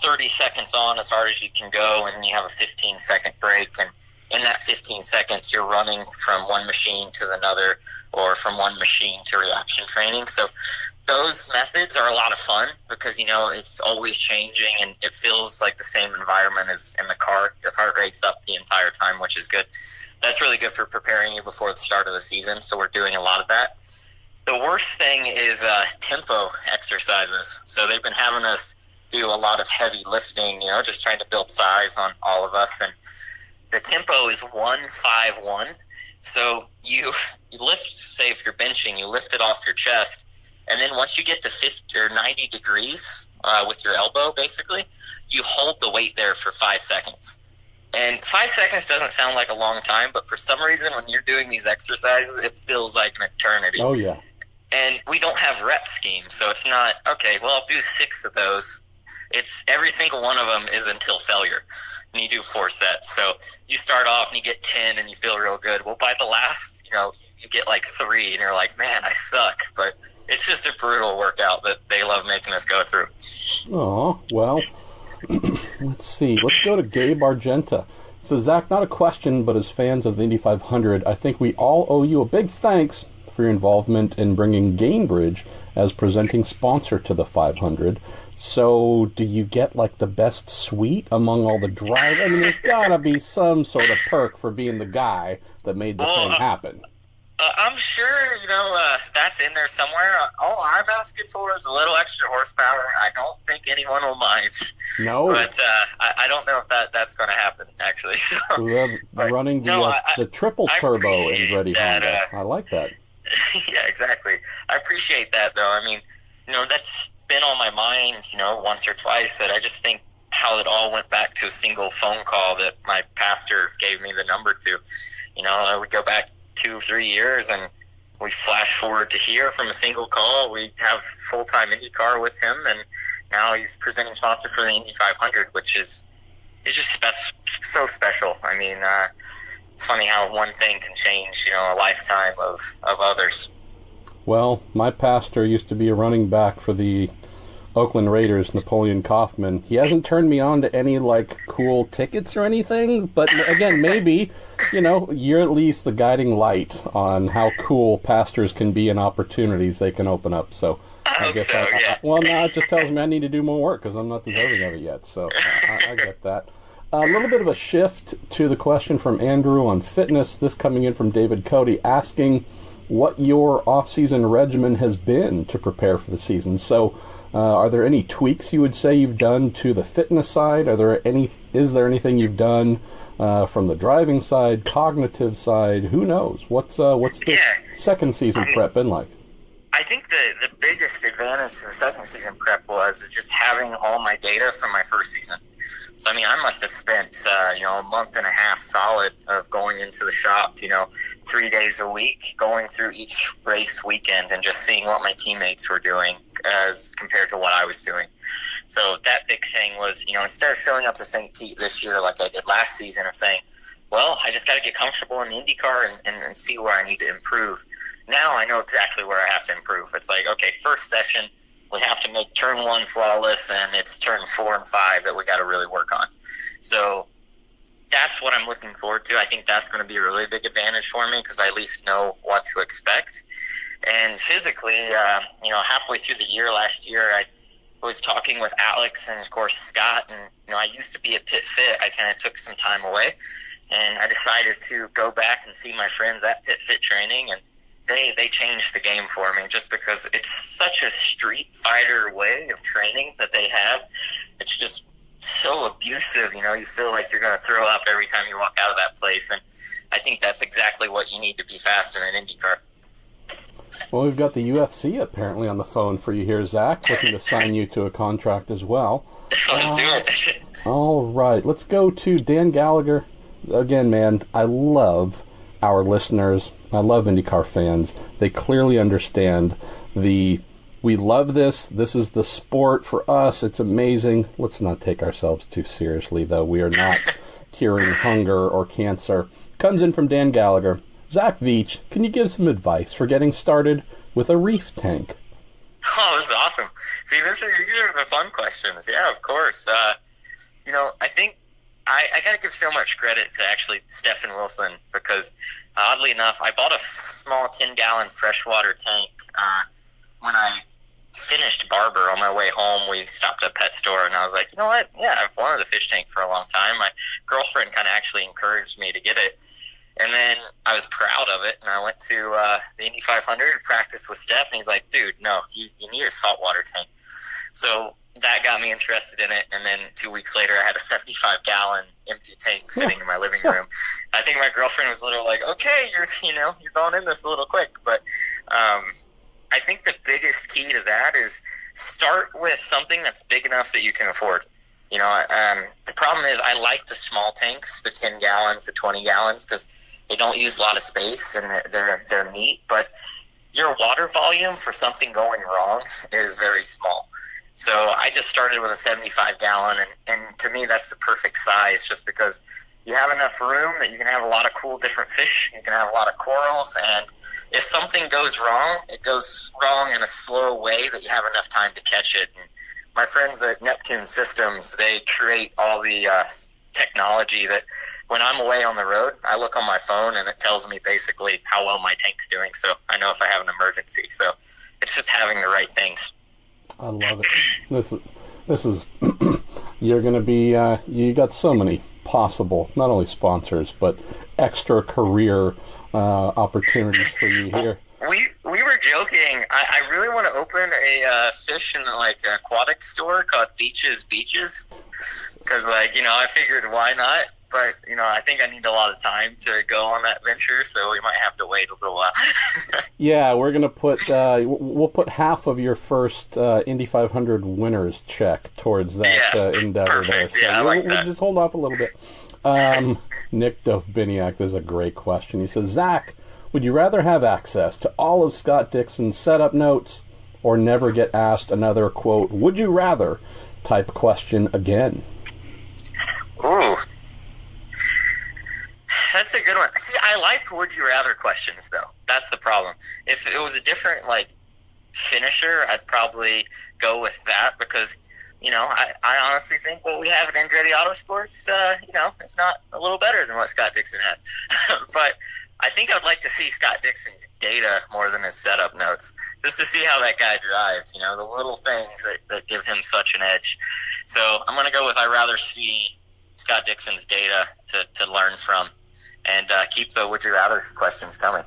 Speaker 3: 30 seconds on as hard as you can go, and then you have a 15-second break, and in that 15 seconds, you're running from one machine to another, or from one machine to reaction training. So those methods are a lot of fun, because, you know, it's always changing and it feels like the same environment as in the car. Your heart rate's up the entire time, which is good. That's really good for preparing you before the start of the season, so we're doing a lot of that. The worst thing is tempo exercises. So they've been having us do a lot of heavy lifting, you know, just trying to build size on all of us. And the tempo is 1-5-1. So you lift, say if you're benching, you lift it off your chest, and then once you get to 50 or 90 degrees with your elbow, basically, you hold the weight there for 5 seconds. And 5 seconds doesn't sound like a long time, but for some reason when you're doing these exercises, it feels like an eternity.
Speaker 1: Oh, yeah.
Speaker 3: And we don't have rep schemes, so it's not, okay, well, I'll do 6 of those. It's every single one of them is until failure. And you do 4 sets. So you start off and you get 10 and you feel real good. Well, by the last, you know, you get like 3 and you're like, man, I suck. But it's just a brutal workout that they love making us go through.
Speaker 1: Oh, well, let's see. Let's go to Gabe Argenta. So, Zach, not a question, but as fans of the Indy 500, I think we all owe you a big thanks for your involvement in bringing Gainbridge as presenting sponsor to the 500. So, do you get, like, the best suite among all the drivers? I mean, there's got to be some sort of perk for being the guy that made the thing happen.
Speaker 3: I'm sure, that's in there somewhere. All I'm asking for is a little extra horsepower. I don't think anyone will mind.
Speaker 1: No.
Speaker 3: But I don't know if that's going to happen, actually.
Speaker 1: We're running the triple turbo in Andretti Honda. I like that.
Speaker 3: Yeah, exactly. I appreciate that, though. I mean, that's been on my mind, once or twice, that I just think how it all went back to a single phone call that my pastor gave me the number to. I would go back 2-3 years, and we flash forward to here from a single call. We have full-time IndyCar with him, and now he's presenting sponsor for the Indy 500, which is just so special. I mean, it's funny how one thing can change, a lifetime of others.
Speaker 1: Well, my pastor used to be a running back for the Oakland Raiders, Napoleon Kaufman. He hasn't turned me on to any, cool tickets or anything, but again, maybe, you're at least the guiding light on how cool pastors can be and opportunities they can open up. So
Speaker 3: I guess so, yeah.
Speaker 1: Well, now it just tells me I need to do more work because I'm not deserving of it yet, so I get that. A little bit of a shift to the question from Andrew on fitness, this coming in from David Cody, asking what your off-season regimen has been to prepare for the season. So, are there any tweaks you would say you've done to the fitness side? Is there anything you've done from the driving side, cognitive side? Who knows? What's the second season prep been like?
Speaker 3: I think the biggest advantage to the second season prep was just having all my data from my first season. So, I must have spent, a month and a half solid of going into the shop, 3 days a week, going through each race weekend and just seeing what my teammates were doing as compared to what I was doing. So that big thing was, instead of showing up to St. Pete this year like I did last season of saying, well, I just got to get comfortable in IndyCar and see where I need to improve. Now I know exactly where I have to improve. It's like, okay, first session, we have to make turn 1 flawless, and it's turn 4 and 5 that we got to really work on. So that's what I'm looking forward to. I think that's going to be a really big advantage for me because I at least know what to expect. And physically, halfway through the year last year, I was talking with Alex and, of course, Scott. And, I used to be at Pit Fit. I kind of took some time away, and I decided to go back and see my friends at Pit Fit training, and they changed the game for me just because it's such a street fighter way of training that they have. It's just so abusive, you feel like you're going to throw up every time you walk out of that place. And I think that's exactly what you need to be fast in an IndyCar.
Speaker 1: Well, we've got the UFC apparently on the phone for you here, Zach, looking to sign you to a contract as well.
Speaker 3: Let's do it.
Speaker 1: All right, let's go to Dan Gallagher. Again, man, I love our listeners. I love IndyCar fans. They clearly understand we love this. This is the sport for us. It's amazing. Let's not take ourselves too seriously, though. We are not curing hunger or cancer. Comes in from Dan Gallagher. Zach Veach, can you give some advice for getting started with a reef tank?
Speaker 3: Oh, this is awesome. See, these are the fun questions. Yeah, of course. I think I got to give so much credit to actually Stephen Wilson because, oddly enough, I bought a small 10-gallon freshwater tank when I finished Barber. On my way home, we stopped at a pet store, and I was like, you know what? Yeah, I've wanted a fish tank for a long time. My girlfriend kind of actually encouraged me to get it, and then I was proud of it, and I went to the Indy 500 to practice with Steph, and he's like, dude, no, you need a saltwater tank. So that got me interested in it, and then 2 weeks later, I had a 75-gallon empty tank sitting in my living room. I think my girlfriend was a little like, "Okay, you're going in this a little quick," but I think the biggest key to that is start with something that's big enough that you can afford. The problem is I like the small tanks, the 10 gallons, the 20 gallons, because they don't use a lot of space and they're neat. But your water volume for something going wrong is very small. So I just started with a 75-gallon, and to me that's the perfect size just because you have enough room that you can have a lot of cool different fish. You can have a lot of corals, and if something goes wrong, it goes wrong in a slow way that you have enough time to catch it. And my friends at Neptune Systems, they create all the technology that when I'm away on the road, I look on my phone and it tells me basically how well my tank's doing, so I know if I have an emergency. So it's just having the right things.
Speaker 1: I love it. This is you're going to be you got so many possible not only sponsors but extra career opportunities for you here?
Speaker 3: We were joking. I really want to open a fish and aquatic store called Veach's Beaches, because I figured why not. But I think I need a lot of time to go on that venture, so we might have to wait a little while.
Speaker 1: Yeah, we're gonna put we'll put half of your first Indy 500 winners check towards that endeavor.
Speaker 3: Perfect.
Speaker 1: There. So
Speaker 3: yeah, I like that.
Speaker 1: We'll just hold off a little bit. Nick Dovbiniak, this is a great question. He says, Zach, would you rather have access to all of Scott Dixon's setup notes, or never get asked another quote "would you rather" type question again?
Speaker 3: Ooh. That's a good one. See, I like would you rather questions, though. That's the problem. If it was a different, finisher, I'd probably go with that because, I honestly think what we have at Andretti Autosport's, it's not a little better than what Scott Dixon had. But I think I'd like to see Scott Dixon's data more than his setup notes, just to see how that guy drives, the little things that give him such an edge. So I'm going to go with I'd rather see Scott Dixon's data to learn from. And keep the would you rather questions coming.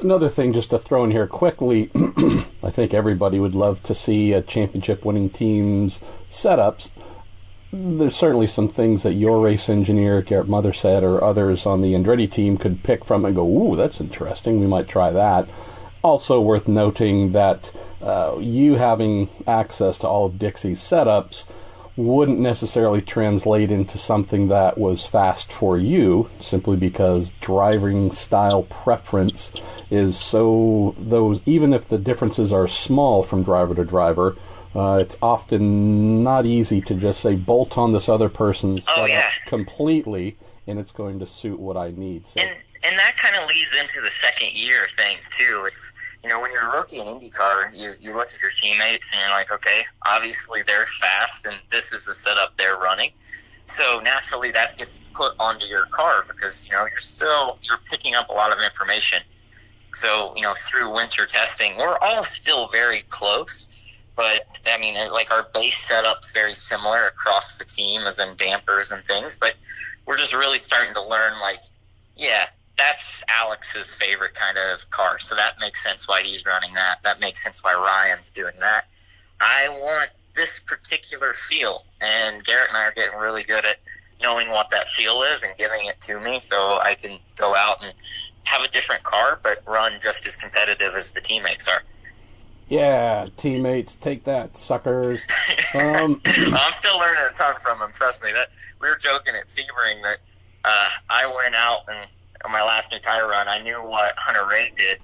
Speaker 1: Another thing just to throw in here quickly, I think everybody would love to see a championship-winning team's setups. There's certainly some things that your race engineer, Garrett Mothershed, or others on the Andretti team could pick from and go, ooh, that's interesting, we might try that. Also worth noting that you having access to all of Dixie's setups wouldn't necessarily translate into something that was fast for you, simply because driving style preference is even if the differences are small from driver to driver, it's often not easy to just say bolt on this other person's setup completely and it's going to suit what I need. So.
Speaker 3: And that kind of leads into the second year thing too. It's, when you're a rookie in IndyCar, you look at your teammates and you're like, okay, obviously they're fast and this is the setup they're running. So naturally that gets put onto your car because, you're picking up a lot of information. So, through winter testing, we're all still very close. But, our base setup's very similar across the team, as in dampers and things. But we're just really starting to learn, that's Alex's favorite kind of car, so that makes sense why he's running that. That makes sense why Ryan's doing that. I want this particular feel, and Garrett and I are getting really good at knowing what that feel is and giving it to me so I can go out and have a different car but run just as competitive as the teammates are.
Speaker 1: Yeah, teammates, take that, suckers.
Speaker 3: I'm still learning a ton from him, trust me. That we were joking at Sebring that I went out and on my last new tire run, I knew what Hunter Ray did,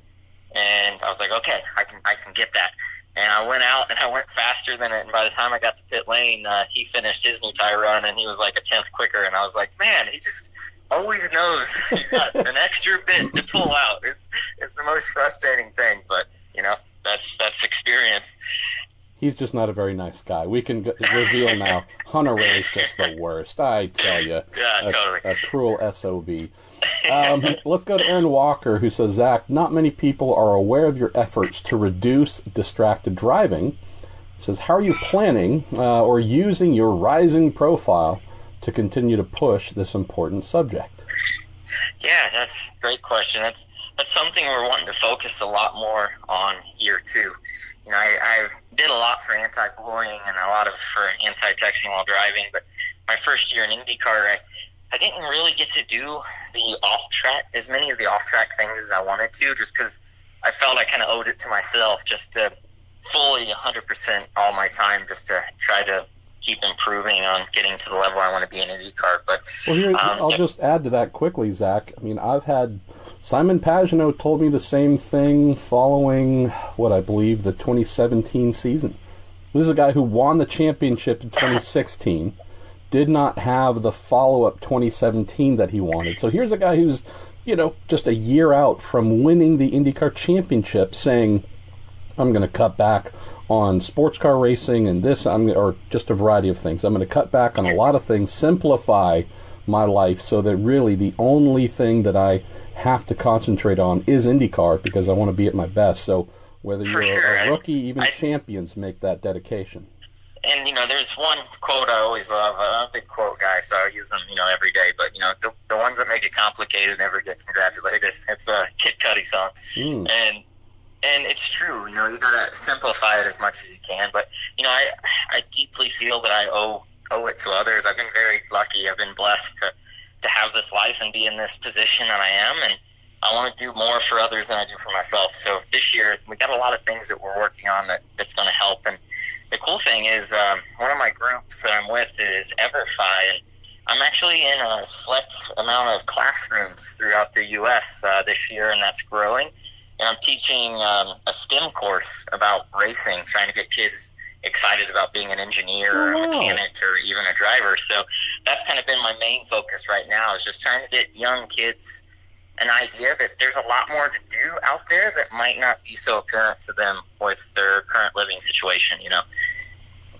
Speaker 3: and I was like, okay, I can get that. And I went out and I went faster than it, and by the time I got to pit lane, he finished his new tire run and he was like a tenth quicker, and I was like, man, he just always knows he's got an extra bit to pull out. It's the most frustrating thing, but that's experience.
Speaker 1: He's just not a very nice guy. We can reveal now. Hunter Ray is just the worst, I tell you.
Speaker 3: Yeah, totally.
Speaker 1: A cruel SOB. Let's go to Aaron Walker, who says, Zach, not many people are aware of your efforts to reduce distracted driving. He says, how are you planning or using your rising profile to continue to push this important subject?
Speaker 3: Yeah, that's a great question. That's something we're wanting to focus a lot more on here, too. I did a lot for anti-bullying and a lot for anti-texting while driving, but my first year in IndyCar, I didn't really get to do as many of the off-track things as I wanted to, just because I felt I kind of owed it to myself just to fully 100% all my time just to try to keep improving on getting to the level I want to be in IndyCar. But
Speaker 1: well, here, I'll just add to that quickly, Zach. I've had Simon Pagenaud told me the same thing following what I believe the 2017 season. This is a guy who won the championship in 2016, did not have the follow-up 2017 that he wanted. So here's a guy who's, just a year out from winning the IndyCar championship saying, I'm going to cut back on sports car racing and this, or just a variety of things. I'm going to cut back on a lot of things, simplify my life so that really the only thing that I have to concentrate on is IndyCar because I want to be at my best. So whether you're a rookie, even champions make that dedication.
Speaker 3: And, there's one quote I always love. I'm a big quote guy, so I use them, every day. But, the ones that make it complicated never get congratulated. It's a Kid Cudi song. And it's true, you gotta simplify it as much as you can. But, I deeply feel that I owe it to others. I've been very lucky. I've been blessed to have this life and be in this position that I am. And I want to do more for others than I do for myself. So this year, we got a lot of things that we're working on that's going to help. And the cool thing is, one of my groups that I'm with is EverFi, and I'm actually in a select amount of classrooms throughout the U.S. This year, and that's growing. And I'm teaching a STEM course about racing, trying to get kids excited about being an engineer or a mechanic or even a driver. So that's kind of been my main focus right now, is just trying to get young kids an idea that there's a lot more to do out there that might not be so apparent to them with their current living situation,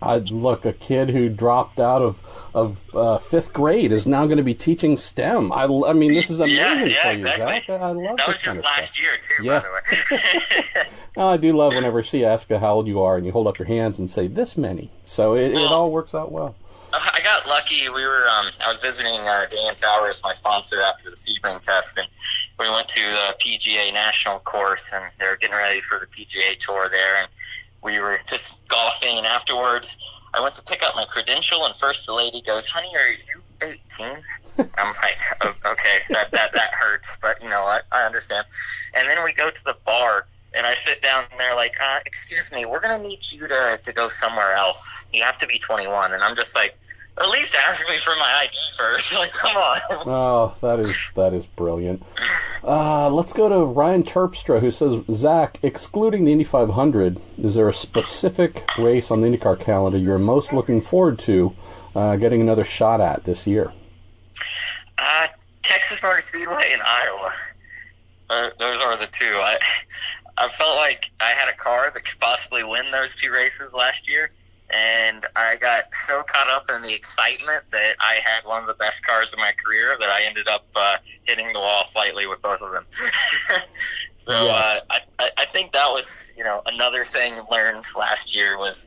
Speaker 1: Look, a kid who dropped out of fifth grade is now going to be teaching STEM. I mean, this is amazing for you,
Speaker 3: exactly.
Speaker 1: Zach. I love
Speaker 3: that
Speaker 1: this
Speaker 3: was
Speaker 1: kind
Speaker 3: just
Speaker 1: of
Speaker 3: last
Speaker 1: stuff.
Speaker 3: year, too, by the way.
Speaker 1: I do love whenever she asks how old you are and you hold up your hands and say, this many. So it all works out well.
Speaker 3: I got lucky. We were, I was visiting Dan Towers, my sponsor, after the Sebring test, and we went to the PGA National course, and they were getting ready for the PGA Tour there, and we were just golfing, and afterwards, I went to pick up my credential, and first the lady goes, "Honey, are you 18?" I'm like, oh, okay, that hurts, but you know what? I understand. And then we go to the bar, and I sit down, and they're like, excuse me, we're going to need you to go somewhere else. You have to be 21. And I'm just like, at least ask me for my ID first. Like, come on.
Speaker 1: Oh, that is brilliant. Let's go to Ryan Terpstra, who says, Zach, excluding the Indy 500, is there a specific race on the IndyCar calendar you're most looking forward to getting another shot at this year?
Speaker 3: Texas Motor Speedway and Iowa. Those are the two. I felt like I had a car that could possibly win those two races last year, and I got so caught up in the excitement that I had one of the best cars in my career that I ended up hitting the wall slightly with both of them. So yes. I think that was, another thing learned last year was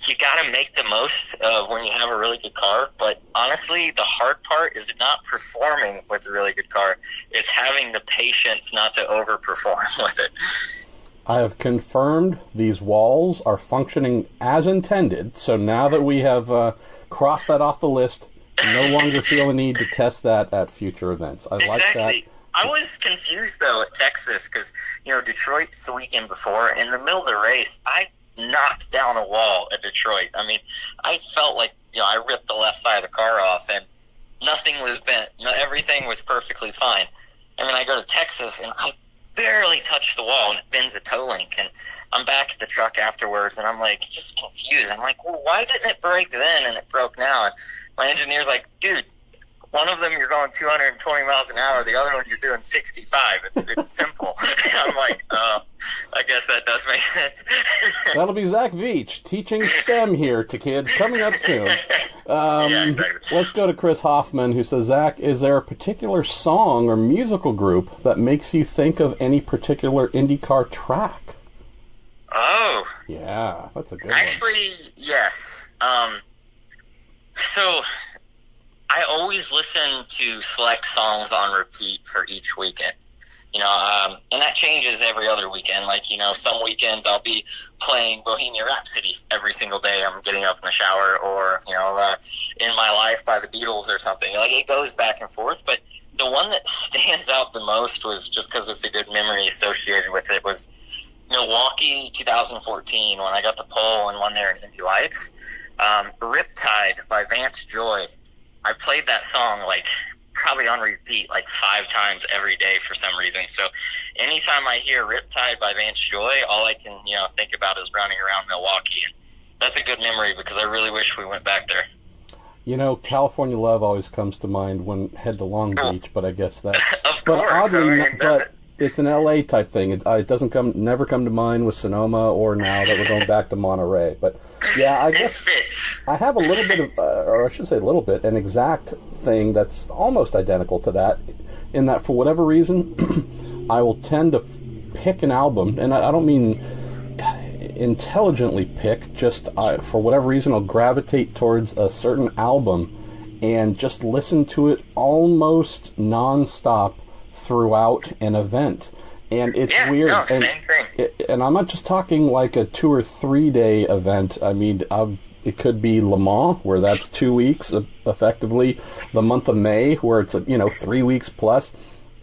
Speaker 3: you got to make the most of when you have a really good car. But honestly, the hard part is not performing with a really good car. It's having the patience not to overperform with it.
Speaker 1: I have confirmed these walls are functioning as intended. So now that we have crossed that off the list, no longer feel the need to test that at future events. I like that.
Speaker 3: I was confused, though, at Texas because, Detroit's the weekend before. In the middle of the race, I knocked down a wall at Detroit. I mean, I felt like, I ripped the left side of the car off and nothing was bent. Everything was perfectly fine. And then I go to Texas and I barely touched the wall and it bends a toe link. And I'm back at the truck afterwards and I'm like, just confused. I'm like, well, why didn't it break then and it broke now? And my engineer's like, dude, one of them you're going 220 miles an hour, the other one you're doing 65. It's simple. I'm like, oh, I guess that does make sense.
Speaker 1: That'll be Zach Veach teaching STEM here to kids coming up soon.
Speaker 3: Yeah, exactly.
Speaker 1: Let's go to Chris Hoffman, who says, Zach, is there a particular song or musical group that makes you think of any particular IndyCar track?
Speaker 3: Oh.
Speaker 1: Yeah, that's a good
Speaker 3: Actually, yes. So I always listen to select songs on repeat for each weekend, and that changes every other weekend. Like, some weekends I'll be playing Bohemian Rhapsody every single day I'm getting up in the shower, or, In My Life by the Beatles or something. Like, it goes back and forth, but the one that stands out the most was, just because it's a good memory associated with it, was Milwaukee 2014 when I got the pole and won there in Indy Lights. Riptide by Vance Joy. I played that song probably on repeat 5 times every day for some reason. So anytime I hear Riptide by Vance Joy, all I can think about is running around Milwaukee, and that's a good memory because I really wish we went back there.
Speaker 1: California Love always comes to mind when head to Long Beach, but I guess that's
Speaker 3: of
Speaker 1: but
Speaker 3: course.
Speaker 1: oddly, but it's an LA type thing. It doesn't never come to mind with Sonoma or now that we're going back to Monterey. But yeah, I guess I have a little bit of, or I should say a little bit, an exact thing that's almost identical to that, in that for whatever reason, I will tend to pick an album, and I don't mean intelligently pick. Just for whatever reason, I'll gravitate towards a certain album and just listen to it almost nonstop throughout an event. And it's weird.
Speaker 3: No, same thing.
Speaker 1: And I'm not just talking like a 2 or 3 day event. I mean, it could be Le Mans, where that's 2 weeks, effectively. The month of May, where it's 3 weeks plus.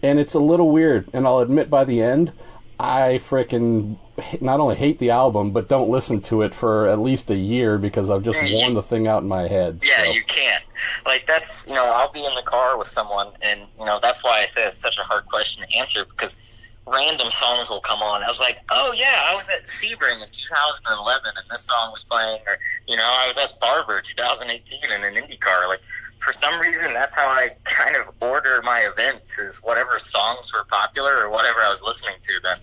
Speaker 1: And it's a little weird. And I'll admit, by the end, I frickin' not only hate the album, but don't listen to it for at least a year because I've just worn the thing out in my head.
Speaker 3: Yeah,
Speaker 1: so.
Speaker 3: You can't. Like, that's, I'll be in the car with someone, and, that's why I say it's such a hard question to answer, because random songs will come on. I was like, oh, yeah, I was at Sebring in 2011, and this song was playing, or, I was at Barber 2018 in an IndyCar. Like, for some reason, that's how I kind of order my events, is whatever songs were popular or whatever I was listening to then.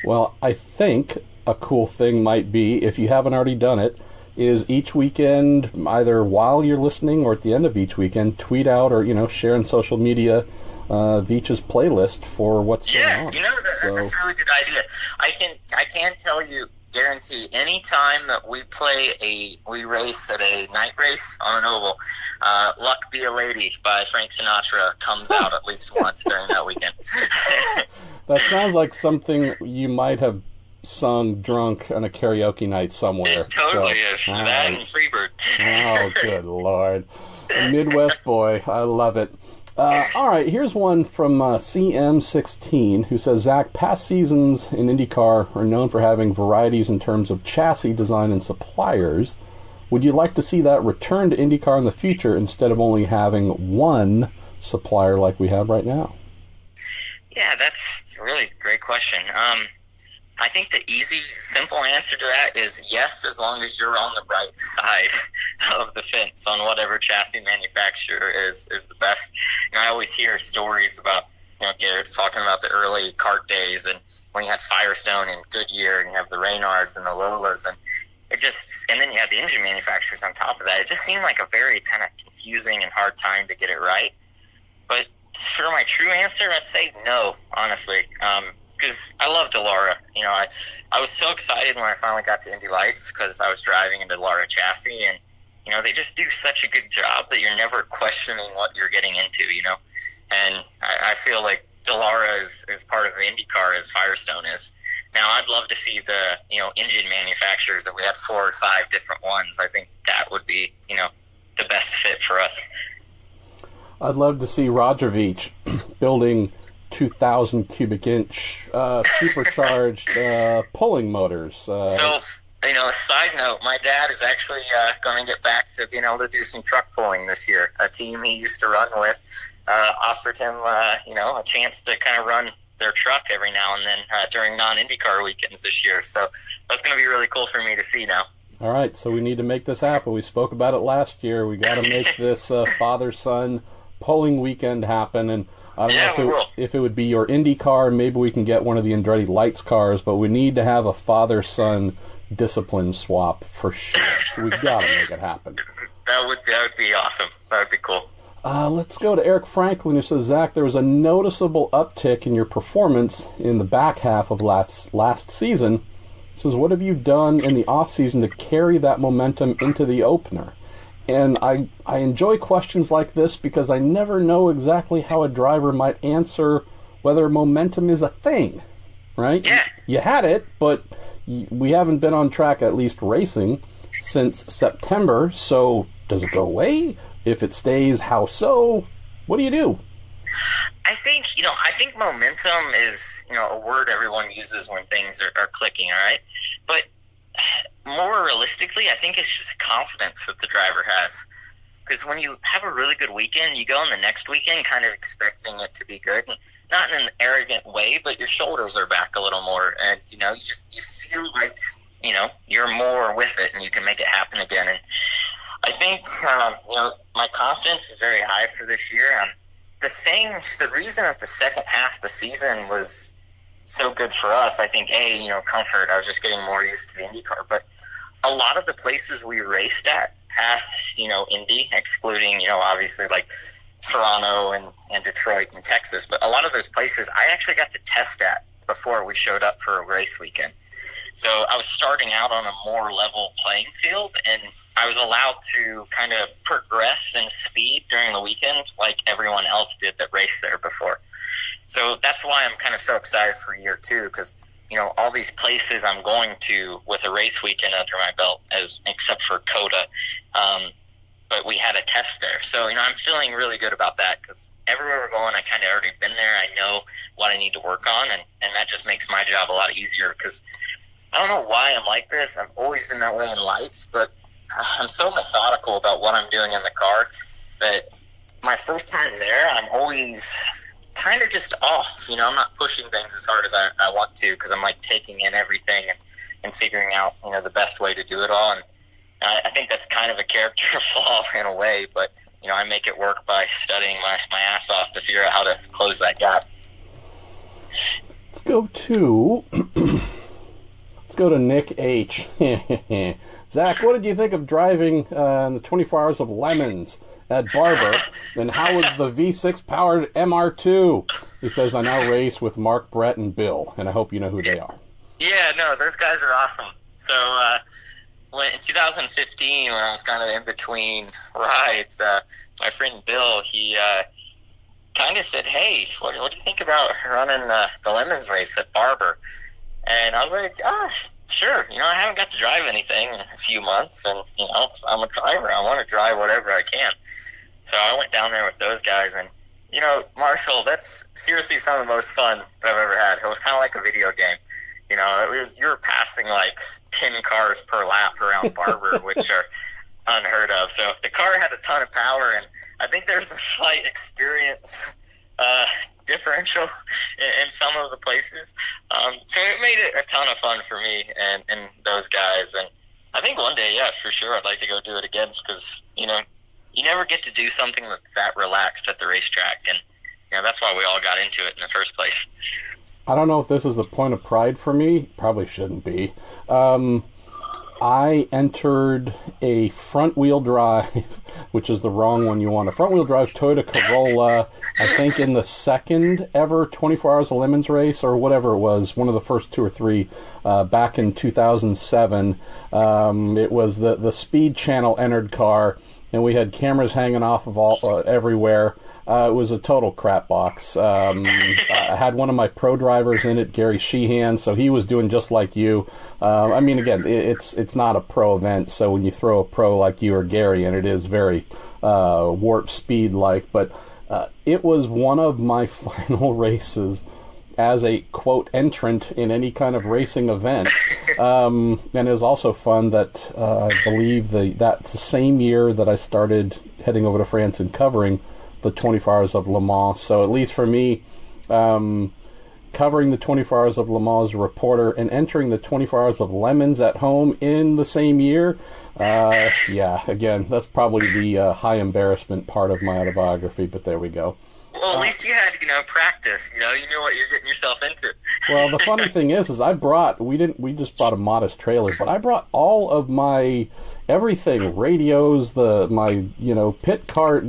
Speaker 1: Well, I think a cool thing might be, if you haven't already done it, is each weekend, either while you're listening or at the end of each weekend, tweet out or, share on social media Veach's playlist for what's going on.
Speaker 3: Yeah, that's a really good idea. I can tell you, guarantee, any time that we race at a night race on an oval, Luck Be a Lady by Frank Sinatra comes out at least once during that weekend.
Speaker 1: That sounds like something you might have sung drunk on a karaoke night somewhere.
Speaker 3: It totally is. That and Freebird.
Speaker 1: Oh, good Lord. A Midwest boy. I love it. All right, here's one from CM16 who says, Zach, past seasons in IndyCar are known for having varieties in terms of chassis design and suppliers. Would you like to see that return to IndyCar in the future instead of only having one supplier like we have right now? Yeah,
Speaker 3: that's a really great question. I think the easy, simple answer to that is yes, as long as you're on the right side of the fence on whatever chassis manufacturer is the best. I always hear stories about, Garrett's talking about the early kart days, and when you had Firestone and Goodyear, and you have the Reynards and the Lolas, and then you have the engine manufacturers on top of that. It just seemed like a very kind of confusing and hard time to get it right. But for my true answer, I'd say no, honestly. Because I love Dallara. I was so excited when I finally got to Indy Lights because I was driving a Dallara chassis, and, they just do such a good job that you're never questioning what you're getting into, And I feel like Dallara is part of the IndyCar as Firestone is. Now, I'd love to see the, engine manufacturers, that we had 4 or 5 different ones. I think that would be, the best fit for us.
Speaker 1: I'd love to see Roger Veach building 2,000 cubic inch supercharged pulling motors.
Speaker 3: Side note, my dad is actually going to get back to being able to do some truck pulling this year. A team he used to run with offered him, a chance to kind of run their truck every now and then during non-IndyCar weekends this year. So that's going to be really cool for me to see now. All
Speaker 1: right, so we need to make this happen. We spoke about it last year. We got to make this father-son pulling weekend happen, and I don't know if it would be your Indy car. Maybe we can get one of the Andretti Lights cars, but we need to have a father-son discipline swap for sure. So we've got to make it happen.
Speaker 3: That would be awesome. That would be cool.
Speaker 1: Let's go to Eric Franklin, who says, Zach, there was a noticeable uptick in your performance in the back half of last season. He says, what have you done in the off-season to carry that momentum into the opener? And I enjoy questions like this because I never know exactly how a driver might answer whether momentum is a thing, right?
Speaker 3: Yeah.
Speaker 1: You had it, but we haven't been on track, at least racing, since September. So does it go away? If it stays, how so? What do you do?
Speaker 3: I think momentum is, a word everyone uses when things are clicking, all right? But more realistically, I think it's just confidence that the driver has. Because when you have a really good weekend, you go in the next weekend kind of expecting it to be good. And not in an arrogant way, but your shoulders are back a little more. And, you feel like, you're more with it and you can make it happen again. And I think, my confidence is very high for this year. The reason that the second half of the season was so good for us, I think, comfort. I was just getting more used to the IndyCar. But a lot of the places we raced at past, Indy, excluding, obviously like Toronto and Detroit and Texas, but a lot of those places I actually got to test at before we showed up for a race weekend. So I was starting out on a more level playing field, and I was allowed to kind of progress in speed during the weekend like everyone else did that raced there before. So that's why I'm kind of so excited for year 2, because, you know, all these places I'm going to with a race weekend under my belt, except for COTA, but we had a test there. So, you know, I'm feeling really good about that, because everywhere we're going, I kind of already been there. I know what I need to work on, and that just makes my job a lot easier, because I don't know why I'm like this. I've always been that way in lights, but I'm so methodical about what I'm doing in the car that my first time there, I'm always kind of just off. You know, I'm not pushing things as hard as I want to, because I'm like taking in everything and figuring out, you know, the best way to do it all. And I think that's kind of a character flaw in a way, but, you know, I make it work by studying my ass off to figure out how to close that gap.
Speaker 1: Let's go to Nick H. Zach, what did you think of driving in the 24 Hours of Lemons at Barber? And how was the V6-powered MR2? He says, I now race with Mark, Brett, and Bill, and I hope you know who they are.
Speaker 3: Yeah, no, those guys are awesome. So in 2015, when I was kind of in between rides, my friend Bill, he kind of said, hey, what do you think about running the Lemons race at Barber? And I was like, sure. You know, I haven't got to drive anything in a few months, and, you know, I'm a driver. I want to drive whatever I can. So I went down there with those guys, and, you know, Marshall, that's seriously some of the most fun that I've ever had. It was kind of like a video game. You know, you were passing like 10 cars per lap around Barber, which are unheard of. So the car had a ton of power, and I think there's a slight experience differential in some of the places. So it made it a ton of fun for me and those guys. And I think one day, yeah, for sure, I'd like to go do it again, because, you know, you never get to do something that's that relaxed at the racetrack. And, you know, that's why we all got into it in the first place.
Speaker 1: I don't know if this is a point of pride for me. Probably shouldn't be. I entered a front-wheel drive, which is the wrong one you want. A front-wheel drive Toyota Corolla, I think in the second ever 24 Hours of Lemons race, or whatever it was, one of the first 2 or 3, back in 2007. It was the Speed Channel entered car, and we had cameras hanging off of everywhere. It was a total crap box. I had one of my pro drivers in it, Gary Sheehan, so he was doing just like you. I mean, again, it's not a pro event, so when you throw a pro like you or Gary in, it is very warp speed like. But it was one of my final races as a quote entrant in any kind of racing event, and it was also fun that I believe that's the same year that I started heading over to France and covering the 24 Hours of Le Mans. So at least for me, covering the 24 Hours of Le Mans as a reporter and entering the 24 Hours of Lemons at home in the same year, yeah, again, that's probably the high embarrassment part of my autobiography, but there we go.
Speaker 3: Well, at least you had, you know, practice. You know, you knew what you're getting yourself into.
Speaker 1: Well, the funny thing is we just brought a modest trailer, but I brought all of my everything, radios, my pit cart,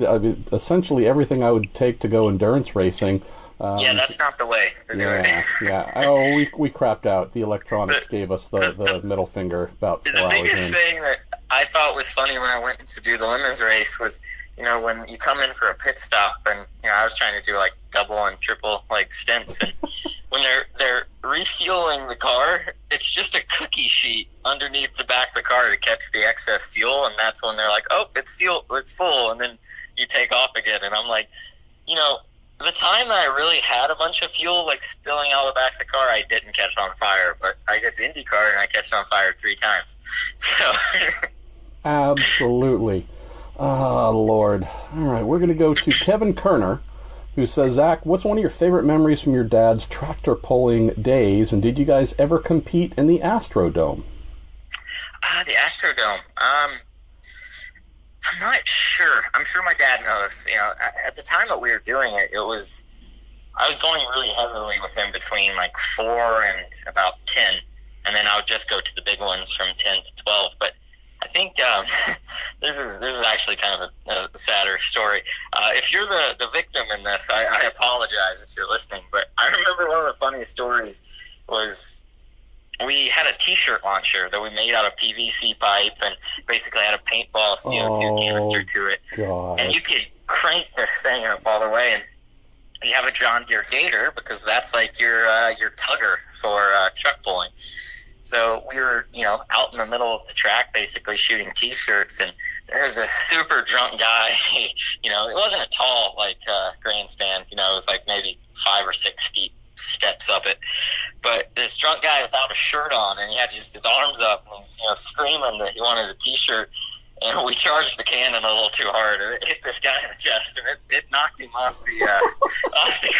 Speaker 1: essentially everything I would take to go endurance racing.
Speaker 3: Yeah, that's not the way to do it.
Speaker 1: Yeah. Oh, we crapped out. The electronics gave us the middle finger about 4 hours in.
Speaker 3: The biggest thing that I thought was funny when I went to do the Lemons race was, you know, when you come in for a pit stop, and, you know, I was trying to do like double and triple like stints, and when they're refueling the car, it's just a cookie sheet underneath the back of the car to catch the excess fuel, and that's when they're like, oh, it's full, and then you take off again, and I'm like, you know, the time that I really had a bunch of fuel like spilling out of the back of the car, I didn't catch on fire, but I get to IndyCar and I catch on fire 3 times. So.
Speaker 1: Absolutely. Oh, Lord. All right, we're going to go to Kevin Kerner, who says, Zach, what's one of your favorite memories from your dad's tractor pulling days, and did you guys ever compete in the Astrodome?
Speaker 3: The Astrodome. I'm not sure. I'm sure my dad knows. You know, at the time that we were doing it, I was going really heavily with him between like 4 and about 10, and then I would just go to the big ones from 10 to 12. But I think this is actually kind of a sadder story. If you're the victim in this, I apologize if you're listening. But I remember one of the funniest stories was we had a T-shirt launcher that we made out of PVC pipe and basically had a paintball CO2 canister to it.
Speaker 1: God.
Speaker 3: And you could crank this thing up all the way, and you have a John Deere Gator because that's like your tugger for truck pulling. So we were, out in the middle of the track basically shooting T-shirts, and there was a super drunk guy. It wasn't a tall, grandstand. It was like maybe 5 or 6 steep steps up it. But this drunk guy without a shirt on, and he had just his arms up, and he's, screaming that he wanted a T-shirt. And we charged the cannon a little too hard. It hit this guy in the chest, and it knocked him off the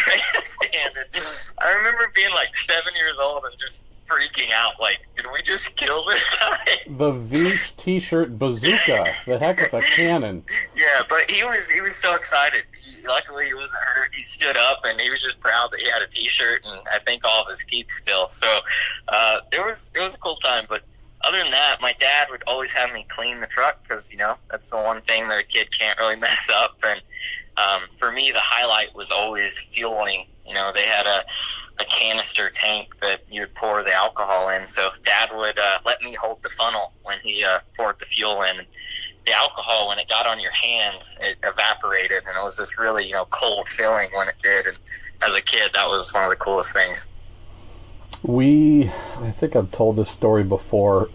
Speaker 3: grandstand. And I remember being like 7 years old and just freaking out, like, did we just kill this guy?
Speaker 1: The Veach T-shirt bazooka, the heck of a cannon.
Speaker 3: Yeah, but he was so excited. Luckily, he wasn't hurt. He stood up, and he was just proud that he had a T-shirt, and I think all of his teeth still. So it was a cool time. But other than that, my dad would always have me clean the truck because, that's the one thing that a kid can't really mess up. And for me, the highlight was always fueling. They had a canister tank that you would pour the alcohol in. So Dad would let me hold the funnel when he poured the fuel in. The alcohol, when it got on your hands, it evaporated, and it was this really, cold feeling when it did. And as a kid, that was one of the coolest things.
Speaker 1: I think I've told this story before.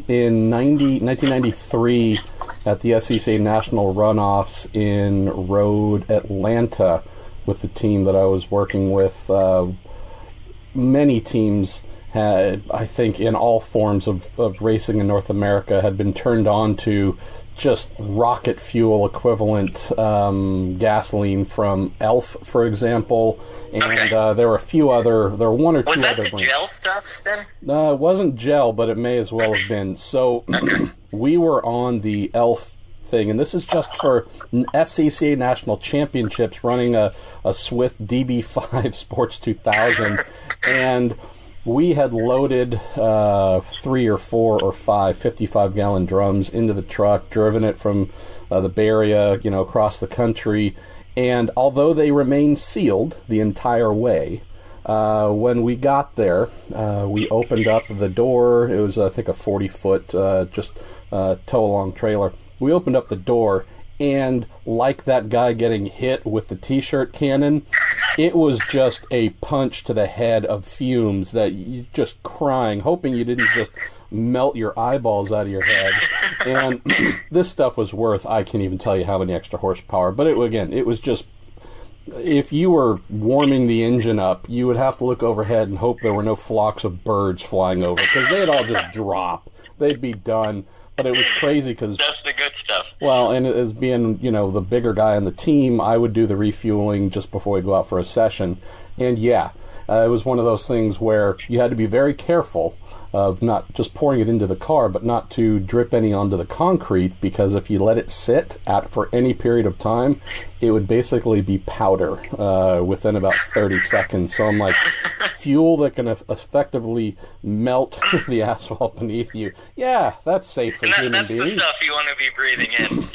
Speaker 1: In 1993, at the SCCA National Runoffs in Road, Atlanta, with the team that I was working with, many teams had, I think, in all forms of racing in North America, had been turned on to just rocket fuel equivalent gasoline from Elf, for example, and there were a few other. There were one or two other.
Speaker 3: Was that the gel stuff then?
Speaker 1: It wasn't gel, but it may as well have been. So we were on the Elf thing, and this is just for SCCA National Championships, running a Swift DB5 Sports 2000, and we had loaded 3 or 4 or 5 55-gallon drums into the truck, driven it from the Bay Area, across the country. And although they remained sealed the entire way, when we got there, we opened up the door. It was, I think, a 40-foot tow-along trailer. We opened up the door, and like that guy getting hit with the T-shirt cannon, it was just a punch to the head of fumes that you just crying, hoping you didn't just melt your eyeballs out of your head. And this stuff was worth, I can't even tell you how many extra horsepower. But it was just, if you were warming the engine up, you would have to look overhead and hope there were no flocks of birds flying over, because they'd all just drop. They'd be done. But it was crazy because
Speaker 3: that's the good stuff.
Speaker 1: Well, and as being, the bigger guy on the team, I would do the refueling just before we go out for a session. And it was one of those things where you had to be very careful of not just pouring it into the car, but not to drip any onto the concrete, because if you let it sit for any period of time, it would basically be powder within about 30 seconds. So I'm like, fuel that can effectively melt the asphalt beneath you. Yeah, that's safe for human beings.
Speaker 3: That's the stuff you want to be breathing in,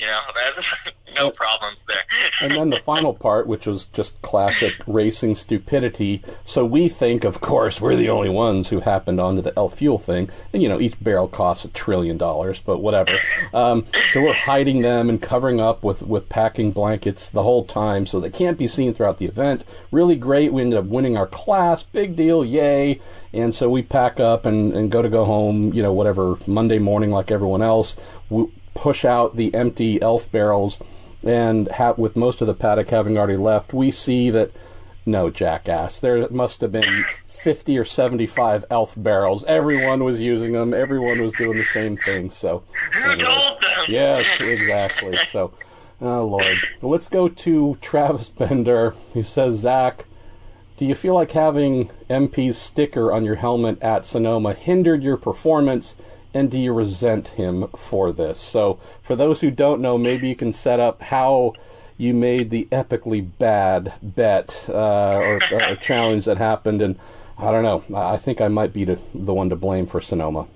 Speaker 3: That's no problems there.
Speaker 1: And then the final part, which was just classic racing stupidity. So we think, of course, we're the only ones who happened onto the Elf fuel thing. And, each barrel costs $1 trillion, but whatever. So we're hiding them and covering up with packing blankets the whole time so they can't be seen throughout the event. Really great. We ended up winning our class. Big deal. Yay. And so we pack up and go home, whatever, Monday morning like everyone else. We push out the empty Elf barrels, and with most of the paddock having already left, we see that, no, jackass, there must have been 50 or 75 Elf barrels. Everyone was using them. Everyone was doing the same thing. So,
Speaker 3: who told them?
Speaker 1: Yes, exactly. So, oh, Lord. Well, let's go to Travis Bender, who says, Zach, do you feel like having MP's sticker on your helmet at Sonoma hindered your performance, and do you resent him for this? So, for those who don't know, maybe you can set up how you made the epically bad bet or challenge that happened, and I don't know. I think I might be the one to blame for Sonoma.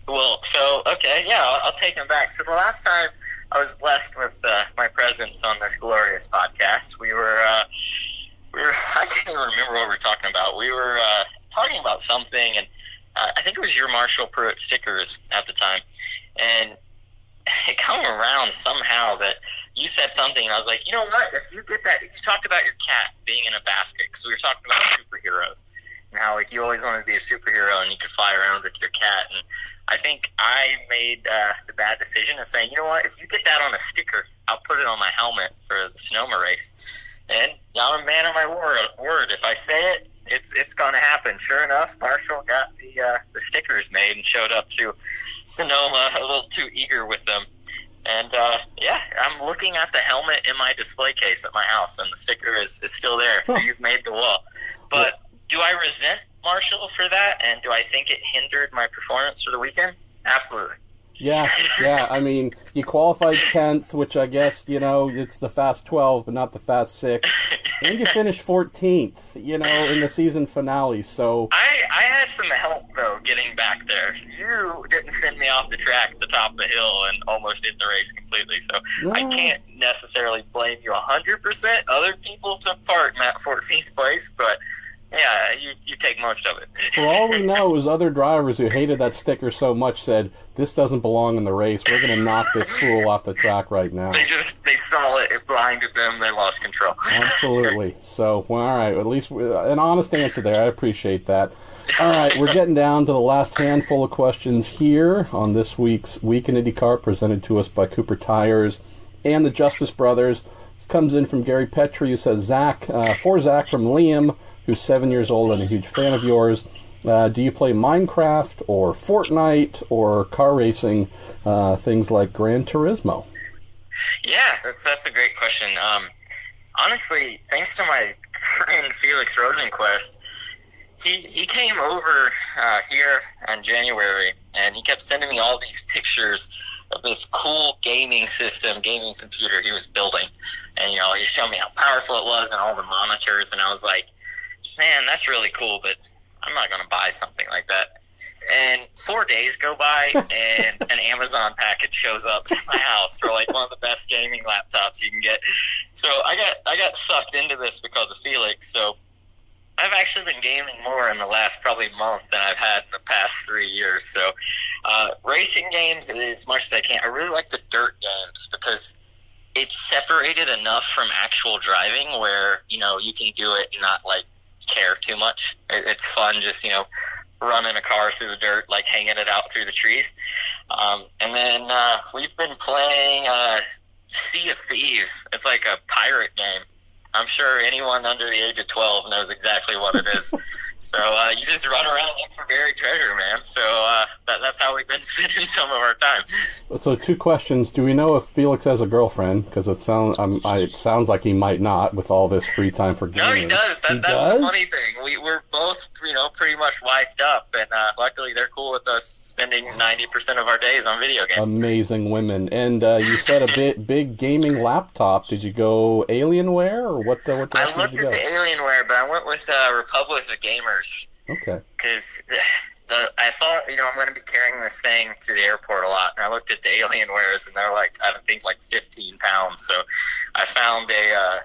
Speaker 3: Well, I'll take him back. So the last time I was blessed with my presence on this glorious podcast, we were I can't even remember what we were talking about. We were talking about something, and I think it was your Marshall Pruett stickers at the time, and it come around somehow that you said something, and I was like, you know what? If you get that, you talked about your cat being in a basket, because we were talking about superheroes and how like you always wanted to be a superhero and you could fly around with your cat. And I think I made the bad decision of saying, you know what? If you get that on a sticker, I'll put it on my helmet for the Sonoma race. And I'm a man of my word. If I say it, it's going to happen. Sure enough, Marshall got the stickers made and showed up to Sonoma a little too eager with them. And, I'm looking at the helmet in my display case at my house, and the sticker is still there. So you've made the wall. But do I resent Marshall for that? And do I think it hindered my performance for the weekend? Absolutely.
Speaker 1: Yeah. I mean, you qualified 10th, which I guess, it's the Fast 12, but not the Fast 6. And you finished 14th, in the season finale. So
Speaker 3: I had some help, though, getting back there. You didn't send me off the track at the top of the hill and almost did the race completely. So no. I can't necessarily blame you 100%. Other people took part in that 14th place, but yeah, you take most of it.
Speaker 1: For all we know, it was other drivers who hated that sticker so much said, this doesn't belong in the race. We're going to knock this fool off the track right now.
Speaker 3: They saw it. It blinded them. They lost control.
Speaker 1: Absolutely. So, well, all right. At least an honest answer there. I appreciate that. All right. We're getting down to the last handful of questions here on this week's Week in IndyCar, presented to us by Cooper Tires and the Justice Brothers. This comes in from Gary Petrie, who says, for Zach from Liam, who's 7 years old and a huge fan of yours. Do you play Minecraft or Fortnite or car racing, things like Gran Turismo?
Speaker 3: Yeah, that's a great question. Honestly, thanks to my friend Felix Rosenquist, he came over here in January, and he kept sending me all these pictures of this cool gaming computer he was building. And, he showed me how powerful it was and all the monitors, and I was like, man, that's really cool, but I'm not going to buy something like that. And 4 days go by, and an Amazon package shows up to my house for like one of the best gaming laptops you can get. So I got sucked into this because of Felix. So I've actually been gaming more in the last probably month than I've had in the past 3 years. So racing games as much as I can. I really like the dirt games because it's separated enough from actual driving where, you can do it and not like care too much. It's fun just, running a car through the dirt, like hanging it out through the trees. And then we've been playing Sea of Thieves. It's like a pirate game. I'm sure anyone under the age of 12 knows exactly what it is. So you just run around looking for buried treasure, man. So that's how we've been spending some of our time.
Speaker 1: So 2 questions. Do we know if Felix has a girlfriend? Because it sounds like he might not with all this free time for gaming.
Speaker 3: No, he does. That's the funny thing. We're both, pretty much wifed up, and luckily they're cool with us spending 90% of our days on video games. Amazing
Speaker 1: women. And you said a big gaming laptop. Did you go Alienware or what?
Speaker 3: I looked at the Alienware, but I went with Republic of Gamers.
Speaker 1: Okay.
Speaker 3: Because I thought, I'm going to be carrying this thing to the airport a lot, and I looked at the Alienwares, and they're like, I think 15 pounds. So I found a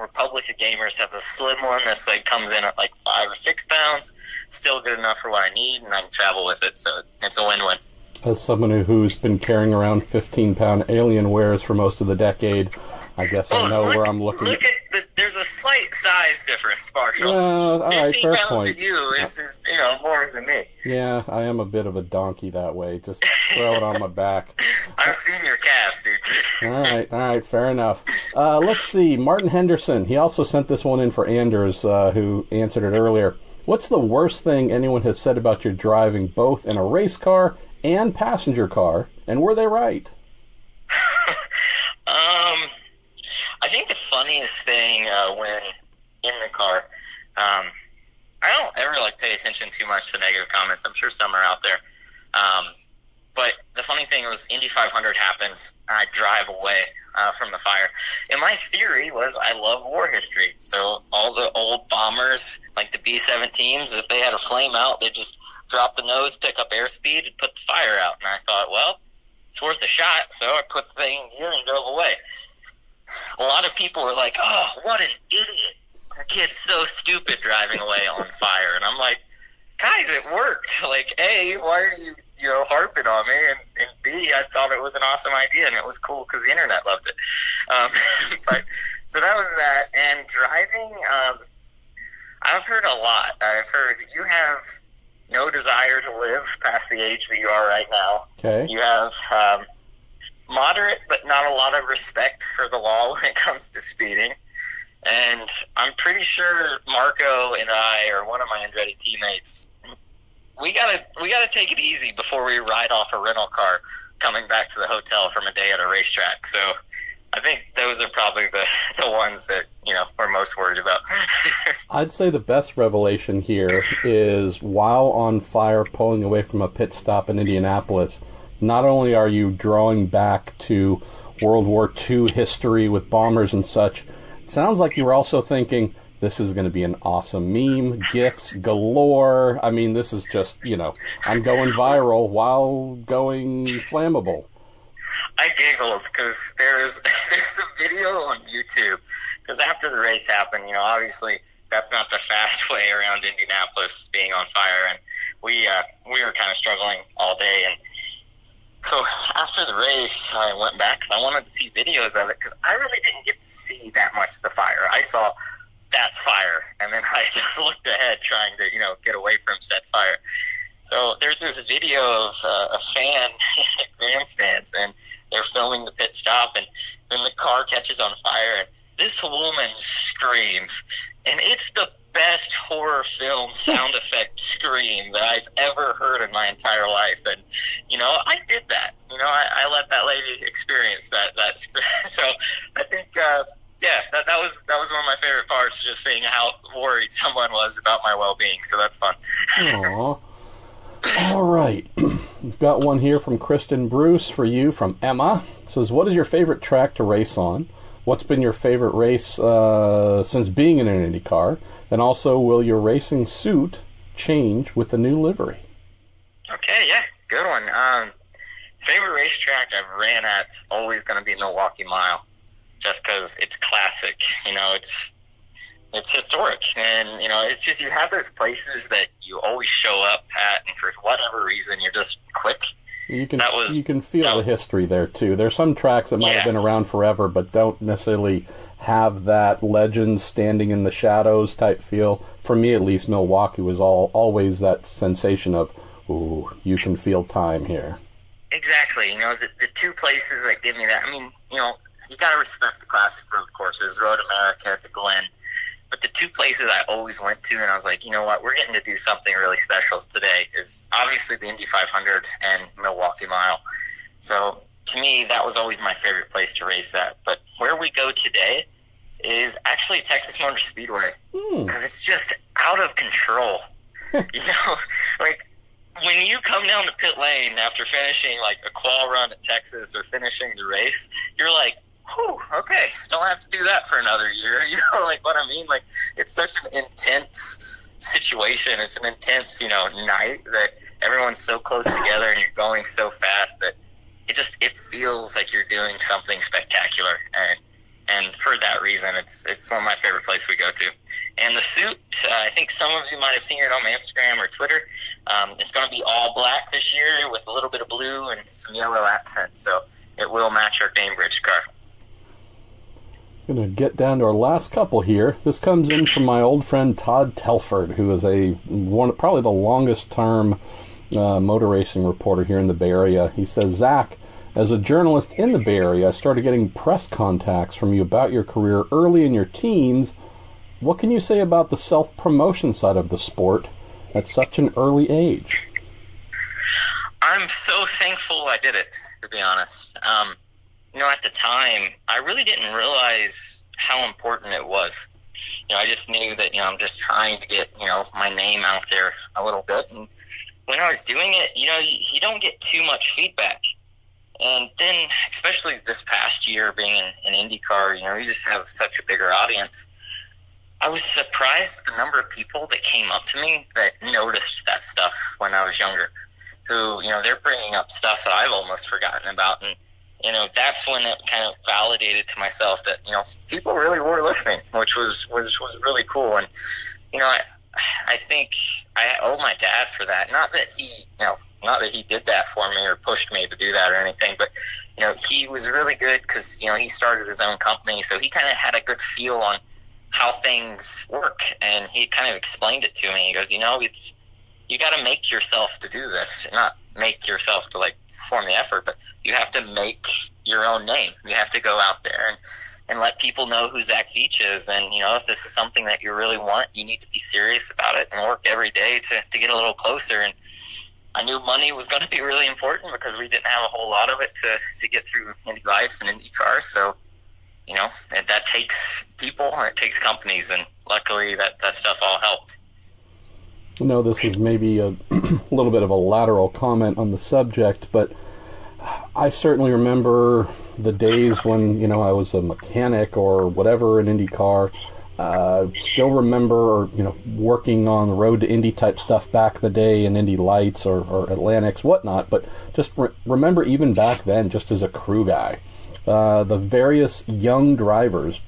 Speaker 3: Republic of Gamers have a slim one that's comes in at 5 or 6 pounds, still good enough for what I need, and I can travel with it. So it's a win-win. As
Speaker 1: someone who's been carrying around 15-pound Alienwares for most of the decade, I guess I know where I'm looking.
Speaker 3: Look at there's a slight size difference, Marshall.
Speaker 1: All right, fair point.
Speaker 3: 15 pounds for you is more than me.
Speaker 1: Yeah, I am a bit of a donkey that way. Just throw it on my back.
Speaker 3: I've seen your cast, dude.
Speaker 1: All right, fair enough. Let's see, Martin Henderson. He also sent this one in for Anders, who answered it earlier. What's the worst thing anyone has said about your driving, both in a race car and passenger car, and were they right?
Speaker 3: I think the funniest thing when in the car, I don't ever pay attention too much to negative comments. I'm sure some are out there. But the funny thing was Indy 500 happens, and I drive away from the fire. And my theory was I love war history. So all the old bombers, like the B-17s, if they had a flame out, they'd just drop the nose, pick up airspeed, and put the fire out. And I thought, well, it's worth a shot. So I put the thing in gear and drove away. A lot of people were like, oh, what an idiot. That kid's so stupid driving away on fire. And I'm like, guys, it worked. Like, A, why are you, harping on me? And B, I thought it was an awesome idea, and it was cool because the internet loved it. But so that was that. And driving, I've heard a lot. I've heard you have no desire to live past the age that you are right now.
Speaker 1: Okay.
Speaker 3: You have moderate but not a lot of respect for the law when it comes to speeding. And I'm pretty sure Marco and I, or one of my Andretti teammates, we gotta take it easy before we ride off a rental car coming back to the hotel from a day at a racetrack. So I think those are probably the ones that, we're most worried about.
Speaker 1: I'd say the best revelation here is while on fire pulling away from a pit stop in Indianapolis, not only are you drawing back to World War II history with bombers and such, it sounds like you were also thinking, this is going to be an awesome meme, GIFs galore. I mean, this is just, I'm going viral while going flammable.
Speaker 3: I giggled because there's a video on YouTube, because after the race happened, obviously that's not the fast way around Indianapolis being on fire, and we were kind of struggling all day. And so after the race, I went back because I wanted to see videos of it, because I really didn't get to see that much of the fire. I saw that's fire, and then I just looked ahead trying to, get away from said fire. So there's this video of a fan at grandstands, and they're filming the pit stop, and then the car catches on fire, and this woman screams, and it's the best horror film sound effect scream that I've ever heard in my entire life. And, I did that. I let that lady experience that scream. So I think, that was one of my favorite parts, just seeing how worried someone was about my well-being. So that's fun.
Speaker 1: Aww. All right. We've got one here from Kristen Bruce for you from Emma. It says, what is your favorite track to race on? What's been your favorite race since being in an IndyCar? And also, will your racing suit change with the new livery?
Speaker 3: Okay, yeah, good one. Favorite racetrack I've ran at's always going to be Milwaukee Mile, just because it's classic. It's historic, and it's just, you have those places that you always show up at, and for whatever reason you're just quick.
Speaker 1: You can feel the history there too. There's some tracks that might have been around forever, but don't necessarily have that legend standing in the shadows type feel. For me, at least, Milwaukee was always that sensation of, ooh, you can feel time here.
Speaker 3: Exactly. The two places that give me that. I mean, you got to respect the classic road courses, Road America, the Glen. But the two places I always went to, and I was like, you know what, we're getting to do something really special today, is obviously the Indy 500 and Milwaukee Mile. So to me, that was always my favorite place to race at. But where we go today is actually Texas Motor Speedway, because it's just out of control. Like when you come down the pit lane after finishing like a qual run at Texas or finishing the race, you're like, whew, okay, don't have to do that for another year. Like what I mean? Like, it's such an intense situation. It's an intense, night that everyone's so close together and you're going so fast that it feels like you're doing something spectacular. And for that reason, it's one of my favorite places we go to. And the suit, I think some of you might have seen it on my Instagram or Twitter. It's going to be all black this year with a little bit of blue and some yellow accents. So it will match our Bainbridge car.
Speaker 1: Going to get down to our last couple here. This comes in from my old friend Todd Telford, who is probably the longest-term motor racing reporter here in the Bay Area. He says, Zach, as a journalist in the Bay Area, I started getting press contacts from you about your career early in your teens. What can you say about the self-promotion side of the sport at such an early age?
Speaker 3: I'm so thankful I did it, to be honest. At the time, I really didn't realize how important it was. I just knew that, I'm just trying to get, my name out there a little bit. And when I was doing it, you don't get too much feedback. And then, especially this past year being in IndyCar, you just have such a bigger audience. I was surprised the number of people that came up to me that noticed that stuff when I was younger, who, they're bringing up stuff that I've almost forgotten about. And, that's when it kind of validated to myself that, people really were listening, which was really cool. And, I think I owe my dad for that. Not that he did that for me or pushed me to do that or anything, but, he was really good because, he started his own company, so he kind of had a good feel on how things work, and he kind of explained it to me. He goes, you got to make yourself to do this, not make yourself to, perform the effort, but you have to make your own name. You have to go out there and let people know who Zach Veach is. And, if this is something that you really want, you need to be serious about it and work every day to get a little closer. And I knew money was going to be really important because we didn't have a whole lot of it to get through Indy Lights and IndyCar. So, that takes people and it takes companies. And luckily that stuff all helped.
Speaker 1: This is maybe a little bit of a lateral comment on the subject, but I certainly remember the days when, I was a mechanic or whatever in IndyCar. Still remember, working on the road to Indy type stuff back in the day in Indy Lights or Atlantics, whatnot. But just remember even back then, just as a crew guy, the various young drivers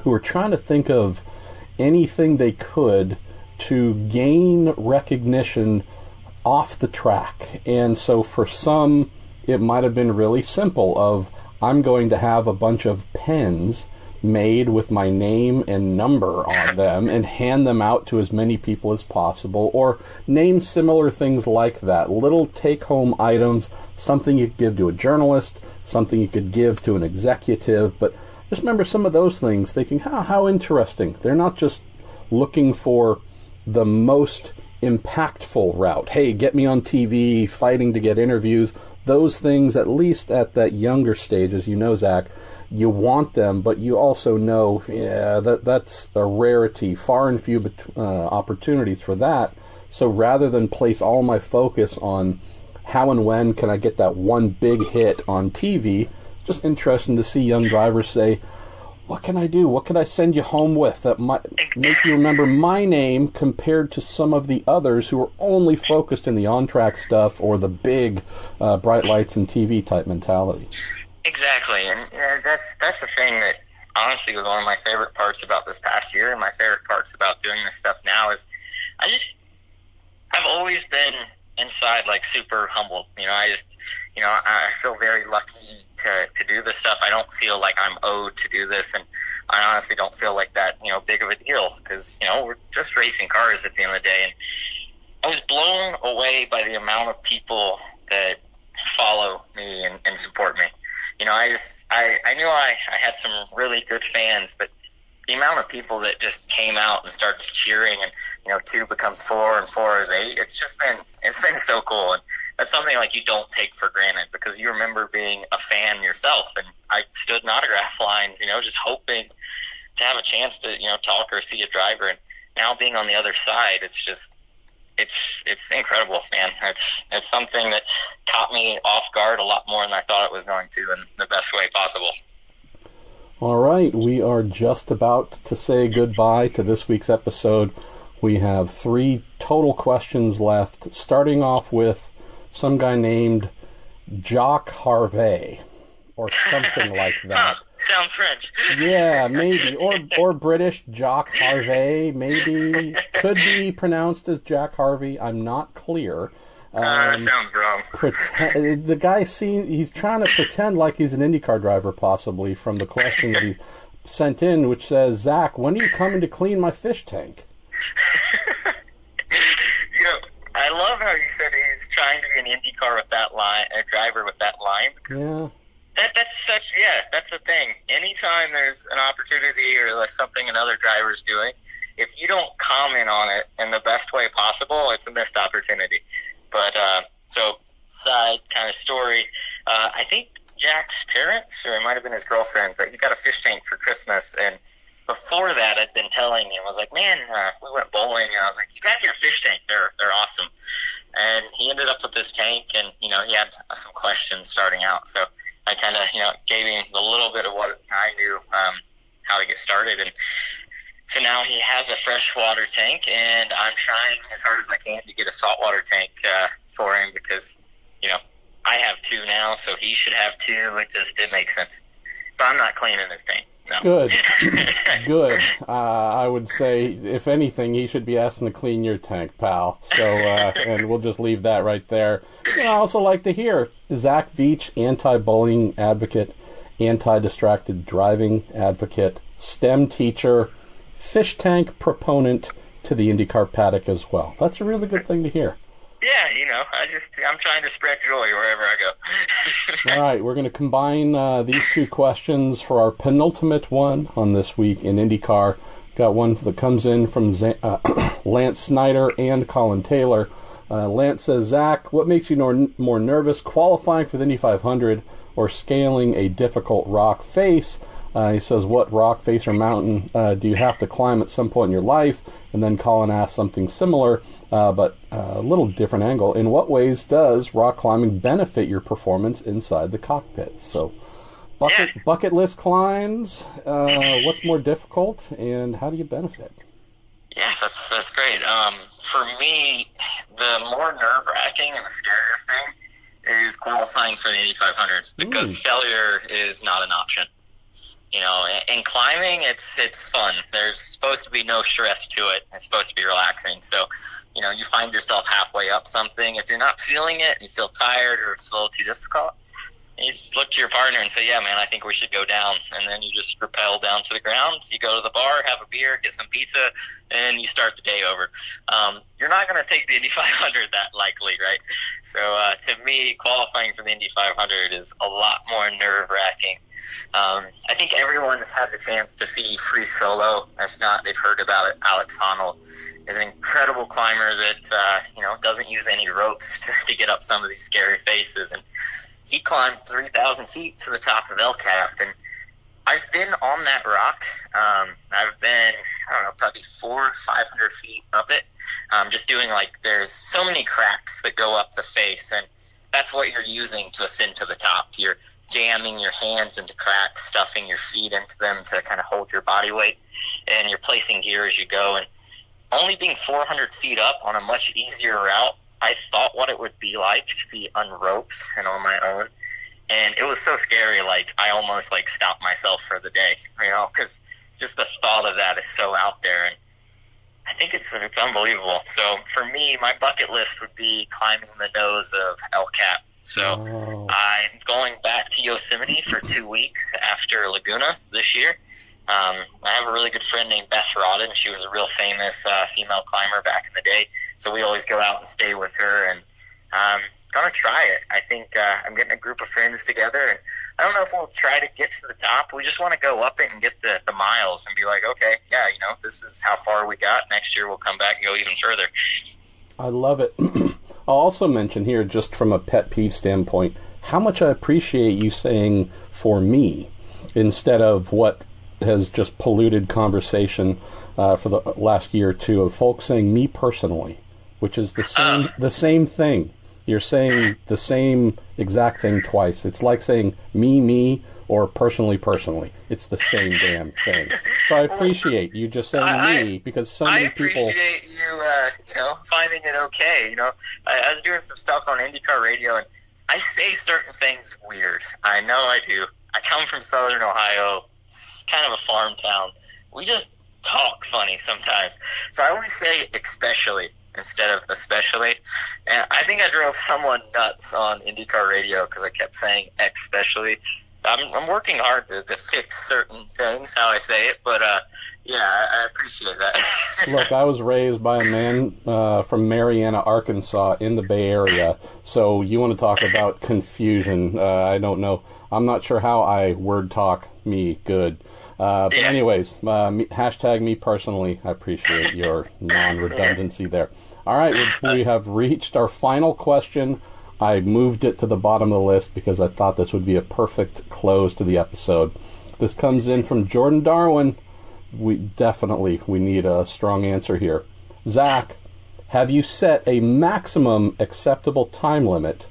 Speaker 1: who were trying to think of anything they could to gain recognition off the track. And so for some, it might have been really simple of, I'm going to have a bunch of pens made with my name and number on them and hand them out to as many people as possible, or name similar things like that. Little take-home items, something you could give to a journalist, something you could give to an executive. But just remember some of those things, thinking, how interesting. They're not just looking for the most impactful route. Hey, get me on TV, fighting to get interviews. Those things, at least at that younger stage, as you know, Zach, you want them, but you also know, that's a rarity, far and few opportunities for that. So rather than place all my focus on how and when can I get that one big hit on TV, just interesting to see young drivers say, what can I do? What can I send you home with that might make you remember my name compared to some of the others who are only focused in the on-track stuff or the big bright lights and TV type mentality?
Speaker 3: Exactly, and that's the thing that honestly was one of my favorite parts about this past year, and my favorite parts about doing this stuff now is I've always been inside super humbled. I feel very lucky to do this stuff. I don't feel like I'm owed to do this, and I honestly don't feel like that, big of a deal because, we're just racing cars at the end of the day. And I was blown away by the amount of people that follow me and support me. I knew I had some really good fans, but the amount of people that just came out and started cheering and, 2 becomes 4 and 4 is 8, it's been so cool. And that's something you don't take for granted because you remember being a fan yourself. And I stood in autograph lines, just hoping to have a chance to, talk or see a driver. And now being on the other side, it's incredible, man. It's something that caught me off guard a lot more than I thought it was going to in the best way possible.
Speaker 1: All right, we are just about to say goodbye to this week's episode. We have 3 total questions left, starting off with some guy named Jacques Harvey, or something like that.
Speaker 3: Sounds French.
Speaker 1: Yeah, maybe. Or British, Jacques Harvey, maybe. Could be pronounced as Jack Harvey. I'm not clear.
Speaker 3: That sounds wrong.
Speaker 1: The guy he's trying to pretend like he's an IndyCar driver, possibly, from the question that he sent in, which says, Zach, when are you coming to clean my fish tank?
Speaker 3: I love how you said he's trying to be an IndyCar with that line, a driver with that line, because that's the thing. Anytime there's an opportunity or something another driver's doing, if you don't comment on it in the best way possible, it's a missed opportunity. But, so, side kind of story, I think Jack's parents, or it might have been his girlfriend, but he got a fish tank for Christmas, and before that, I'd been telling him, I was like, man, we went bowling, and I was like, you gotta get a fish tank, they're awesome. And he ended up with this tank, and, he had some questions starting out, so I kind of, gave him a little bit of what I knew, how to get started, and so now he has a freshwater tank, and I'm trying as hard as I can to get a saltwater tank for him because, I have 2 now, so he should have 2. It makes sense. But I'm not cleaning his tank. No.
Speaker 1: Good. Good. I would say, if anything, he should be asking to clean your tank, pal. So, and we'll just leave that right there. I also like to hear Zach Veach, anti-bullying advocate, anti-distracted driving advocate, STEM teacher, fish tank proponent to the IndyCar paddock as well. That's a really good thing to hear.
Speaker 3: Yeah, I'm trying to spread joy wherever I go.
Speaker 1: All right, we're going to combine these two questions for our penultimate one on This Week in IndyCar. Got one that comes in from Lance Snyder and Colin Taylor. Lance says, Zach, what makes you more nervous, qualifying for the Indy 500 or scaling a difficult rock face? He says, what rock face or mountain do you have to climb at some point in your life? And then Colin asks something similar, but a little different angle. In what ways does rock climbing benefit your performance inside the cockpit? So, bucket list climbs, what's more difficult, and how do you benefit?
Speaker 3: Yeah, that's great. For me, the more nerve-wracking and the scarier thing is qualifying for the Indy 500 because failure is not an option. In climbing, it's fun. There's supposed to be no stress to it. It's supposed to be relaxing. So, you find yourself halfway up something. If you're not feeling it, and you feel tired or it's a little too difficult, you just look to your partner and say, yeah, man, I think we should go down. And then you just rappel down to the ground. You go to the bar, have a beer, get some pizza, and you start the day over. You're not going to take the Indy 500 that likely, right? So to me, qualifying for the Indy 500 is a lot more nerve-wracking. I think everyone has had the chance to see Free Solo. If not, they've heard about it. Alex Honnold is an incredible climber that, doesn't use any ropes to get up some of these scary faces. And he climbed 3,000 feet to the top of El Cap. And I've been on that rock. I've been, probably 400 or 500 feet up it. Just doing there's so many cracks that go up the face. And that's what you're using to ascend to the top. You're jamming your hands into cracks, stuffing your feet into them to kind of hold your body weight, and you're placing gear as you go. And only being 400 feet up on a much easier route, I thought what it would be like to be unroped and on my own. And it was so scary, I almost stopped myself for the day, because just the thought of that is so out there. And I think it's unbelievable. So for me, my bucket list would be climbing the nose of El Cap. So I'm going back to Yosemite for 2 weeks after Laguna this year. I have a really good friend named Beth Rodden. She was a real famous female climber back in the day. So we always go out and stay with her, and I'm going to try it. I think I'm getting a group of friends together, and I don't know if we'll try to get to the top. We just want to go up it and get the miles and be like, okay, yeah, this is how far we got. Next year we'll come back and go even further.
Speaker 1: I love it. I'll also mention here, just from a pet peeve standpoint, how much I appreciate you saying "for me" instead of what has just polluted conversation for the last year or two of folks saying "me personally," which is the same thing. You're saying the same exact thing twice. It's like saying me, or personally. It's the same damn thing. So I appreciate you just saying me, because so many people... I
Speaker 3: appreciate you, finding it okay. I was doing some stuff on IndyCar radio, and I say certain things weird. I know I do. I come from Southern Ohio. It's kind of a farm town. We just talk funny sometimes. So I always say especially instead of especially. And I think I drove someone nuts on IndyCar radio because I kept saying especially. I'm working hard to fix certain things, how I say it, but yeah, I appreciate that.
Speaker 1: Look, I was raised by a man from Marianna, Arkansas, in the Bay Area, so you want to talk about confusion. I don't know. I'm not sure how I word talk me good. But anyways, hashtag me personally. I appreciate your non-redundancy there. All right, we have reached our final question. I moved it to the bottom of the list because I thought this would be a perfect close to the episode. This comes in from Jordan Darwin. We need a strong answer here. Zach, have you set a maximum acceptable time limit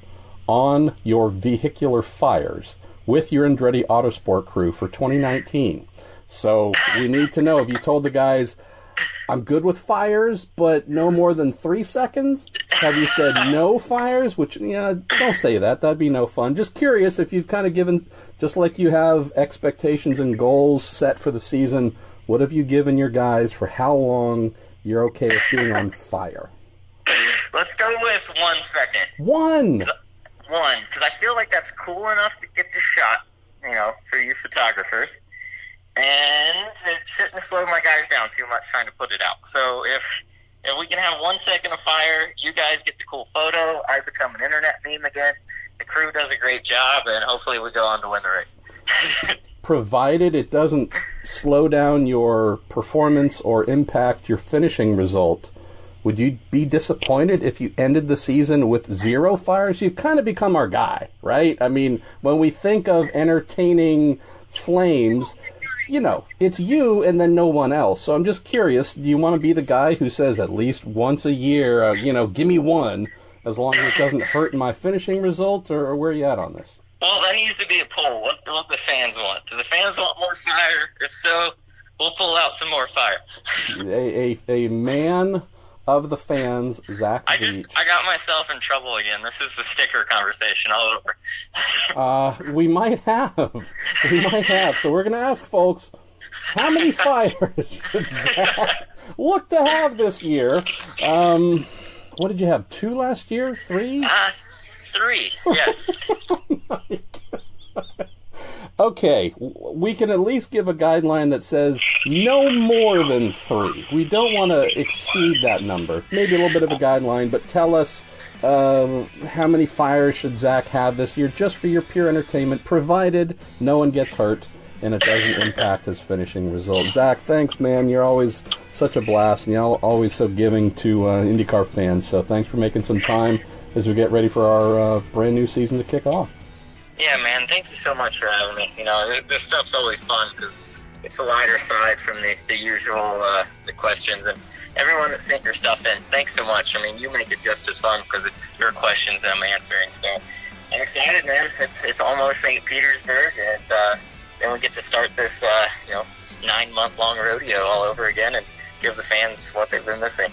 Speaker 1: on your vehicular fires with your Andretti Autosport crew for 2019? So we need to know, if you told the guys, I'm good with fires, but no more than 3 seconds, Have you said no fires? Which, don't say that. That'd be no fun. Just curious if you've kind of given, just like you have expectations and goals set for the season, what have you given your guys for how long you're okay with being on fire?
Speaker 3: Let's go with 1 second.
Speaker 1: One,
Speaker 3: because I feel like that's cool enough to get the shot, for you photographers. And it shouldn't slow my guys down too much trying to put it out. So if we can have 1 second of fire, you guys get the cool photo, I become an internet meme again, the crew does a great job, and hopefully we go on to win the race.
Speaker 1: Provided it doesn't slow down your performance or impact your finishing result, would you be disappointed if you ended the season with 0 fires? You've kind of become our guy, right? I mean, when we think of entertaining flames, it's you and then no one else. So I'm just curious, do you want to be the guy who says at least once a year, give me one, as long as it doesn't hurt my finishing result, or where are you at on this?
Speaker 3: Well, that needs to be a poll. What the fans want? Do the fans want more fire? If so, we'll pull out some more fire.
Speaker 1: a man of the fans, Zach Veach.
Speaker 3: I got myself in trouble again. This is the sticker conversation all over.
Speaker 1: We might have. So we're going to ask folks, how many fires should Zach look to have this year? What did you have, 2 last year? 3?
Speaker 3: 3, yes.
Speaker 1: Oh my God. Okay, we can at least give a guideline that says no more than 3. We don't want to exceed that number. Maybe a little bit of a guideline, but tell us how many fires should Zach have this year, just for your pure entertainment, provided no one gets hurt and it doesn't impact his finishing result. Zach, thanks, man. You're always such a blast, and you're always so giving to IndyCar fans. So thanks for making some time as we get ready for our brand new season to kick off.
Speaker 3: Yeah, man, thank you so much for having me. This stuff's always fun because it's a lighter side from the usual the questions. And everyone that sent your stuff in, thanks so much. I mean, you make it just as fun because it's your questions that I'm answering. So I'm excited, man. It's almost St. Petersburg, and then we get to start this 9-month-long rodeo all over again and give the fans what they've been missing.